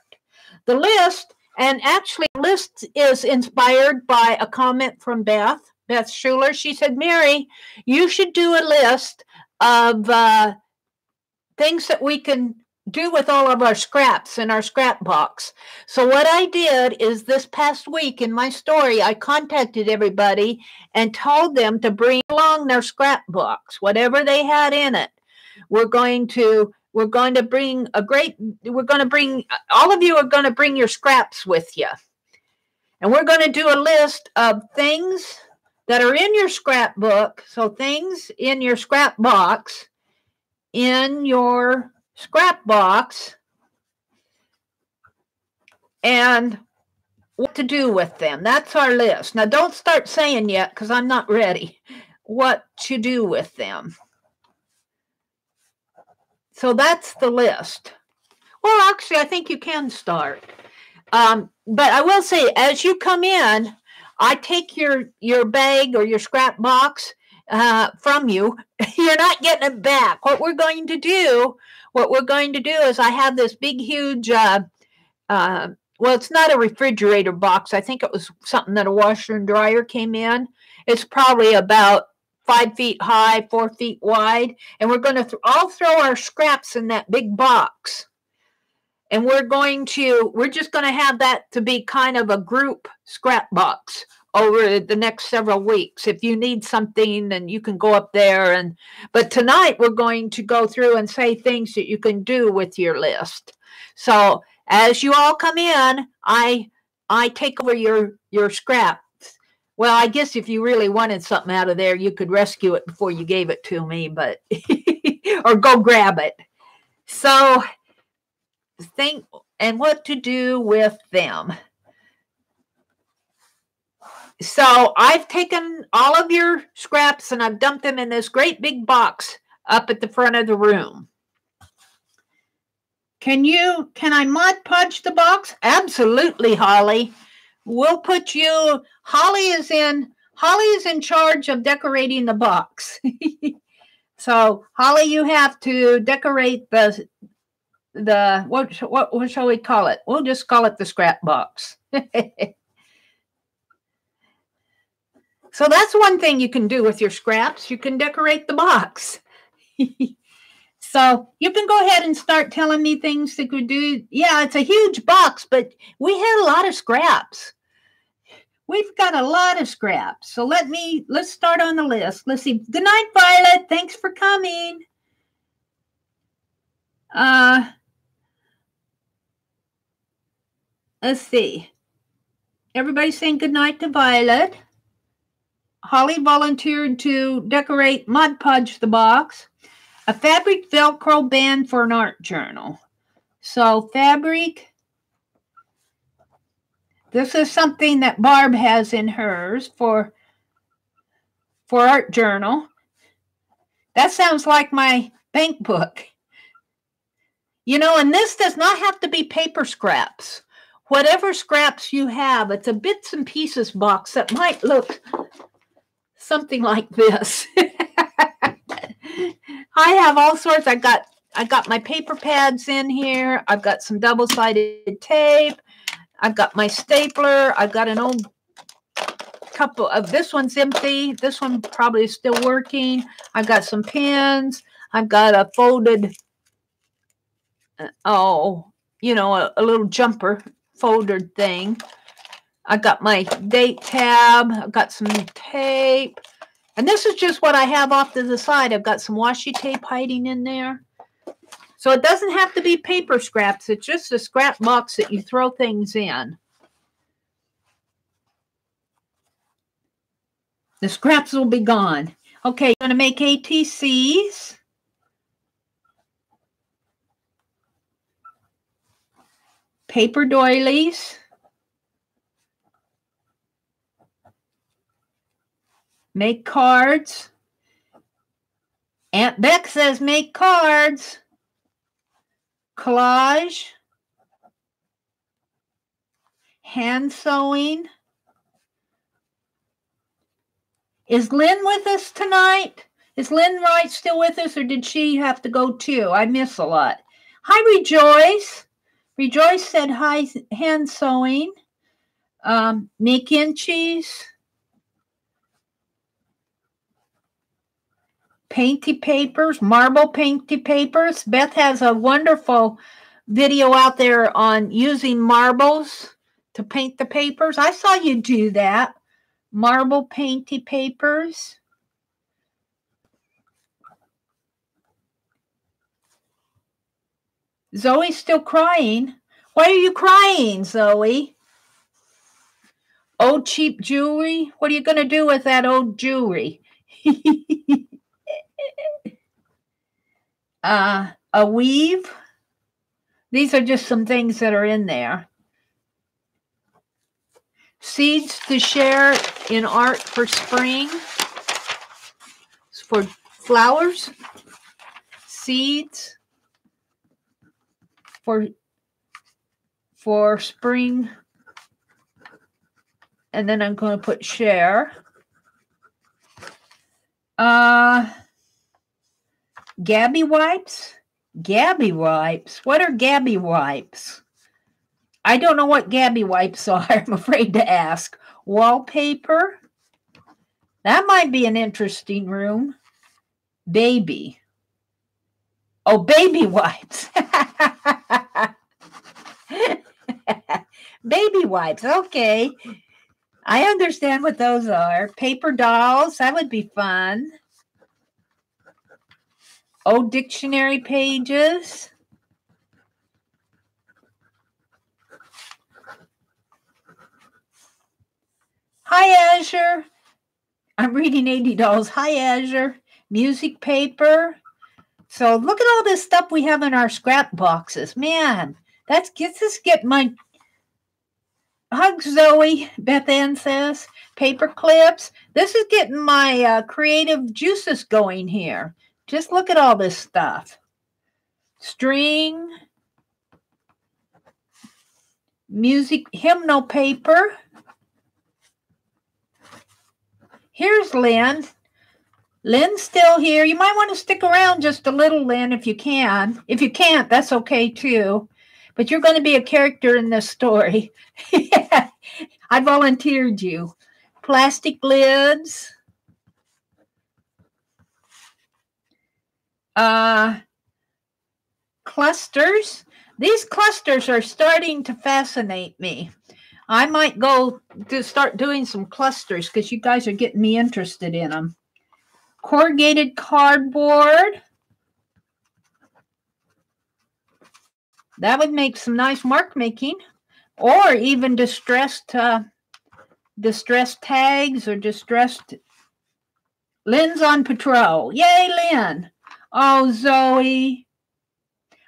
The list, and actually the list is inspired by a comment from Beth Schuler. She said, Meri, you should do a list of things that we can do with all of our scraps in our scrap box. So what I did is this past week in my story, I contacted everybody and told them to bring along their scrap box, whatever they had in it. We're going to bring all of you are going to bring your scraps with you. And we're going to do a list of things that are in your scrapbook. So things in your scrap box, in your scrap box, and what to do with them. That's our list. Now, don't start saying yet because I'm not ready what to do with them. So that's the list. Well, actually, I think you can start. But I will say, as you come in, I take your bag or your scrap box from you. You're not getting it back. What we're going to do is I have this big, huge, well, it's not a refrigerator box. I think it was something that a washer and dryer came in. It's probably about 5 feet high, 4 feet wide. And we're going to all throw our scraps in that big box. And we're just going to have that to be kind of a group scrap box over the next several weeks. If you need something, then you can go up there. But tonight we're going to go through and say things that you can do with your list. So as you all come in, I take over your scraps. Well, I guess if you really wanted something out of there, you could rescue it before you gave it to me, but or go grab it. So think and what to do with them. So I've taken all of your scraps and I've dumped them in this great big box up at the front of the room. Can I Mod Podge the box? Absolutely, Holly. We'll put you. Holly is in charge of decorating the box. So Holly, you have to decorate the what shall we call it? We'll just call it the scrap box. So that's one thing you can do with your scraps. You can decorate the box. So you can go ahead and start telling me things that could do. Yeah, it's a huge box, but we had a lot of scraps. We've got a lot of scraps. So let's start on the list. Let's see. Good night, Violet. Thanks for coming. Let's see. Everybody's saying good night to Violet. Holly volunteered to decorate Mod Podge the box. A fabric Velcro band for an art journal. So fabric. This is something that Barb has in hers for art journal. That sounds like my bank book. And this does not have to be paper scraps. Whatever scraps you have, it's a bits and pieces box that might look something like this. I have all sorts. I got my paper pads in here. I've got some double-sided tape. I've got my stapler. I've got an old couple of, this one's empty. This one probably is still working. I've got some pins. I've got a folded, a little jumper folded thing. I've got my date tab. I've got some tape. And this is just what I have off to the side. I've got some washi tape hiding in there. So it doesn't have to be paper scraps. It's just a scrap box that you throw things in. The scraps will be gone. Okay, you're going to make ATCs. Paper doilies. Make cards. Aunt Beck says make cards. Collage. hand sewing. Is Lynn with us tonight? Is Lynn Wright still with us, or did she have to go too? I miss a lot. Hi, Rejoice. Rejoice said hi, hand sewing. McInches. Painty papers, marble painty papers. Beth has a wonderful video out there on using marbles to paint the papers. I saw you do that. Marble painty papers. Zoe's still crying. Why are you crying, Zoe? Old cheap jewelry? What are you going to do with that old jewelry? A weave. These are just some things that are in there. Seeds to share in art for spring. For flowers. Seeds for spring. And then I'm going to put share. Gabby wipes? Gabby wipes? What are Gabby wipes? I don't know what Gabby wipes are. I'm afraid to ask. Wallpaper? That might be an interesting room. Baby. Oh, baby wipes. Baby wipes. Okay. I understand what those are. Paper dolls. That would be fun. Old dictionary pages. Hi, Azure. I'm reading 80 Dolls. Hi, Azure. Music paper. So look at all this stuff we have in our scrap boxes. Man, this is getting my... Hugs, Zoe, Beth Ann says. Paper clips. This is getting my creative juices going here. Just look at all this stuff. String. Music, hymnal paper. Here's Lynn. Lynn's still here. You might want to stick around just a little, Lynn, if you can. If you can't, that's okay too. But you're going to be a character in this story. I volunteered you. Plastic lids. Clusters. These clusters are starting to fascinate me. I might go to start doing some clusters because you guys are getting me interested in them. Corrugated cardboard. That would make some nice mark making, or even distressed tags or distressed. Lynn's on patrol. Yay, Lynn. Oh, Zoe.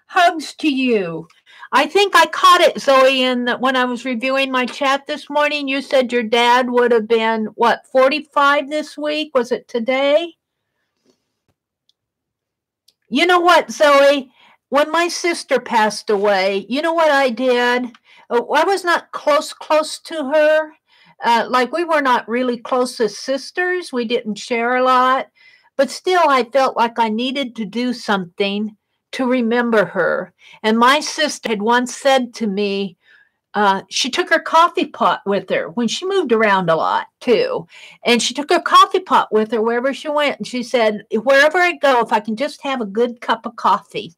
Hugs to you. I think I caught it, Zoe, when I was reviewing my chat this morning. You said your dad would have been, what, 45 this week? Was it today? You know what, Zoe? When my sister passed away, you know what I did? I was not close to her. Like we were not really close as sisters. We didn't share a lot. But still, I felt like I needed to do something to remember her. And my sister had once said to me, she took her coffee pot with her when she moved around a lot too. And she took her coffee pot with her wherever she went. And she said, wherever I go, if I can just have a good cup of coffee.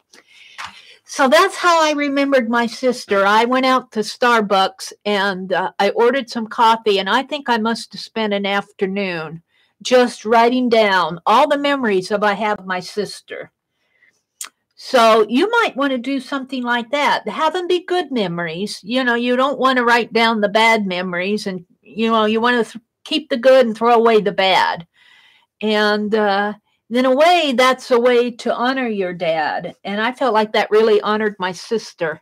So that's how I remembered my sister. I went out to Starbucks and I ordered some coffee. And I think I must have spent an afternoon just writing down all the memories I have of my sister. So you might want to do something like that. Have them be good memories. You know, you don't want to write down the bad memories, and you know, you want to keep the good and throw away the bad. And in a way, that's a way to honor your dad. And I felt like that really honored my sister.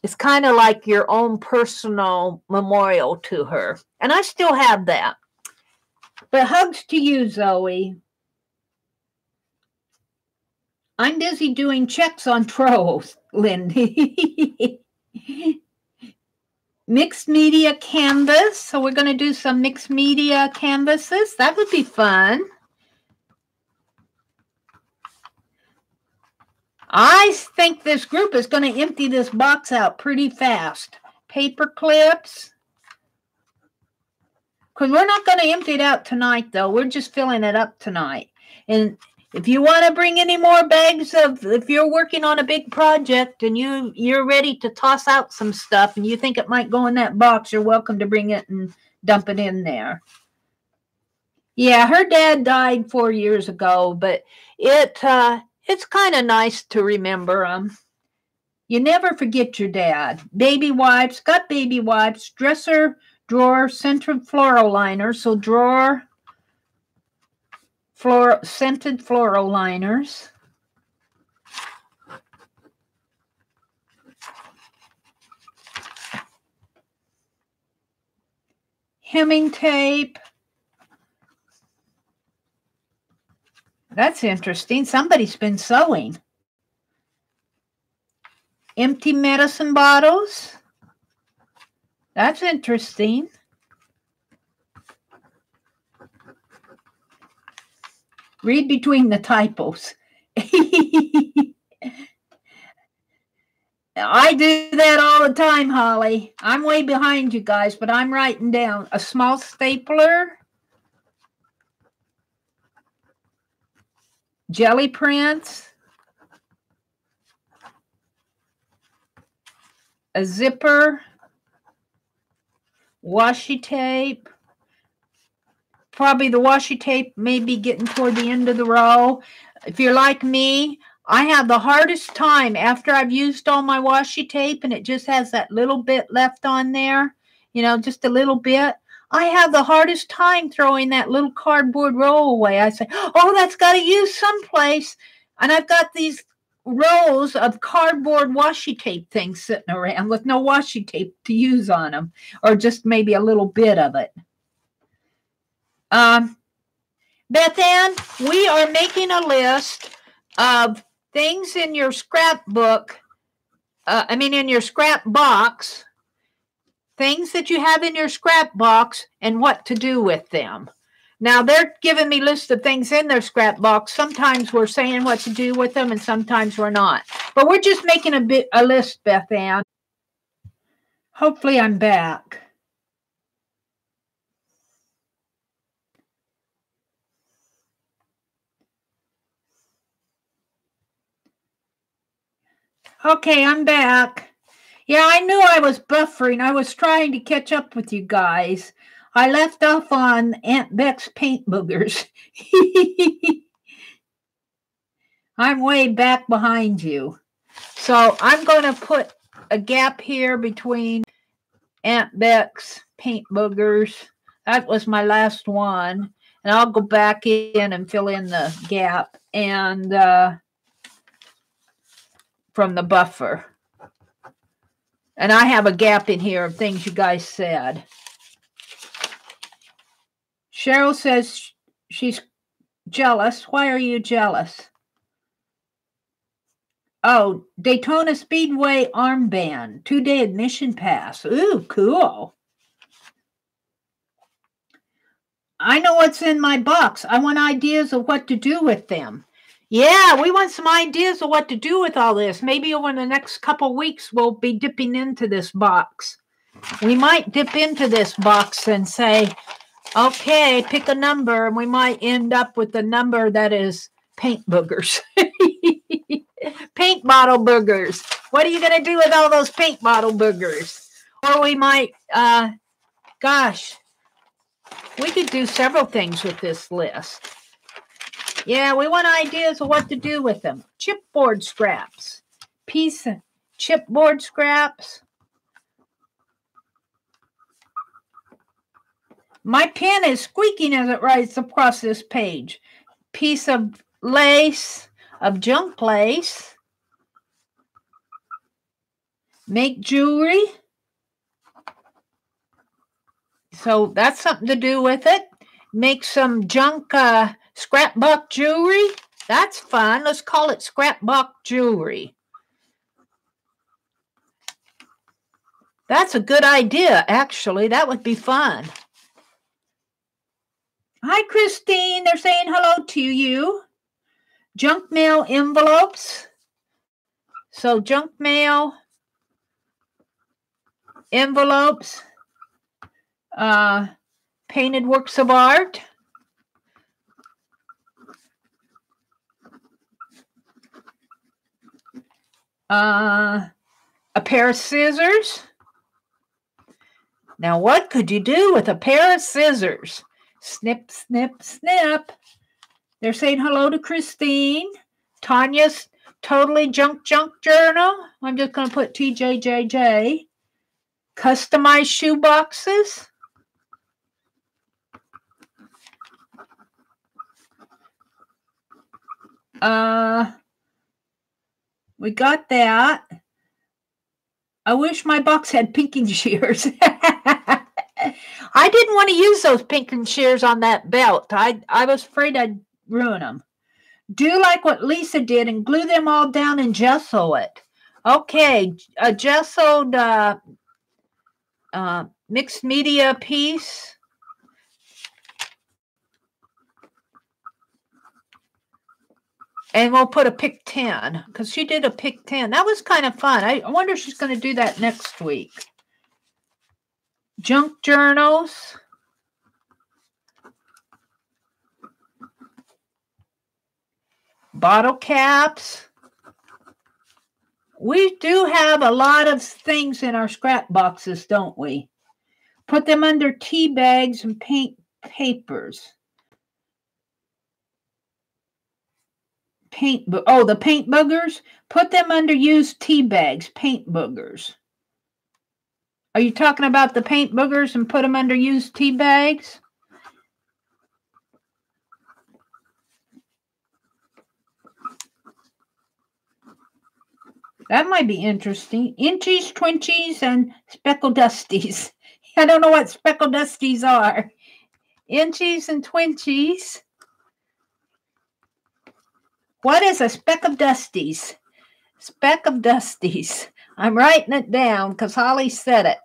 It's kind of like your own personal memorial to her. And I still have that. But hugs to you, Zoe. I'm busy doing checks on trolls, Lindy. mixed media canvas. So we're going to do some mixed media canvases. That would be fun. I think this group is going to empty this box out pretty fast. Paper clips. Because we're not going to empty it out tonight, though. We're just filling it up tonight. And if you want to bring any more bags of, if you're working on a big project and you're ready to toss out some stuff and you think it might go in that box, you're welcome to bring it and dump it in there. Yeah, her dad died 4 years ago, but it's kind of nice to remember him. You never forget your dad. Baby wipes, got baby wipes, dresser, drawer, scented floral liners. So drawer, scented floral liners. Hemming tape. That's interesting. Somebody's been sewing. Empty medicine bottles. That's interesting. Read between the typos. I do that all the time, Holly. I'm way behind you guys, but I'm writing down a small stapler, jelly prints, a zipper, washi tape. Probably the washi tape may be getting toward the end of the row. If you're like me, I have the hardest time after I've used all my washi tape and it just has that little bit left on there, you know, just a little bit. I have the hardest time throwing that little cardboard roll away. I say, oh, that's got to use someplace. And I've got these rows of cardboard washi tape things sitting around with no washi tape to use on them, or just maybe a little bit of it. Beth Ann, we are making a list of things in your scrapbook, in your scrap box, things that you have in your scrap box and what to do with them. Now, they're giving me lists of things in their scrap box. Sometimes we're saying what to do with them and sometimes we're not. But we're just making a list, Beth Ann. Hopefully I'm back. Okay, I'm back. Yeah, I knew I was buffering. I was trying to catch up with you guys. I left off on Aunt Beck's paint boogers. I'm way back behind you. So I'm going to put a gap here between Aunt Beck's paint boogers. That was my last one. And I'll go back in and fill in the gap and from the buffer. And I have a gap in here of things you guys said. Cheryl says she's jealous. Why are you jealous? Oh, Daytona Speedway armband, 2-day admission pass. Ooh, cool. I know what's in my box. I want ideas of what to do with them. Yeah, we want some ideas of what to do with all this. Maybe over the next couple weeks, we'll be dipping into this box. We might dip into this box and say, okay, pick a number, and we might end up with the number that is paint boogers. Paint bottle boogers. What are you going to do with all those paint bottle boogers? Or we might, gosh, we could do several things with this list. Yeah, we want ideas of what to do with them. Chipboard scraps. Piece of chipboard scraps. My pen is squeaking as it writes across this page. Piece of lace, of junk lace. Make jewelry. So that's something to do with it. Make some junk scrapbook jewelry. That's fun. Let's call it scrapbook jewelry. That's a good idea, actually. That would be fun. Hi, Christine. They're saying hello to you. Junk mail envelopes. So junk mail envelopes, painted works of art, a pair of scissors. Now, what could you do with a pair of scissors? Snip, snip, snip. They're saying hello to Christine. Tanya's totally junk journal. I'm just going to put TJJJ. Customized shoe boxes. We got that. I wish my box had pinking shears. I didn't want to use those pinking shears on that belt. I was afraid I'd ruin them. Do like what Lisa did and glue them all down and gesso it. Okay, a gessoed mixed media piece. And we'll put a pick 10 because she did a pick 10. That was kind of fun. I wonder if she's going to do that next week. Junk journals. Bottle caps. We do have a lot of things in our scrap boxes, don't we? Put them under tea bags and paint papers. The paint boogers. Put them under used tea bags, paint boogers. Are you talking about the paint boogers and put them under used tea bags? That might be interesting. Inchies, twinchies, and speckle dusties. I don't know what speckle dusties are. Inchies and twinchies. What is a speck of dusties? Speck of dusties. I'm writing it down because Holly said it.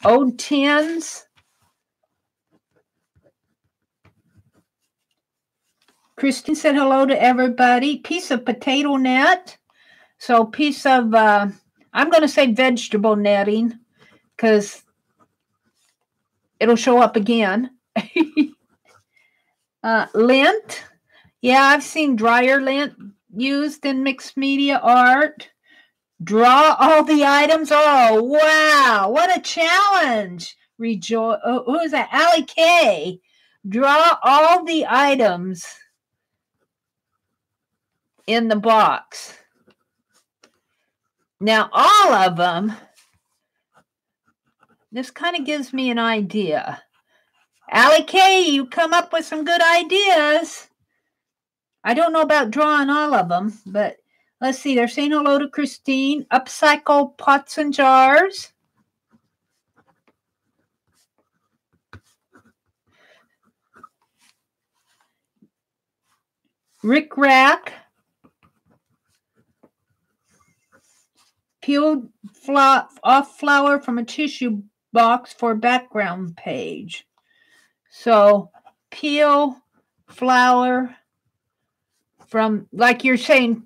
Old tins. Christine said hello to everybody. Piece of potato net. So piece of, I'm going to say vegetable netting because it'll show up again. Lint. Yeah, I've seen dryer lint used in mixed media art. Draw all the items. Oh, wow. What a challenge. Who is that? Allie K. Draw all the items in the box. Now, all of them, this kind of gives me an idea. Allie K, you come up with some good ideas. I don't know about drawing all of them, but let's see. They're saying hello to Christine. Upcycle pots and jars. Rick Rack. Peeled off flour from a tissue box for background page. So peel flour from, like you're saying,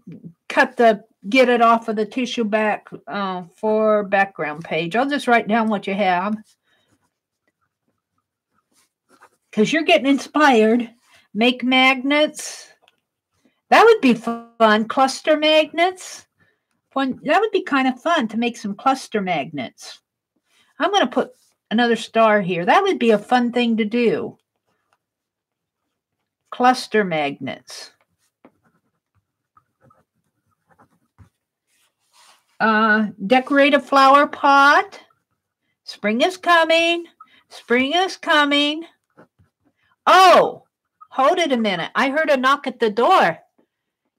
get it off of the tissue back for background page. I'll just write down what you have because you're getting inspired. Make magnets. That would be fun. Cluster magnets. That would be kind of fun to make some cluster magnets. I'm going to put another star here. That would be a fun thing to do. Cluster magnets. Decorate a flower pot. Spring is coming. Spring is coming. Oh, hold it a minute. I heard a knock at the door.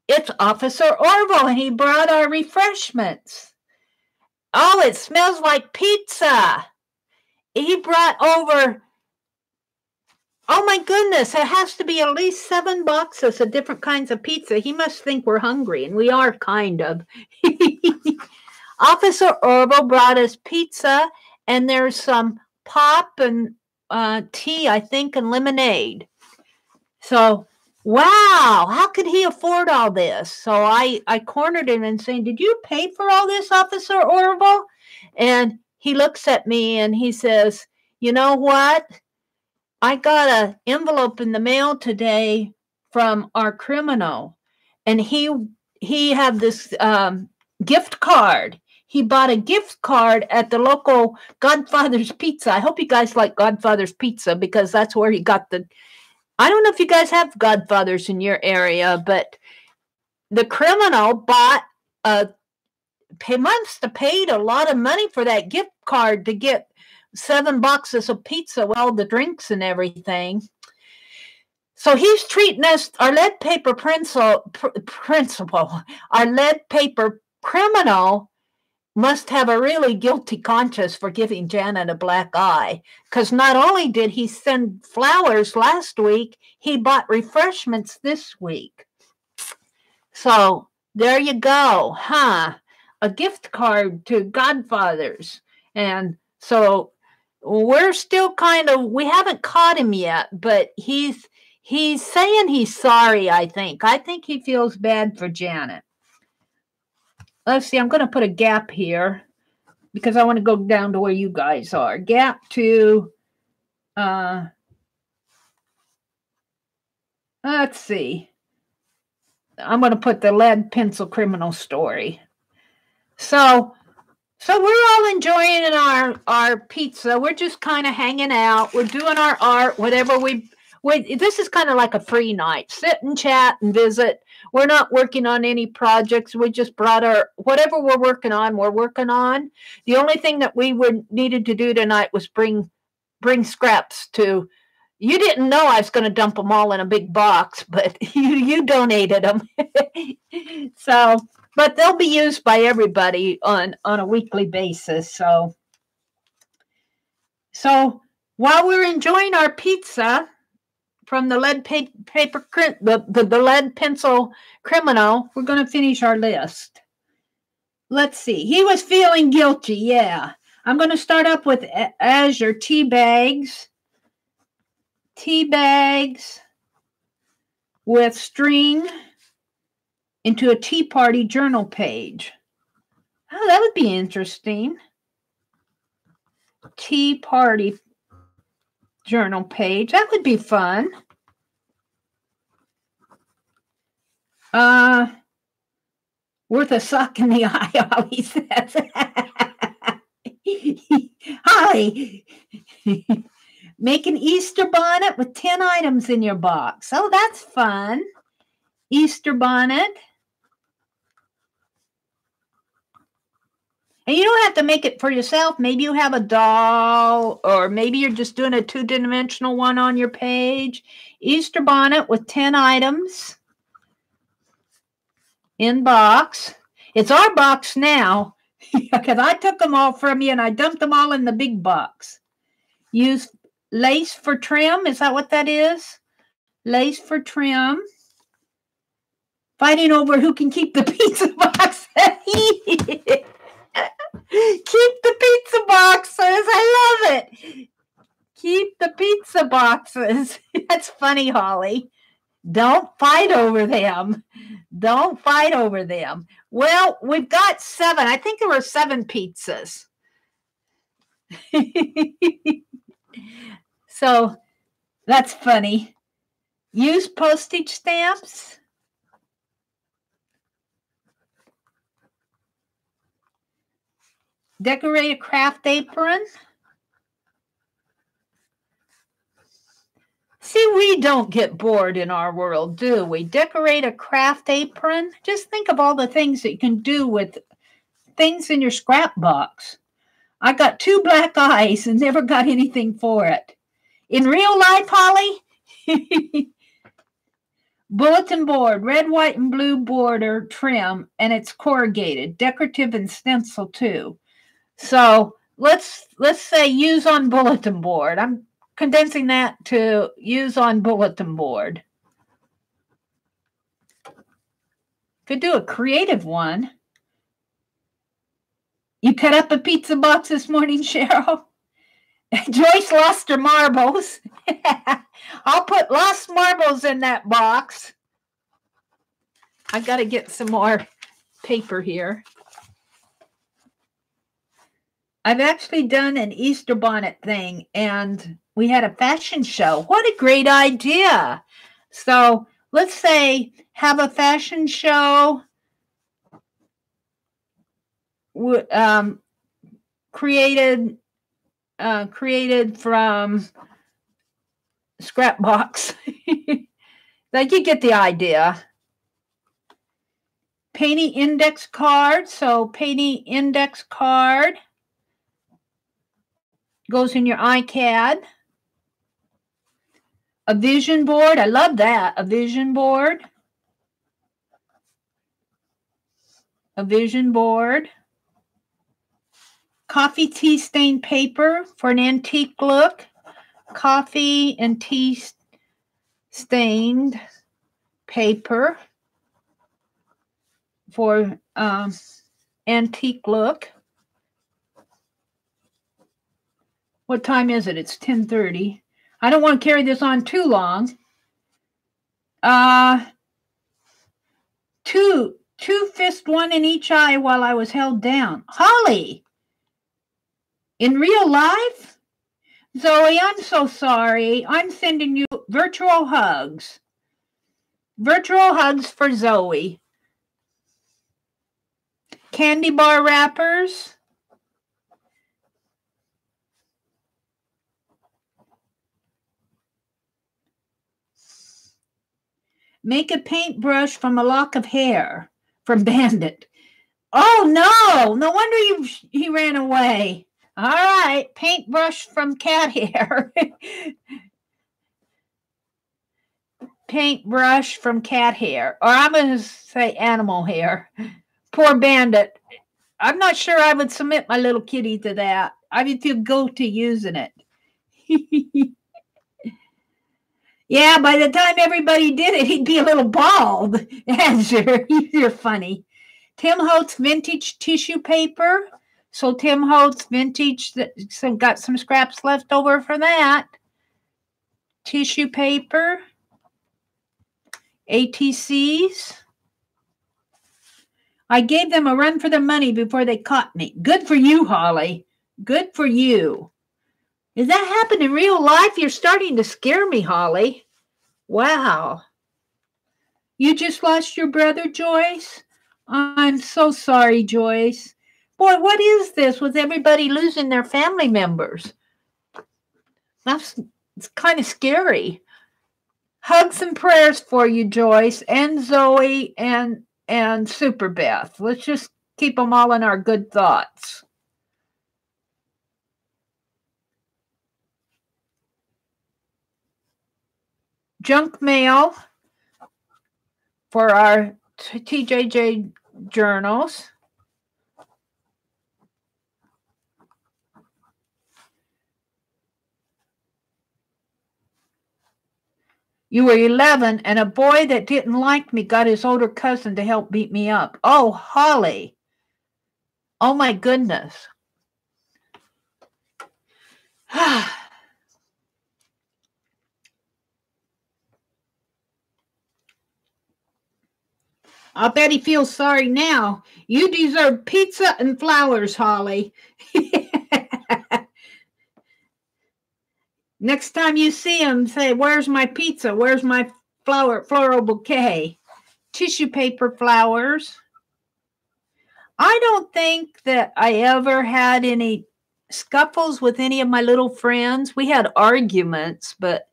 It's Officer Orville, and he brought our refreshments. Oh, it smells like pizza. He brought over, oh my goodness, it has to be at least 7 boxes of different kinds of pizza. He must think we're hungry, and we are kind of. Officer Orville brought us pizza, and there's some pop and tea, I think, and lemonade. So, wow, how could he afford all this? So I cornered him and saying, did you pay for all this, Officer Orville? And he looks at me and he says, you know what? I got an envelope in the mail today from our criminal, and he had this gift card. He bought a gift card at the local Godfather's Pizza. I hope you guys like Godfather's Pizza, because that's where he got the... I don't know if you guys have Godfathers in your area, but the criminal must have paid a lot of money for that gift card to get 7 boxes of pizza with all the drinks and everything. So he's treating us, our lead paper our lead paper criminal must have a really guilty conscience for giving Janet a black eye, because not only did he send flowers last week, he bought refreshments this week. So there you go, huh? A gift card to Godfathers. And so we're still we haven't caught him yet, but he's saying he's sorry, I think. I think he feels bad for Janet. Let's see, I'm going to put a gap here because I want to go down to where you guys are. Gap to, let's see. I'm going to put the lead pencil criminal story. So we're all enjoying our pizza. We're just kind of hanging out. We're doing our art, whatever this is kind of like a free night. Sit and chat and visit. We're not working on any projects. We just brought whatever we're working on. The only thing that we needed to do tonight was bring scraps to... You didn't know I was going to dump them all in a big box, but you donated them. So, but they'll be used by everybody on a weekly basis. So while we're enjoying our pizza from the lead the lead pencil criminal, we're going to finish our list. Let's see. He was feeling guilty. Yeah. I'm going to start up with Azure tea bags with string into a tea party journal page. Oh, that would be interesting. Tea party journal page. That would be fun. Worth a sock in the eye, Ollie says. Hi. Make an Easter bonnet with 10 items in your box. Oh, that's fun. Easter bonnet. And you don't have to make it for yourself. Maybe you have a doll, or maybe you're just doing a 2-dimensional one on your page. Easter bonnet with 10 items in box. It's our box now, because I took them all from you and I dumped them all in the big box. Use lace for trim. Is that what that is? Lace for trim. Fighting over who can keep the pizza box. Keep the pizza boxes. I love it. Keep the pizza boxes. That's funny, Holly. Don't fight over them. Don't fight over them. Well, we've got 7. I think there were 7 pizzas. So that's funny. Use postage stamps. Decorate a craft apron. See, we don't get bored in our world, do we? Decorate a craft apron. Just think of all the things that you can do with things in your scrap box. I got 2 black eyes and never got anything for it. In real life, Holly, bulletin board, red, white, and blue border trim, and it's corrugated, decorative and stencil too. So let's say use on bulletin board. I'm condensing that to use on bulletin board. Could do a creative one. You cut up a pizza box this morning, Cheryl? Joyce lost her marbles. I'll put lost marbles in that box. I've got to get some more paper here. I've actually done an Easter bonnet thing, and we had a fashion show. What a great idea. So let's say have a fashion show created from scrapbox. Like, you get the idea. Painting index card. So painting index card goes in your iCAD. A vision board. I love that. A vision board. A vision board. Coffee tea stained paper for an antique look. Coffee and tea stained paper for antique look. What time is it? It's 10:30. I don't want to carry this on too long. Two fist, one in each eye while I was held down. Holly, in real life? Zoe, I'm so sorry. I'm sending you virtual hugs. Virtual hugs for Zoe. Candy bar wrappers. Make a paintbrush from a lock of hair from Bandit. Oh, no. No wonder he ran away. All right. Paintbrush from cat hair. Paintbrush from cat hair. Or I'm going to say animal hair. Poor Bandit. I'm not sure I would submit my little kitty to that. I would feel guilty using it. Yeah, by the time everybody did it, he'd be a little bald. You're funny. Tim Holtz vintage tissue paper. So Tim Holtz vintage, got some scraps left over for that. Tissue paper. ATCs. I gave them a run for their money before they caught me. Good for you, Holly. Good for you. Does that happen in real life? You're starting to scare me, Holly. Wow. You just lost your brother, Joyce? I'm so sorry, Joyce. Boy, what is this with everybody losing their family members? It's kind of scary. Hugs and prayers for you, Joyce, and Zoe, and Super Beth. Let's just keep them all in our good thoughts. Junk mail for our TJJ journals. You were 11, and a boy that didn't like me got his older cousin to help beat me up. Oh, Holly. Oh, my goodness. I'll bet he feels sorry now. You deserve pizza and flowers, Holly. Next time you see him, say, "Where's my pizza? Where's my floral bouquet?" Tissue paper flowers. I don't think that I ever had any scuffles with any of my little friends. We had arguments, but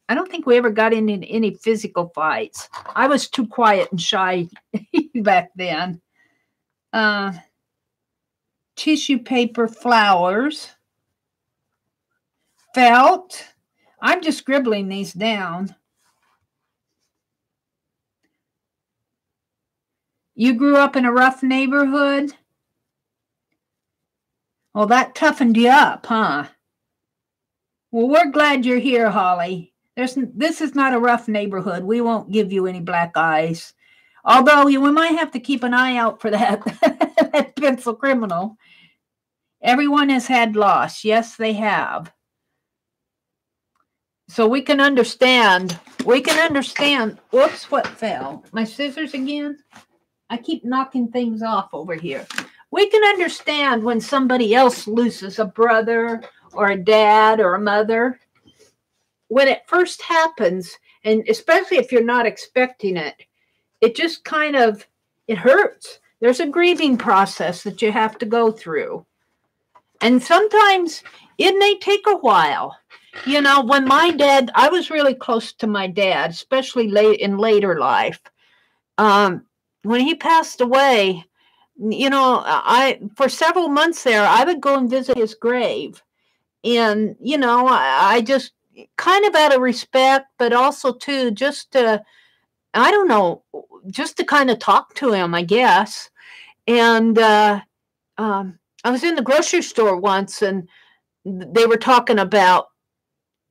I don't think we ever got into any physical fights. I was too quiet and shy back then. Tissue paper flowers. Felt. I'm just scribbling these down. You grew up in a rough neighborhood? Well, that toughened you up, huh? Well, we're glad you're here, Holly. This is not a rough neighborhood. We won't give you any black eyes. Although we might have to keep an eye out for that that pencil criminal. Everyone has had loss. Yes, they have. So we can understand. We can understand. Whoops, what fell? My scissors again? I keep knocking things off over here. We can understand when somebody else loses a brother or a dad or a mother. When it first happens, and especially if you're not expecting it, it just kind of, it hurts. There's a grieving process that you have to go through. And sometimes it may take a while. You know, when my dad, I was really close to my dad, especially late in later life. When he passed away, you know, for several months there, I would go and visit his grave. And, you know, I just kind of out of respect, but also too, just to, I don't know, just to kind of talk to him, I guess. And I was in the grocery store once, and they were talking about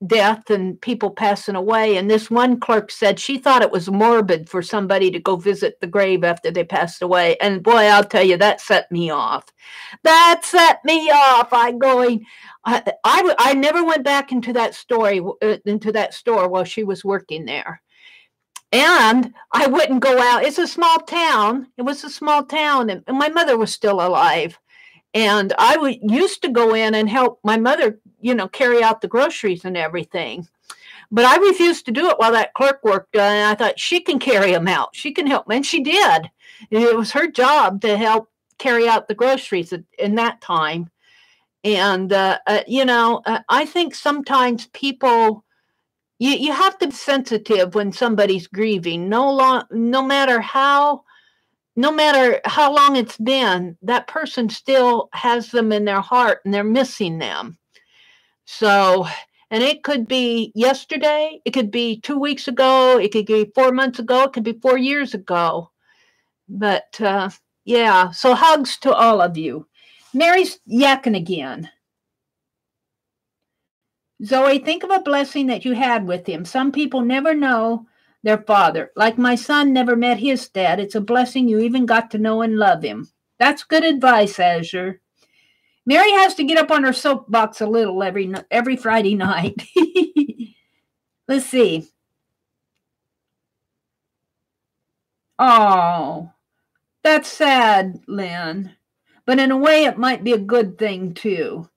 death and people passing away. And this one clerk said she thought it was morbid for somebody to go visit the grave after they passed away. And boy, I'll tell you, that set me off. That set me off. I never went back into that store while she was working there. And I wouldn't go out. It's a small town. It was a small town, and my mother was still alive. And I used to go in and help my mother, you know, carry out the groceries and everything. But I refused to do it while that clerk worked. And I thought, she can carry them out. She can help me. And she did. It was her job to help carry out the groceries in that time. And, you know, I think sometimes people, you have to be sensitive when somebody's grieving. No matter how long it's been, that person still has them in their heart and they're missing them. So, and it could be yesterday, it could be 2 weeks ago, it could be 4 months ago, it could be 4 years ago. But yeah, so hugs to all of you. Meri's yakking again. Zoe, think of a blessing that you had with him. Some people never know their father. Like my son never met his dad. It's a blessing you even got to know and love him. That's good advice, Azure. Meri has to get up on her soapbox a little every Friday night. Let's see. Oh, that's sad, Lynn. But in a way, it might be a good thing, too.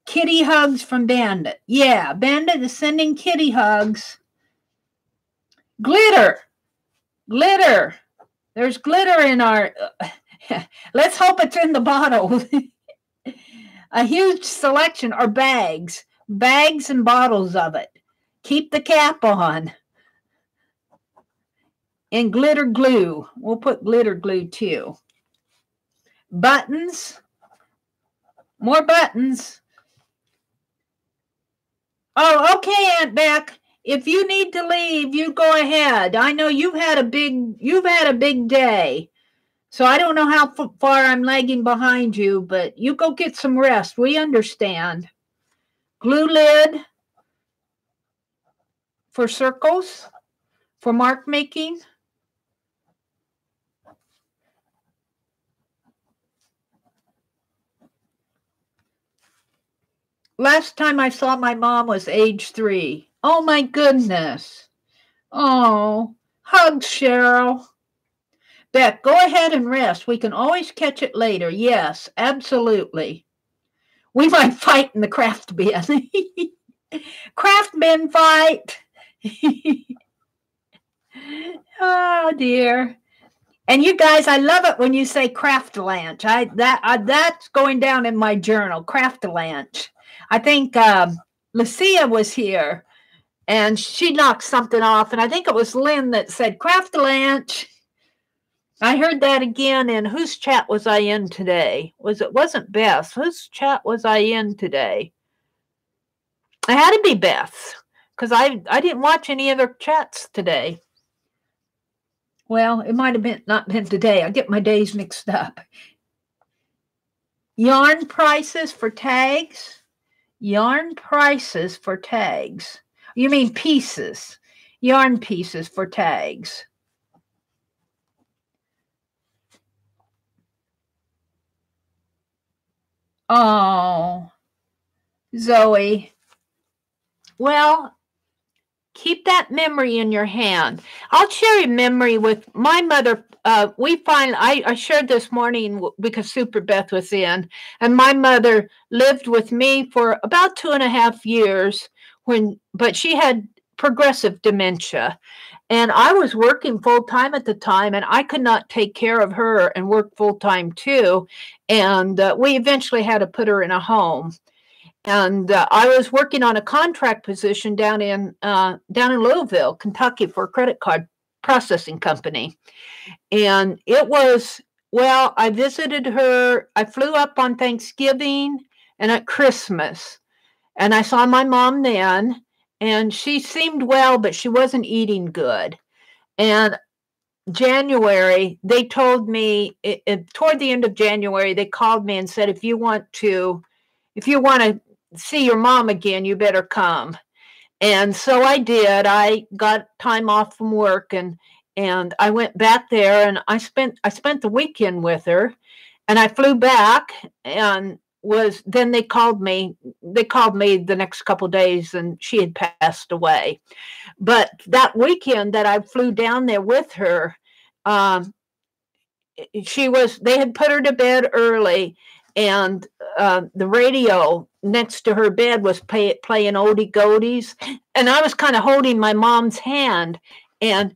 Kitty hugs from Bandit. Yeah, Bandit is sending kitty hugs. Glitter. Glitter. There's glitter in our... let's hope it's in the bottle. A huge selection are bags. Bags and bottles of it. Keep the cap on. And glitter glue. We'll put glitter glue too. Buttons. More buttons. Oh, okay, Aunt Beck. If you need to leave, you go ahead. I know you've had a big day. So I don't know how far I'm lagging behind you, but you go get some rest. We understand. Glue lid for circles, for mark making. Last time I saw my mom was age 3. Oh, my goodness. Oh, hugs, Cheryl. Beck, go ahead and rest. We can always catch it later. Yes, absolutely. We might fight in the craft bin. Craft bin fight. Oh, dear. And you guys, I love it when you say craft lunch. That's going down in my journal, craft lunch. I think Lucia was here, and she knocked something off, and I think it was Lynn that said craft lunch. I heard that again. And whose chat was I in today? Wasn't Beth? Whose chat was I in today? I had to be Beth's because I didn't watch any other chats today. Well, it might have not been today. I get my days mixed up. Yarn prices for tags. Yarn prices for tags. You mean pieces. Yarn pieces for tags. Oh, Zoe. Well, keep that memory in your hand. I'll share a memory with my mother. I shared this morning because Super Beth was in, and my mother lived with me for about 2.5 years but she had progressive dementia. And I was working full time at the time, and I could not take care of her and work full time too. And we eventually had to put her in a home. And I was working on a contract position down in Louisville, Kentucky, for a credit card processing company. And it was, well, I visited her. I flew up on Thanksgiving and at Christmas, and I saw my mom then. And she seemed well, but she wasn't eating good. And January, they told me toward the end of January, they called me and said, if you want to see your mom again, you better come. And so I did. I got time off from work, and I went back there, and I spent the weekend with her, and I flew back, and then they called me the next couple of days, and she had passed away. But that weekend that I flew down there with her, they had put her to bed early, and the radio next to her bed was playing oldie goldies, and I was kind of holding my mom's hand, and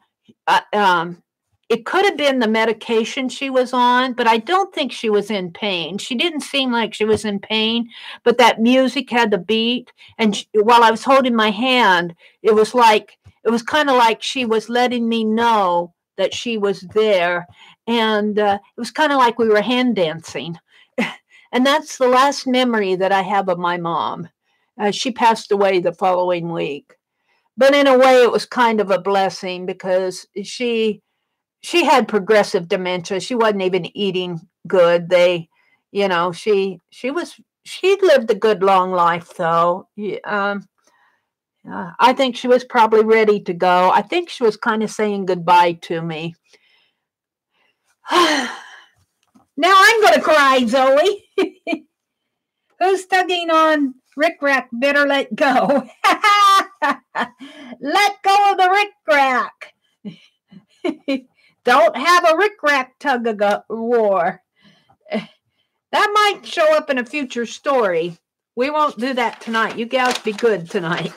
it could have been the medication she was on, but I don't think she was in pain. She didn't seem like she was in pain, but that music had the beat, and while I was holding my hand, it was kind of like she was letting me know that she was there, and it was kind of like we were hand dancing. And that's the last memory that I have of my mom. She passed away the following week. But in a way, it was kind of a blessing because she had progressive dementia. She wasn't even eating good. She lived a good long life though. I think she was probably ready to go. I think she was kind of saying goodbye to me. Now I'm going to cry, Zoe. Who's tugging on Rick Rack? Better let go. Let go of the Rick Rack. Don't have a Rick Rack tug of war. That might show up in a future story. We won't do that tonight. You gals be good tonight.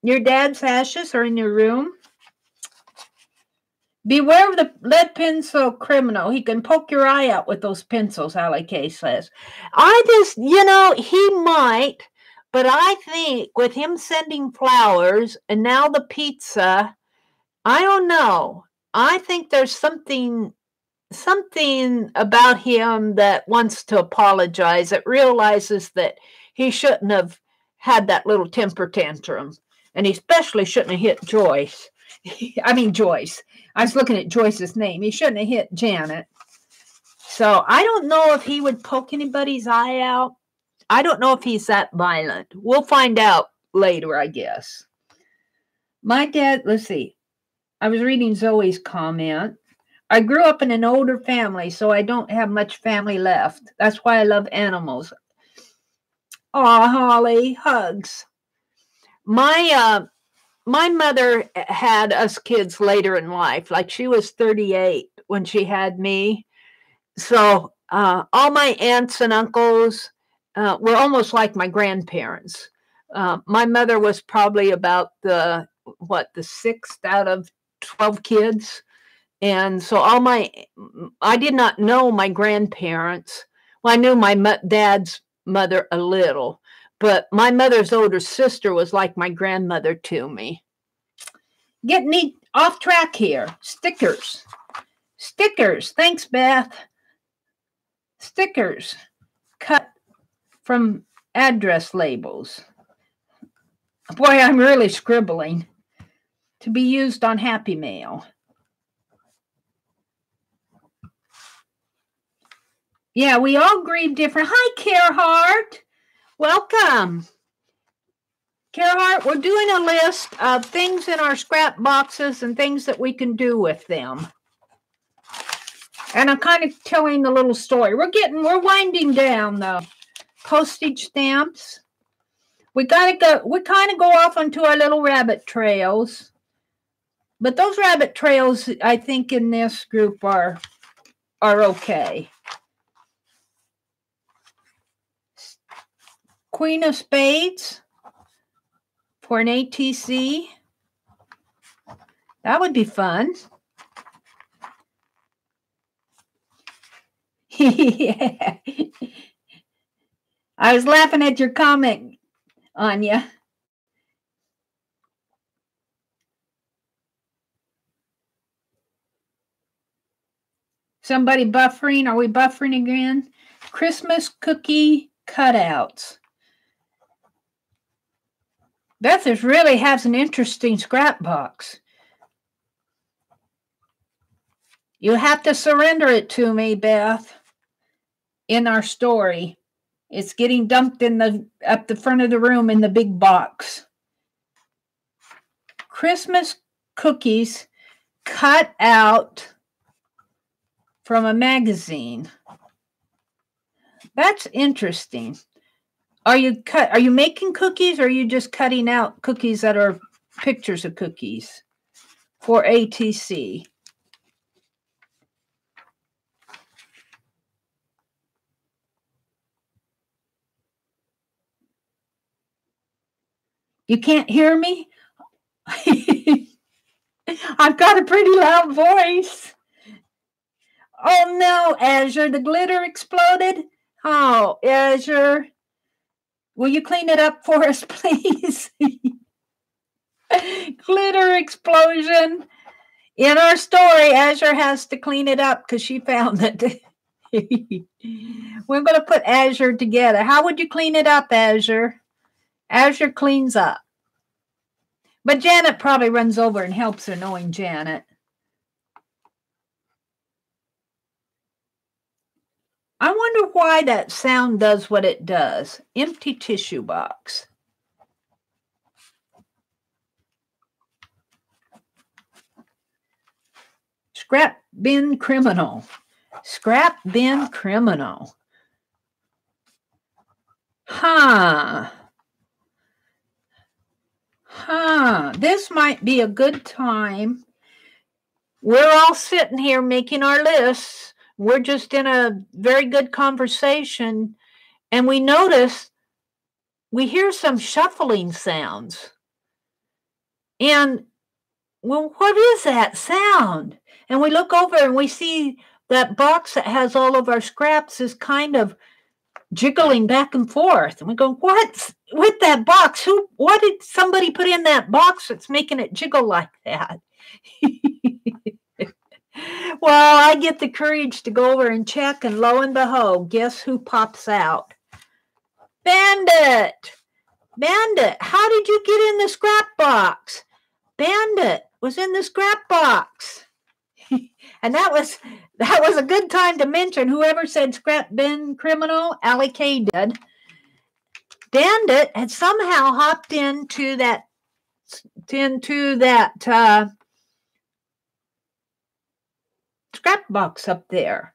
Your dad's ashes are in your room. Beware of the lead pencil criminal. He can poke your eye out with those pencils, Allie Kay says. He might, but I think with him sending flowers and now the pizza, I don't know. I think there's something about him that wants to apologize, that realizes that he shouldn't have had that little temper tantrum, and he especially shouldn't have hit Joyce. Joyce. I was looking at Joyce's name. He shouldn't have hit Janet. So I don't know if he would poke anybody's eye out. I don't know if he's that violent. We'll find out later, I guess. My dad, let's see. I was reading Zoe's comment. I grew up in an older family, so I don't have much family left. That's why I love animals. Aw, Holly, hugs. My mother had us kids later in life. Like, she was 38 when she had me. So all my aunts and uncles were almost like my grandparents. My mother was probably about the 6th out of 12 kids. And so I did not know my grandparents. Well, I knew my dad's mother a little, but my mother's older sister was like my grandmother to me. Getting off track here. Stickers. Thanks, Beth. Stickers cut from address labels. Boy, I'm really scribbling. To be used on Happy Mail. Yeah, we all grieve different. Hi, Carehart. Welcome. Carehart, we're doing a list of things in our scrap boxes and things that we can do with them. And I'm kind of telling the little story. We're winding down though. Postage stamps. We kind of go off onto our little rabbit trails. But those rabbit trails, I think, in this group are okay. Queen of Spades for an ATC. That would be fun. Yeah. I was laughing at your comment, Anya. Somebody buffering? Are we buffering again? Christmas cookie cutouts. Beth really has an interesting scrap box. You have to surrender it to me, Beth, in our story. It's getting dumped up the front of the room in the big box. Christmas cookies cut out from a magazine. That's interesting. Are you making cookies, or are you just cutting out cookies that are pictures of cookies for ATC? You can't hear me? I've got a pretty loud voice. Oh no, Azure, the glitter exploded. Oh, Azure, will you clean it up for us, please? Glitter explosion. In our story, Azure has to clean it up because she found it. We're going to put Azure together. How would you clean it up, Azure? Azure cleans up. But Janet probably runs over and helps her, knowing Janet. I wonder why that sound does what it does. Empty tissue box. Scrap bin criminal. Scrap bin criminal. This might be a good time. We're all sitting here making our lists. We're just in a very good conversation, and we notice we hear some shuffling sounds. And, well, what is that sound? And we look over and we see that box that has all of our scraps is kind of jiggling back and forth. And we go, what's with that box? What did somebody put in that box that's making it jiggle like that? Well, I get the courage to go over and check, and lo and behold, guess who pops out? Bandit! Bandit, how did you get in the scrap box? Bandit was in the scrap box. And that was a good time to mention whoever said scrap bin criminal, Allie K did. Bandit had somehow hopped into that scrap box up there.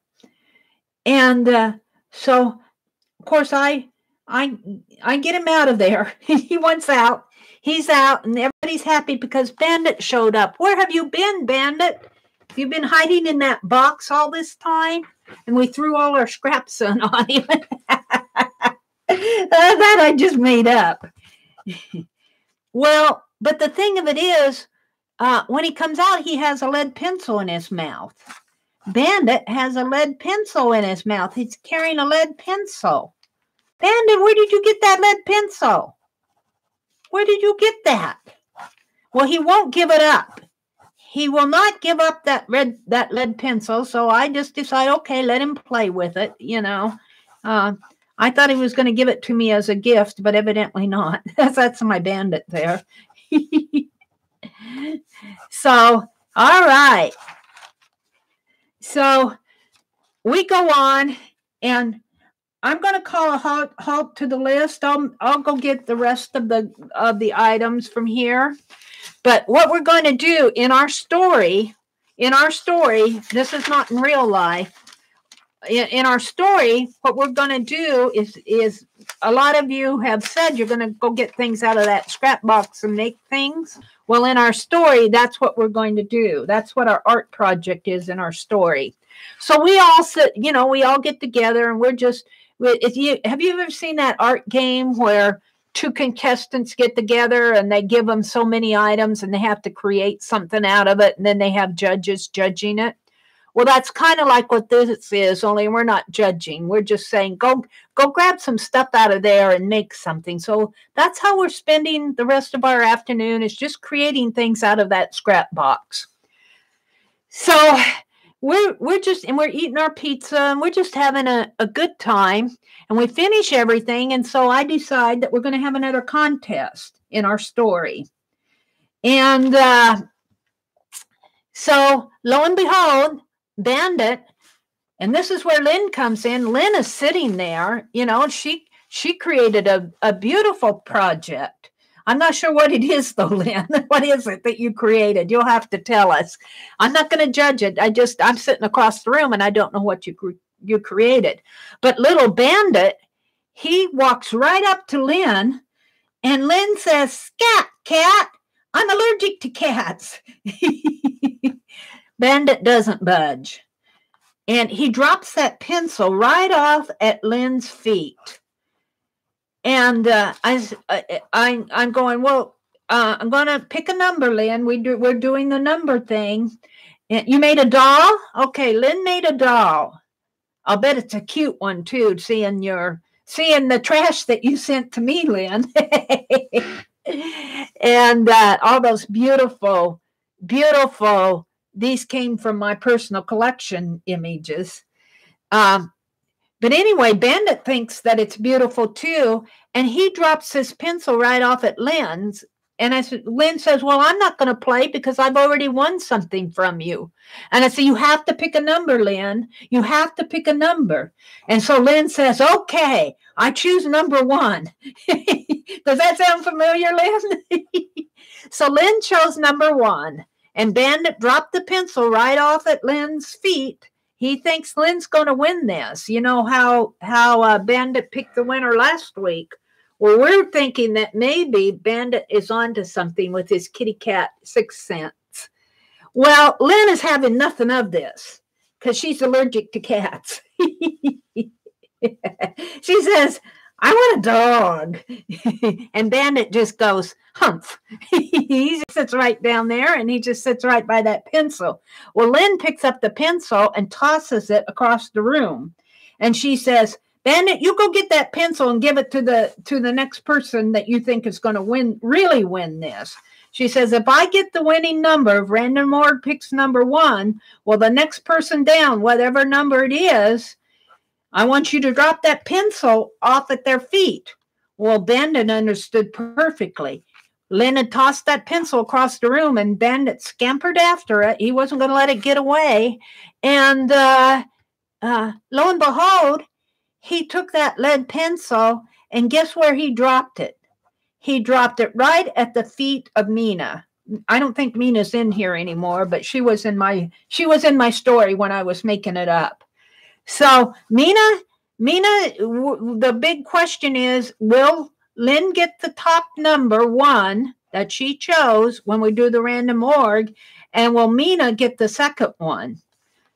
And so, of course, I get him out of there. He wants out. He's out, and everybody's happy because Bandit showed up. Where have you been, Bandit? You've been hiding in that box all this time? And we threw all our scraps on him. That I just made up. Well, but the thing of it is, when he comes out, he has a lead pencil in his mouth. Bandit has a lead pencil in his mouth. He's carrying a lead pencil. Bandit, where did you get that lead pencil? Where did you get that? Well, he won't give it up. He will not give up that lead pencil. So I just decide, okay, let him play with it. You know, I thought he was going to give it to me as a gift, but evidently not. That's my Bandit there. So, all right. So we go on, and I'm going to call a halt to the list. I'll go get the rest of the items from here. But what we're going to do in our story in our story, this is not in real life. In our story, what we're going to do is a lot of you have said you're going to go get things out of that scrap box and make things. Well, in our story, that's what we're going to do. That's what our art project is in our story. So we all sit, we all get together and we're just, have you ever seen that art game where two contestants get together and they give them so many items and they have to create something out of it, and then they have judges judging it? Well, that's kind of like what this is, only we're not judging. We're just saying, go grab some stuff out of there and make something. So that's how we're spending the rest of our afternoon, is just creating things out of that scrap box. So we're eating our pizza and we're just having a good time, and we finish everything. And so I decide that we're going to have another contest in our story. And so lo and behold, Bandit, and this is where Lynn comes in. Lynn is sitting there, she created a beautiful project. I'm not sure what it is though, Lynn. What is it that you created? You'll have to tell us. I'm not going to judge it. I'm sitting across the room and I don't know what you created. But little Bandit, he walks right up to Lynn, and Lynn says, "Scat, cat. I'm allergic to cats." Bandit doesn't budge. And he drops that pencil right off at Lynn's feet. And I'm going, well, I'm going to pick a number, Lynn. We're doing the number thing. You made a doll? Okay, Lynn made a doll. I'll bet it's a cute one, too, seeing the trash that you sent to me, Lynn. And all those beautiful, beautiful, these came from my personal collection images. But anyway, Bandit thinks that it's beautiful too, and he drops his pencil right off at Lynn's. And Lynn says, "Well, I'm not going to play because I've already won something from you." And I say, "You have to pick a number, Lynn. You have to pick a number." And so Lynn says, "Okay, I choose number 1." Does that sound familiar, Lynn? So Lynn chose number 1, and Bandit dropped the pencil right off at Lynn's feet. He thinks Lynn's going to win this. You know how Bandit picked the winner last week. Well, we're thinking that maybe Bandit is onto something with his kitty cat 6 cents. Well, Lynn is having nothing of this because she's allergic to cats. She says, "I want a dog." And Bandit just goes, "Humph." He sits right down there and he just sits right by that pencil. Well, Lynn picks up the pencil and tosses it across the room. And she says, "Bandit, you go get that pencil and give it to the next person that you think is going to really win this." She says, "If I get the winning number, if Random Org picks number 1, well, the next person down, whatever number it is, I want you to drop that pencil off at their feet." Well, Bandit understood perfectly. Lynn had tossed that pencil across the room, and Bandit scampered after it. He wasn't going to let it get away. And lo and behold, he took that lead pencil, and guess where he dropped it? He dropped it right at the feet of Mina. I don't think Mina's in here anymore, but she was in my story when I was making it up. So Mina, the big question is, will Lynn get the top number 1 that she chose when we do the Random Org, and will Mina get the second one?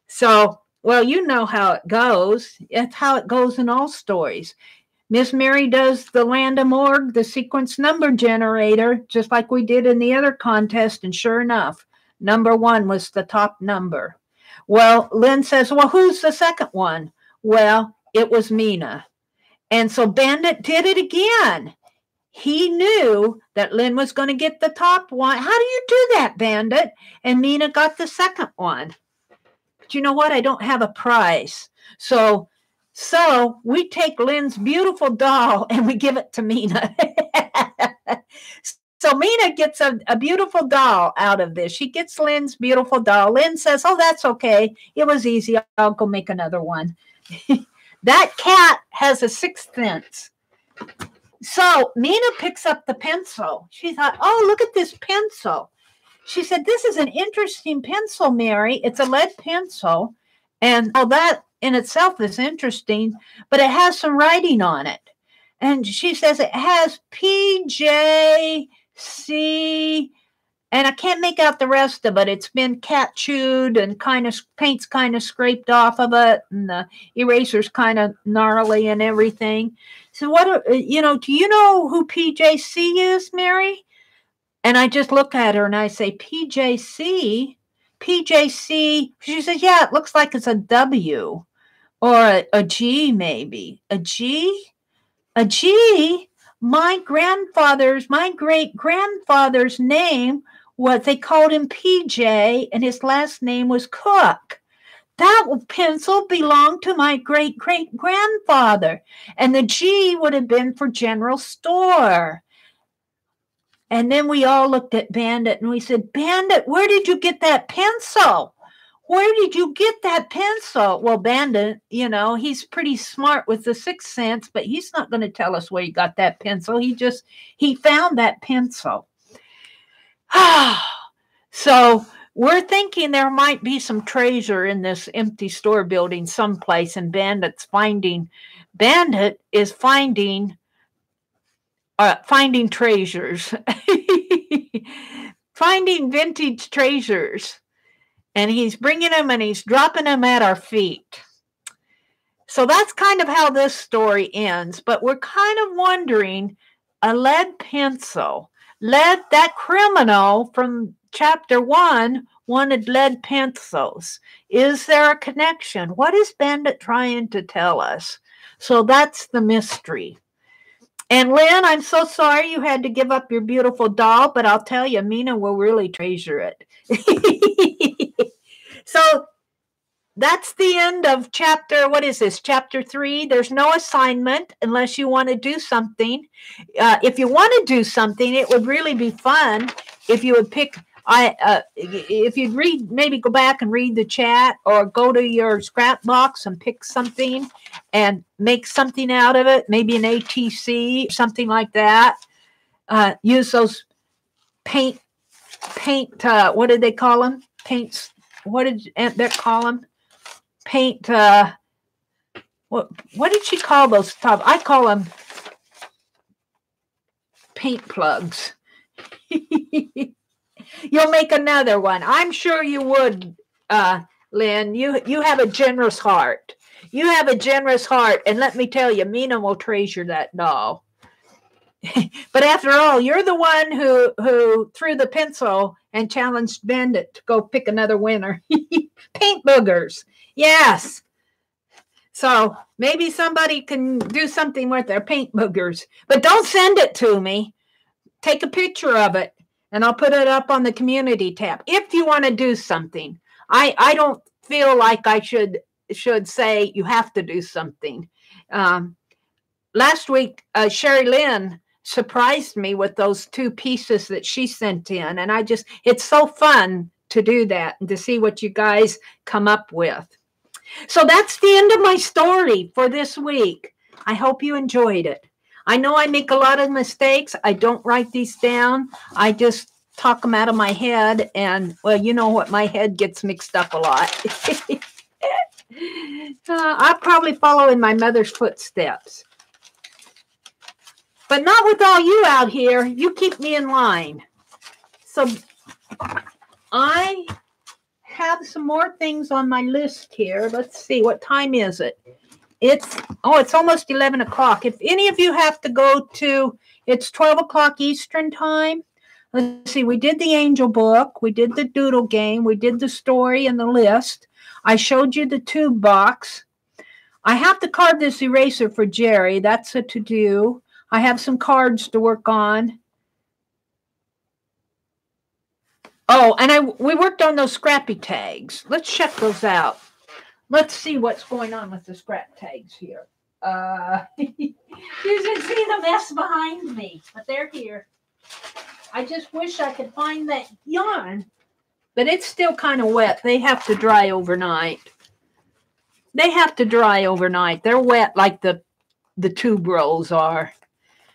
So, well, you know how it goes. It's how it goes in all stories. Miss Meri does the Random Org, the sequence number generator, just like we did in the other contest, and sure enough, number 1 was the top number. Well, Lynn says, "Well, who's the second one?" Well, it was Mina. And so Bandit did it again. He knew that Lynn was going to get the top one. "How do you do that, Bandit?" And Mina got the second one. But you know what? I don't have a prize. So we take Lynn's beautiful doll and we give it to Mina. So Mina gets a beautiful doll out of this. She gets Lynn's beautiful doll. Lynn says, "Oh, that's okay. It was easy. I'll go make another one." That cat has a 6 cents. So Mina picks up the pencil. She thought, "Oh, look at this pencil." She said, this is an interesting pencil, Meri. It's a lead pencil. And all that in itself is interesting, but it has some writing on it. And she says it has PJC, and I can't make out the rest of it. It's been cat chewed and paint's kind of scraped off of it, and the eraser's kind of gnarly and everything. So do you know who PJC is, Meri? And I just look at her and I say, PJC? PJC? She says, yeah, it looks like it's a W or a G maybe. A G? A G? My great grandfather's name, they called him PJ, and his last name was Cook. That pencil belonged to my great grandfather, and the G would have been for general store. And then we all looked at Bandit and we said, Bandit, where did you get that pencil? Where did you get that pencil? Well, Bandit, he's pretty smart with the sixth sense, but he's not going to tell us where he got that pencil. He found that pencil. So we're thinking there might be some treasure in this empty store building someplace, and Bandit is finding treasures, finding vintage treasures, and he's bringing them and he's dropping them at our feet. So that's kind of how this story ends, but we're kind of wondering, a lead pencil, that criminal from chapter 1 wanted lead pencils. Is there a connection? What is Bandit trying to tell us? So that's the mystery. And Lynn, I'm so sorry you had to give up your beautiful doll, but I'll tell you, Mina will really treasure it. So that's the end of chapter 3. There's no assignment unless you want to do something. If you want to do something, it would really be fun if you would pick, if you'd read, maybe go back and read the chat, or go to your scrap box and pick something and make something out of it, maybe an ATC, something like that. Use those paint, what did they call them? Paints, what did Aunt Beck call them? Paint, what did she call those? I call them paint plugs. You'll make another one. I'm sure you would, Lynn. You have a generous heart. You have a generous heart, and let me tell you, Mina will treasure that doll. But after all, you're the one who threw the pencil and challenged Bandit to go pick another winner. Paint boogers. Yes. So maybe somebody can do something with their paint boogers. But don't send it to me. Take a picture of it, and I'll put it up on the community tab. If you want to do something. I don't feel like I should say you have to do something. Last week, Sherry Lynn surprised me with those 2 pieces that she sent in. And it's so fun to do that and to see what you guys come up with. So that's the end of my story for this week. I hope you enjoyed it. I know I make a lot of mistakes. I don't write these down. I just talk them out of my head. And, well, you know what? My head gets mixed up a lot. I'll probably follow in my mother's footsteps. But not with all you out here. You keep me in line. So I have some more things on my list here. Let's see. What time is it? It's almost 11 o'clock. If any of you have to go to, it's 12 o'clock Eastern time. Let's see. We did the angel book. We did the doodle game. We did the story and the list. I showed you the tube box. I have to carve this eraser for Jeri. That's a to-do. I have some cards to work on. Oh, and we worked on those scrappy tags. Let's check those out. Let's see what's going on with the scrap tags here. You can see the mess behind me, but they're here. I just wish I could find that yarn, but it's still kind of wet. They have to dry overnight. They're wet like the tube rolls are.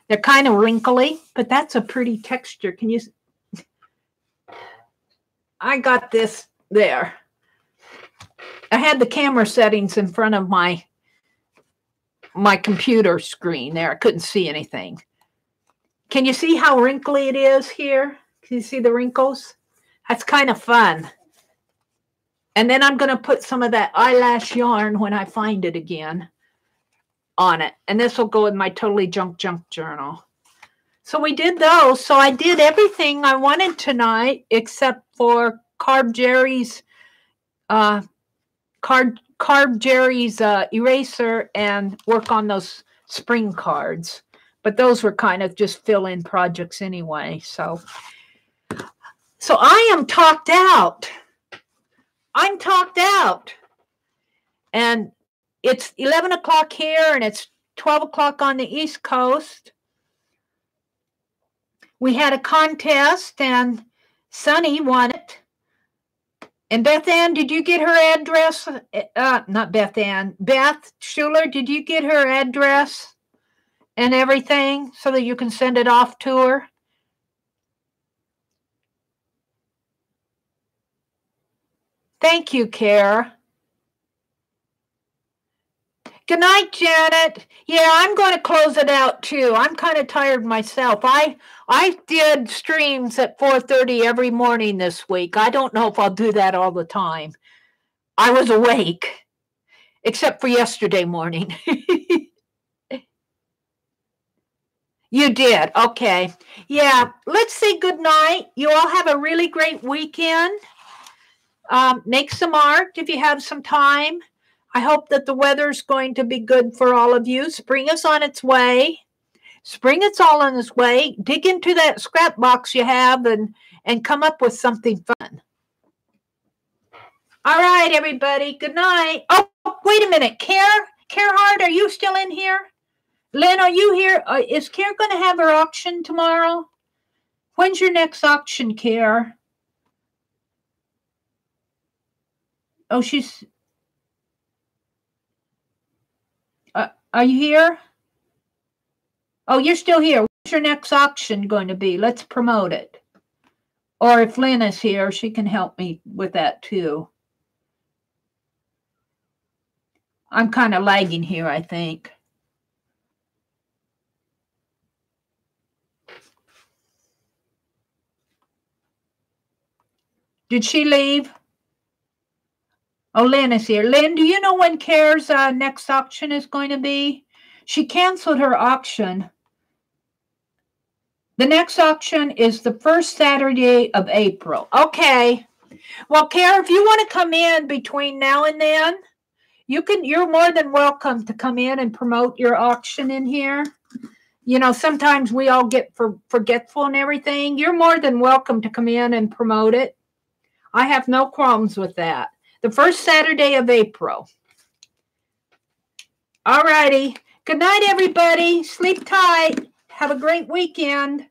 They're kind of wrinkly, but that's a pretty texture. Can you? I got this there. I had the camera settings in front of my computer screen there. I couldn't see anything. Can you see how wrinkly it is here? Can you see the wrinkles? That's kind of fun. And then I'm going to put some of that eyelash yarn when I find it again on it. And this will go in my Totally Junk journal. So we did those. So I did everything I wanted tonight except for Carb Jeri's eraser and work on those spring cards. But those were kind of just fill-in projects anyway. So I am talked out. I'm talked out. And it's 11 o'clock here and it's 12 o'clock on the East Coast. We had a contest and Sunny won it. And Beth Ann, did you get her address? Not Beth Ann. Beth Schuler, did you get her address and everything so that you can send it off to her? Thank you, Kara. Good night, Janet. Yeah, I'm going to close it out too. I'm kind of tired myself. I did streams at 4:30 every morning this week. I don't know if I'll do that all the time. I was awake, except for yesterday morning. You did. Okay. Yeah, let's say good night. You all have a really great weekend. Make some art if you have some time. I hope that the weather's going to be good for all of you. Spring is on its way. Spring is all on its way. Dig into that scrap box you have and come up with something fun. All right, everybody. Good night. Oh, wait a minute. Carehart, are you still in here? Lynn, are you here? Is Care going to have her auction tomorrow? When's your next auction, Care? Oh, she's... are you here? Oh, you're still here. What's your next auction going to be? Let's promote it. Or if Lynn is here, she can help me with that too. I'm kind of lagging here, I think. Did she leave? Oh, Lynn is here. Lynn, do you know when Care's next auction is going to be? She canceled her auction. The next auction is the first Saturday of April. Okay. Well, Care, if you want to come in between now and then, you're more than welcome to come in and promote your auction in here. You know, sometimes we all get forgetful and everything. You're more than welcome to come in and promote it. I have no qualms with that. The first Saturday of April. All righty. Good night, everybody. Sleep tight. Have a great weekend.